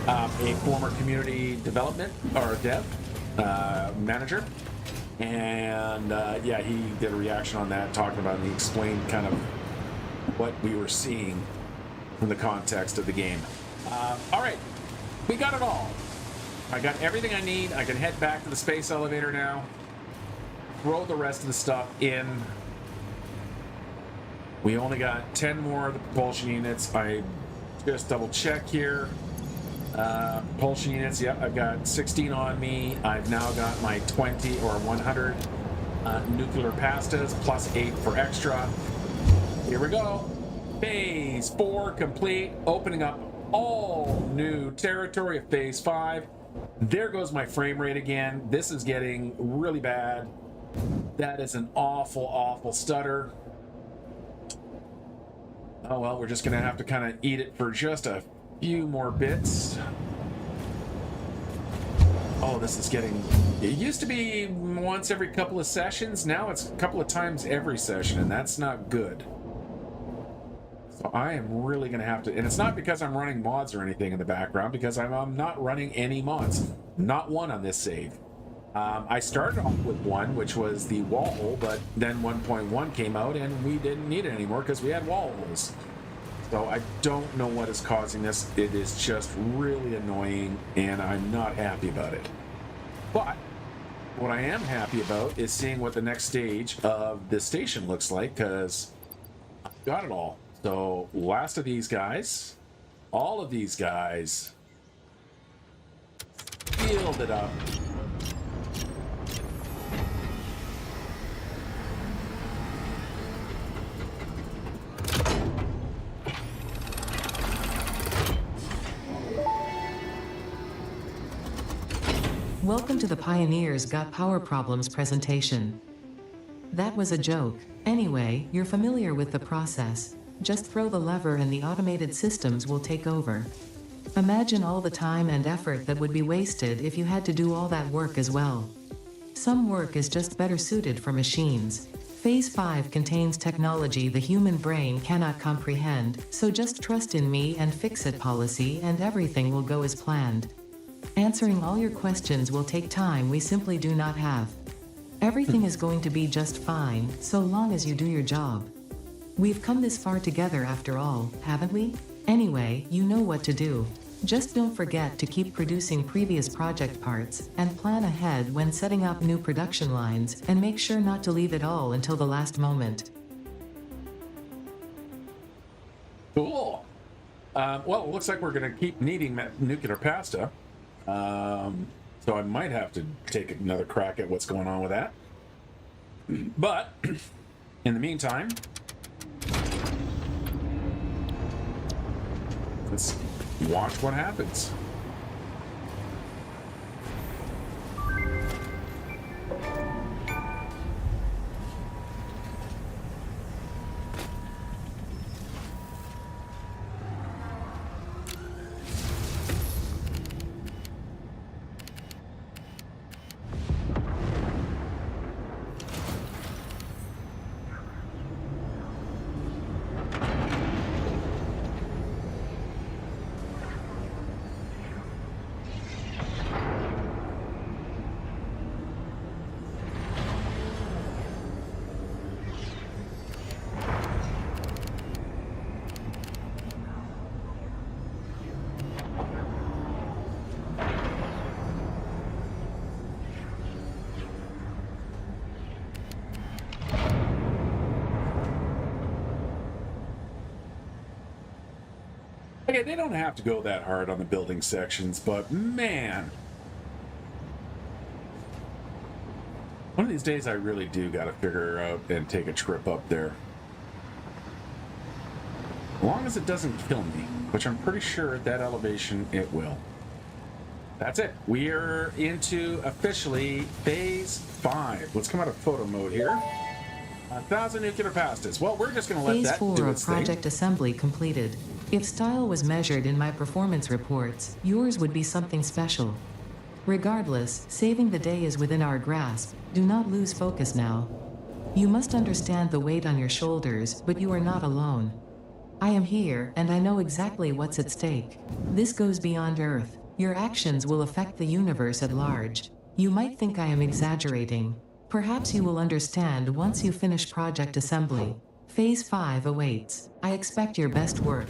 A former community development or dev manager, and yeah, he did a reaction on that, talking about it, and he explained kind of what we were seeing from the context of the game. All right, we got it all. I got everything I need. I can head back to the space elevator now, throw the rest of the stuff in. We only got 10 more of the propulsion units. I just double check here. Propulsion units, yep, I've got 16 on me. I've now got my 20 or 100 nuclear pastas, plus 8 for extra. Here we go. Phase 4 complete, opening up all new territory of Phase 5. There goes my frame rate again. This is getting really bad. That is an awful, awful stutter. Oh well, we're just gonna have to kind of eat it for just a few more bits. Oh, this is getting... It used to be once every couple of sessions. Now it's a couple of times every session, and that's not good. So I am really going to have to... And it's not because I'm running mods or anything in the background, because I'm not running any mods. Not one on this save. I started off with one, which was the wall hole, but then 1.1 came out, and we didn't need it anymore because we had wall holes. So I don't know what is causing this. It is just really annoying, and I'm not happy about it. But what I am happy about is seeing what the next stage of this station looks like, because I've got it all. So last of these guys, all of these guys, filled it up. Welcome to the Pioneers Got Power Problems presentation. That was a joke. Anyway, you're familiar with the process. Just throw the lever and the automated systems will take over. Imagine all the time and effort that would be wasted if you had to do all that work as well. Some work is just better suited for machines. Phase 5 contains technology the human brain cannot comprehend, so just trust in me and fix-it policy and everything will go as planned. Answering all your questions will take time we simply do not have. Everything is going to be just fine, so long as you do your job. We've come this far together after all, haven't we? Anyway, you know what to do. Just don't forget to keep producing previous project parts, and plan ahead when setting up new production lines, and make sure not to leave it all until the last moment. Cool. Well, it looks like we're going to keep needing nuclear pasta. So I might have to take another crack at what's going on with that. But in the meantime, let's watch what happens. Okay, they don't have to go that hard on the building sections, but man. One of these days I really do got to figure out and take a trip up there. As long as it doesn't kill me, which I'm pretty sure at that elevation it will. That's it. We are into officially phase 5. Let's come out of photo mode here. 1,000 nuclear pastas. Well, we're just going to let Phase that 4 do of its thing. project assembly completed. If style was measured in my performance reports, yours would be something special. Regardless, saving the day is within our grasp. Do not lose focus now. You must understand the weight on your shoulders, but you are not alone. I am here, and I know exactly what's at stake. This goes beyond Earth. Your actions will affect the universe at large. You might think I am exaggerating. Perhaps you will understand once you finish project assembly. Phase 5 awaits. I expect your best work.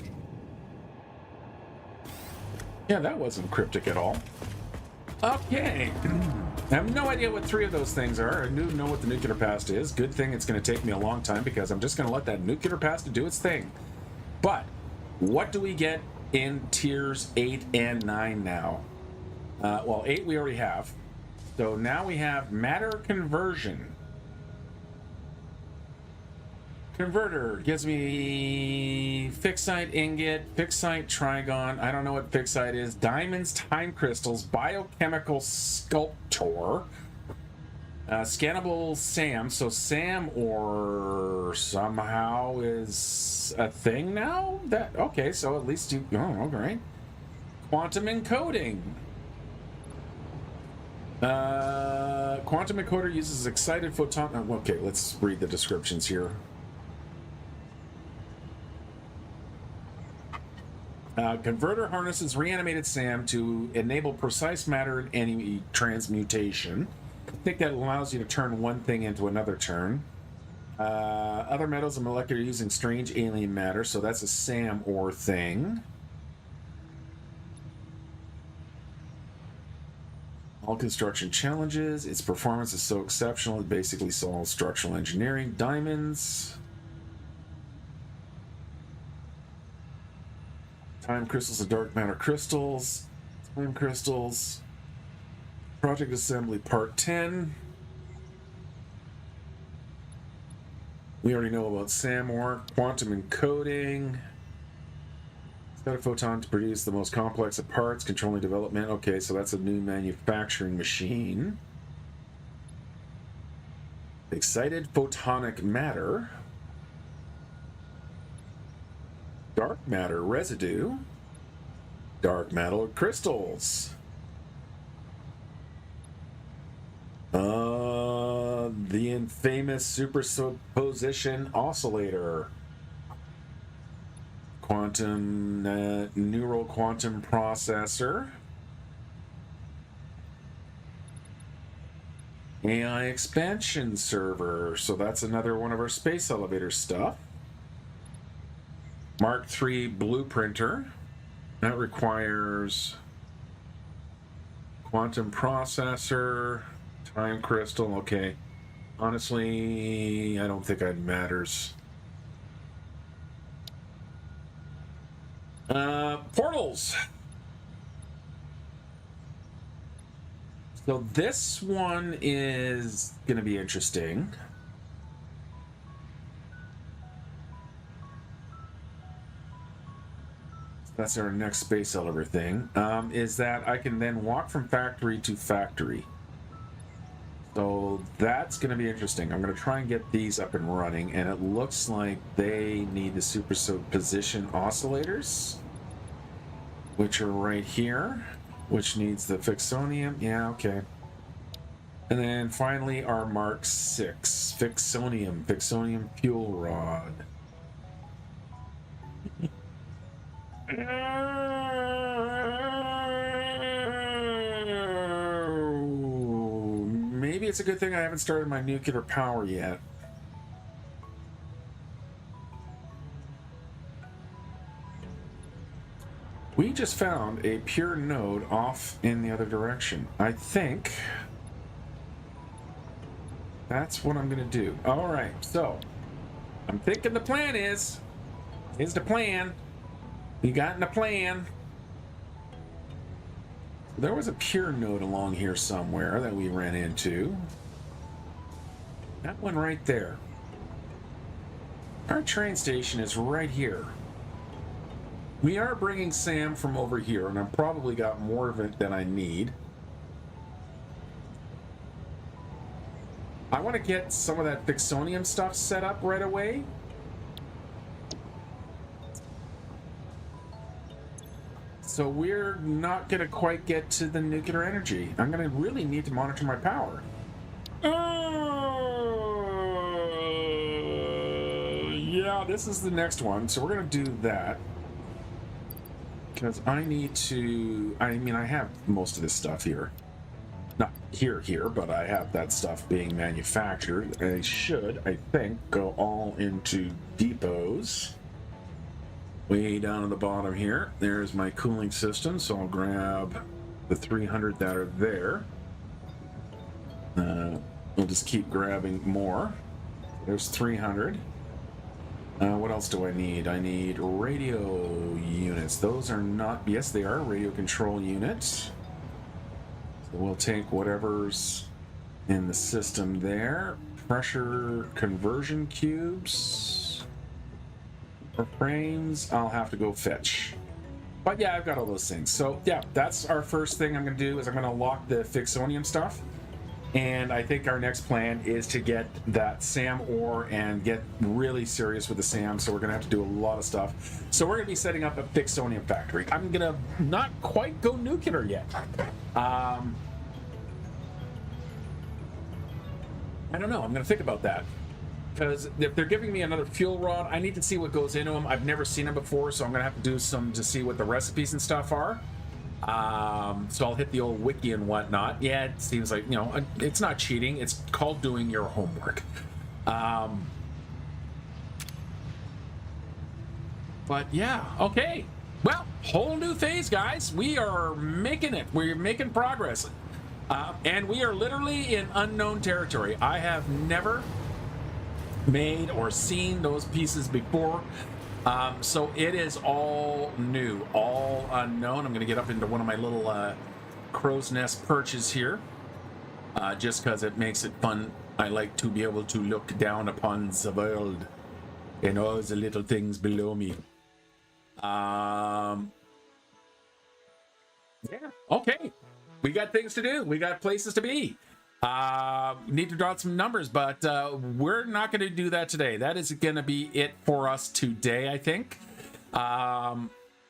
Yeah, that wasn't cryptic at all. Okay. I have no idea what 3 of those things are. I do know what the nuclear pasta is. Good thing it's going to take me a long time because I'm just going to let that nuclear pasta do its thing. But what do we get in tiers 8 and 9 now? Well, 8 we already have. So now we have matter conversion. Converter gives me fixite ingot, fixite trigon, I don't know what fixite is, diamonds, time crystals, biochemical sculptor, scannable SAM. So SAM ore somehow is a thing now? Okay, so at least you, oh, okay. Quantum encoding. Quantum encoder uses excited photon. Okay, let's read the descriptions here. Converter harnesses reanimated SAM to enable precise matter and enemy transmutation. I think that allows you to turn one thing into another turn. Other metals and molecular using strange alien matter, so that's a SAM ore thing. All construction challenges. Its performance is so exceptional it basically solves structural engineering. Diamonds. Time crystals and dark matter crystals. Time crystals. Project assembly part 10. We already know about SAM ore. Quantum encoding. Set a photon to produce the most complex of parts, controlling development. Okay, so that's a new manufacturing machine. Excited photonic matter. Dark matter residue. Dark matter crystals. The infamous superposition oscillator. Quantum neural quantum processor. AI expansion server. So that's another one of our space elevator stuff. Mark III blueprinter. That requires quantum processor, time crystal. Okay. Honestly, I don't think that matters. Portals. So this one is going to be interesting. That's our next space elevator thing. Is that I can then walk from factory to factory. So that's going to be interesting. I'm going to try and get these up and running, and it looks like they need the superposition oscillators, which are right here, which needs the fixonium. Yeah, okay. And then finally our Mark VI, fixonium fuel rod. Maybe it's a good thing I haven't started my nuclear power yet. We just found a pure node off in the other direction. I think that's what I'm going to do. All right, so I'm thinking the plan is the plan You got a plan. There was a pure node along here somewhere that we ran into. That one right there. Our train station is right here. We are bringing Sam from over here, and I've probably got more of it than I need. I want to get some of that Fixonium stuff set up right away. So we're not going to quite get to the nuclear energy. I'm going to really need to monitor my power. Yeah, this is the next one. So we're going to do that. Because I need to... I mean, I have most of this stuff here. Not here, but I have that stuff being manufactured. I should, I think, go all into depots. Way down at the bottom here. There's my cooling system, so I'll grab the 300 that are there. We'll just keep grabbing more. There's 300. What else do I need? I need radio units. Those are not... Yes, they are radio control units. So we'll take whatever's in the system there. Pressure conversion cubes. For frames, I'll have to go fetch. But yeah, I've got all those things. So yeah, that's our first thing I'm going to do is I'm going to lock the Fixonium stuff. And I think our next plan is to get that SAM ore and get really serious with the SAM. So we're going to have to do a lot of stuff. So we're going to be setting up a Fixonium factory. I'm going to not quite go nuclear yet. I don't know. I'm going to think about that. Because if they're giving me another fuel rod, I need to see what goes into them. I've never seen them before, so I'm going to have to do some to see what the recipes and stuff are. So I'll hit the old wiki and whatnot. Yeah, it seems like, you know, it's not cheating. It's called doing your homework. But yeah, okay. Well, whole new phase, guys. We are making it. We're making progress. And we are literally in unknown territory. I have never made or seen those pieces before. So it is all new, all unknown. I'm going to get up into one of my little crow's nest perches here, just because it makes it fun. I like to be able to look down upon the world and all the little things below me. Yeah, okay. We got things to do. We got places to be. Need to draw some numbers, but we're not going to do that today. That is going to be it for us today, I think.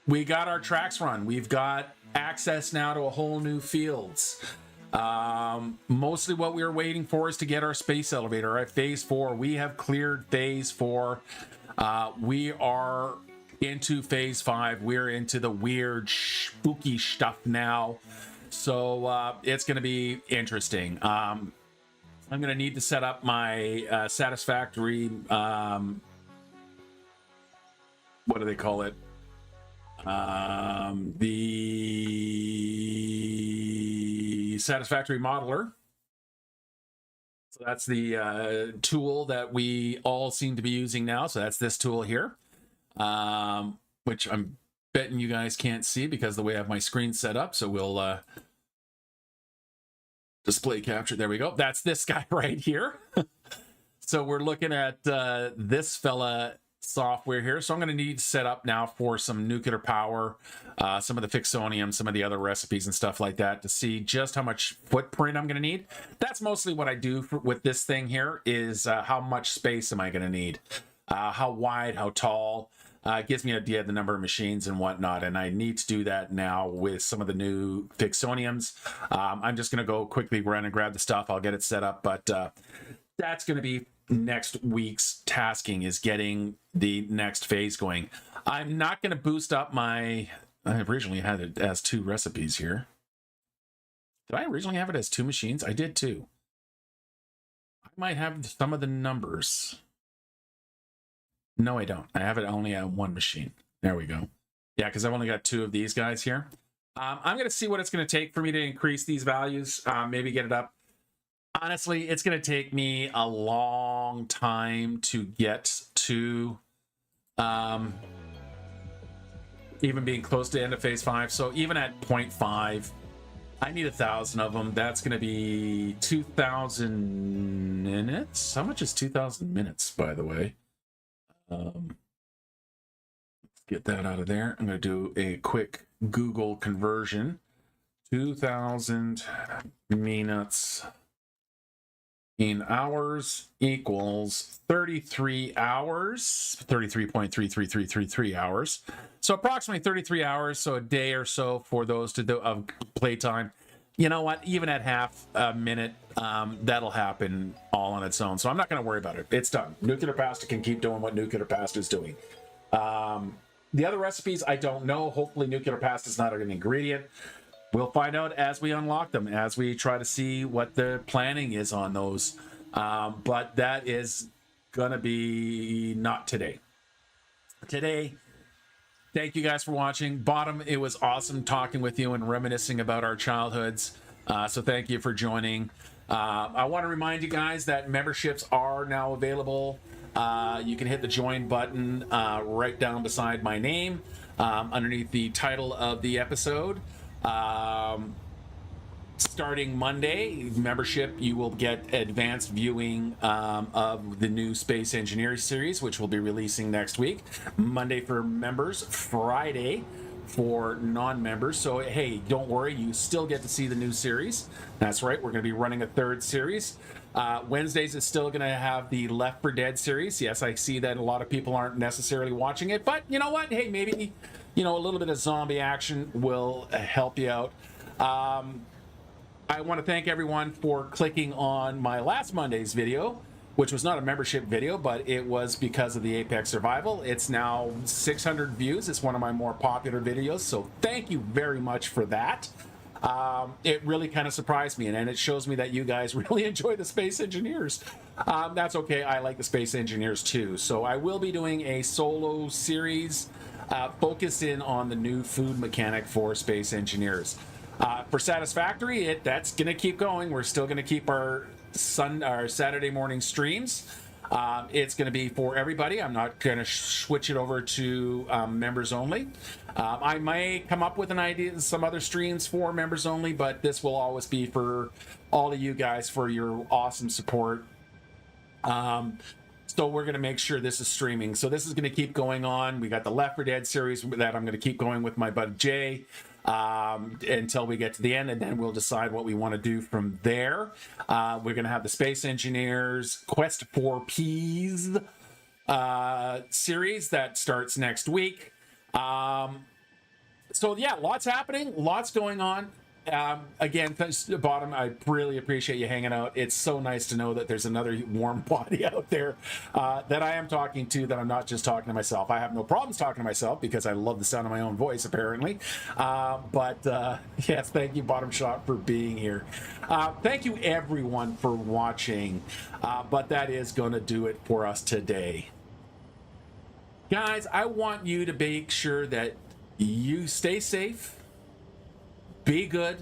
We got our tracks run. We've got access now to a whole new fields. Mostly what we were waiting for is to get our space elevator at phase 4. We have cleared phase 4. We are into phase 5. We're into the weird, spooky stuff now. So it's going to be interesting. I'm going to need to set up my Satisfactory, what do they call it? The Satisfactory Modeler. So that's the tool that we all seem to be using now. So that's this tool here, which I'm betting you guys can't see because the way I have my screen set up. So we'll display capture. There we go. That's this guy right here. So we're looking at this fella software here. So I'm going to need to set up now for some nuclear power, some of the Fixonium, some of the other recipes and stuff like that to see just how much footprint I'm going to need. That's mostly what I do with this thing here is how much space am I going to need? How wide, how tall? It gives me an idea of the number of machines and whatnot, and I need to do that now with some of the new Fixoniums. I'm just going to go quickly run and grab the stuff. I'll get it set up, but that's going to be next week's tasking is getting the next phase going. I'm not going to boost up my... I originally had it as 2 recipes here. Did I originally have it as 2 machines? I did too. I might have some of the numbers. No, I don't. I have it only at 1 machine. There we go. Yeah, because I've only got 2 of these guys here. I'm going to see what it's going to take for me to increase these values. Maybe get it up. Honestly, it's going to take me a long time to get to, even being close to end of phase 5. So even at 0.5, I need 1,000 of them. That's going to be 2,000 minutes. How much is 2,000 minutes, by the way? Let's get that out of there. I'm going to do a quick Google conversion. 2,000 minutes in hours equals 33 hours, 33.33333 hours. So approximately 33 hours, so a day or so for those to do of playtime. You know what? Even at half a minute, that'll happen all on its own. So I'm not going to worry about it. It's done. Nuclear Pasta can keep doing what Nuclear Pasta is doing. The other recipes, I don't know. Hopefully Nuclear Pasta is not an ingredient. We'll find out as we unlock them, as we try to see what the planning is on those. But that is going to be not today. Today, thank you guys for watching. Bottom, it was awesome talking with you and reminiscing about our childhoods. So thank you for joining. I want to remind you guys that memberships are now available. You can hit the join button right down beside my name, underneath the title of the episode. Starting Monday, membership, you will get advanced viewing of the new Space Engineering series, which we'll be releasing next week. Monday for members, Friday for non-members. So, hey, don't worry, you still get to see the new series. That's right, we're going to be running a third series. Wednesdays is still going to have the Left 4 Dead series. Yes, I see that a lot of people aren't necessarily watching it, but you know what? Hey, maybe, you know, a little bit of zombie action will help you out. I want to thank everyone for clicking on my last Monday's video, which was not a membership video, but it was because of the Apex Survival. It's now 600 views. It's one of my more popular videos, so thank you very much for that. It really kind of surprised me, and it shows me that you guys really enjoy the Space Engineers. That's okay. I like the Space Engineers too. So I will be doing a solo series focus in on the new food mechanic for Space Engineers. For Satisfactory, that's going to keep going. We're still going to keep our Saturday morning streams. It's going to be for everybody. I'm not going to switch it over to members only. I may come up with an idea, some other streams for members only, but this will always be for all of you guys for your awesome support. So we're going to make sure this is streaming. So this is going to keep going on. We got the Left 4 Dead series that I'm going to keep going with my buddy Jay until we get to the end, and then we'll decide what we want to do from there. We're going to have the Space Engineers Quest for Peas series that starts next week. So yeah, lots happening, lots going on. Again, thanks to the bottom, I really appreciate you hanging out. It's so nice to know that there's another warm body out there that I am talking to, that I'm not just talking to myself. I have no problems talking to myself because I love the sound of my own voice, apparently. Yes, thank you, Bottom Shot, for being here. Thank you, everyone, for watching. But that is going to do it for us today. Guys, I want you to make sure that you stay safe, be good,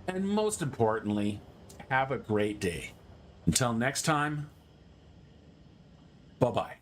and most importantly, have a great day. Until next time, bye-bye.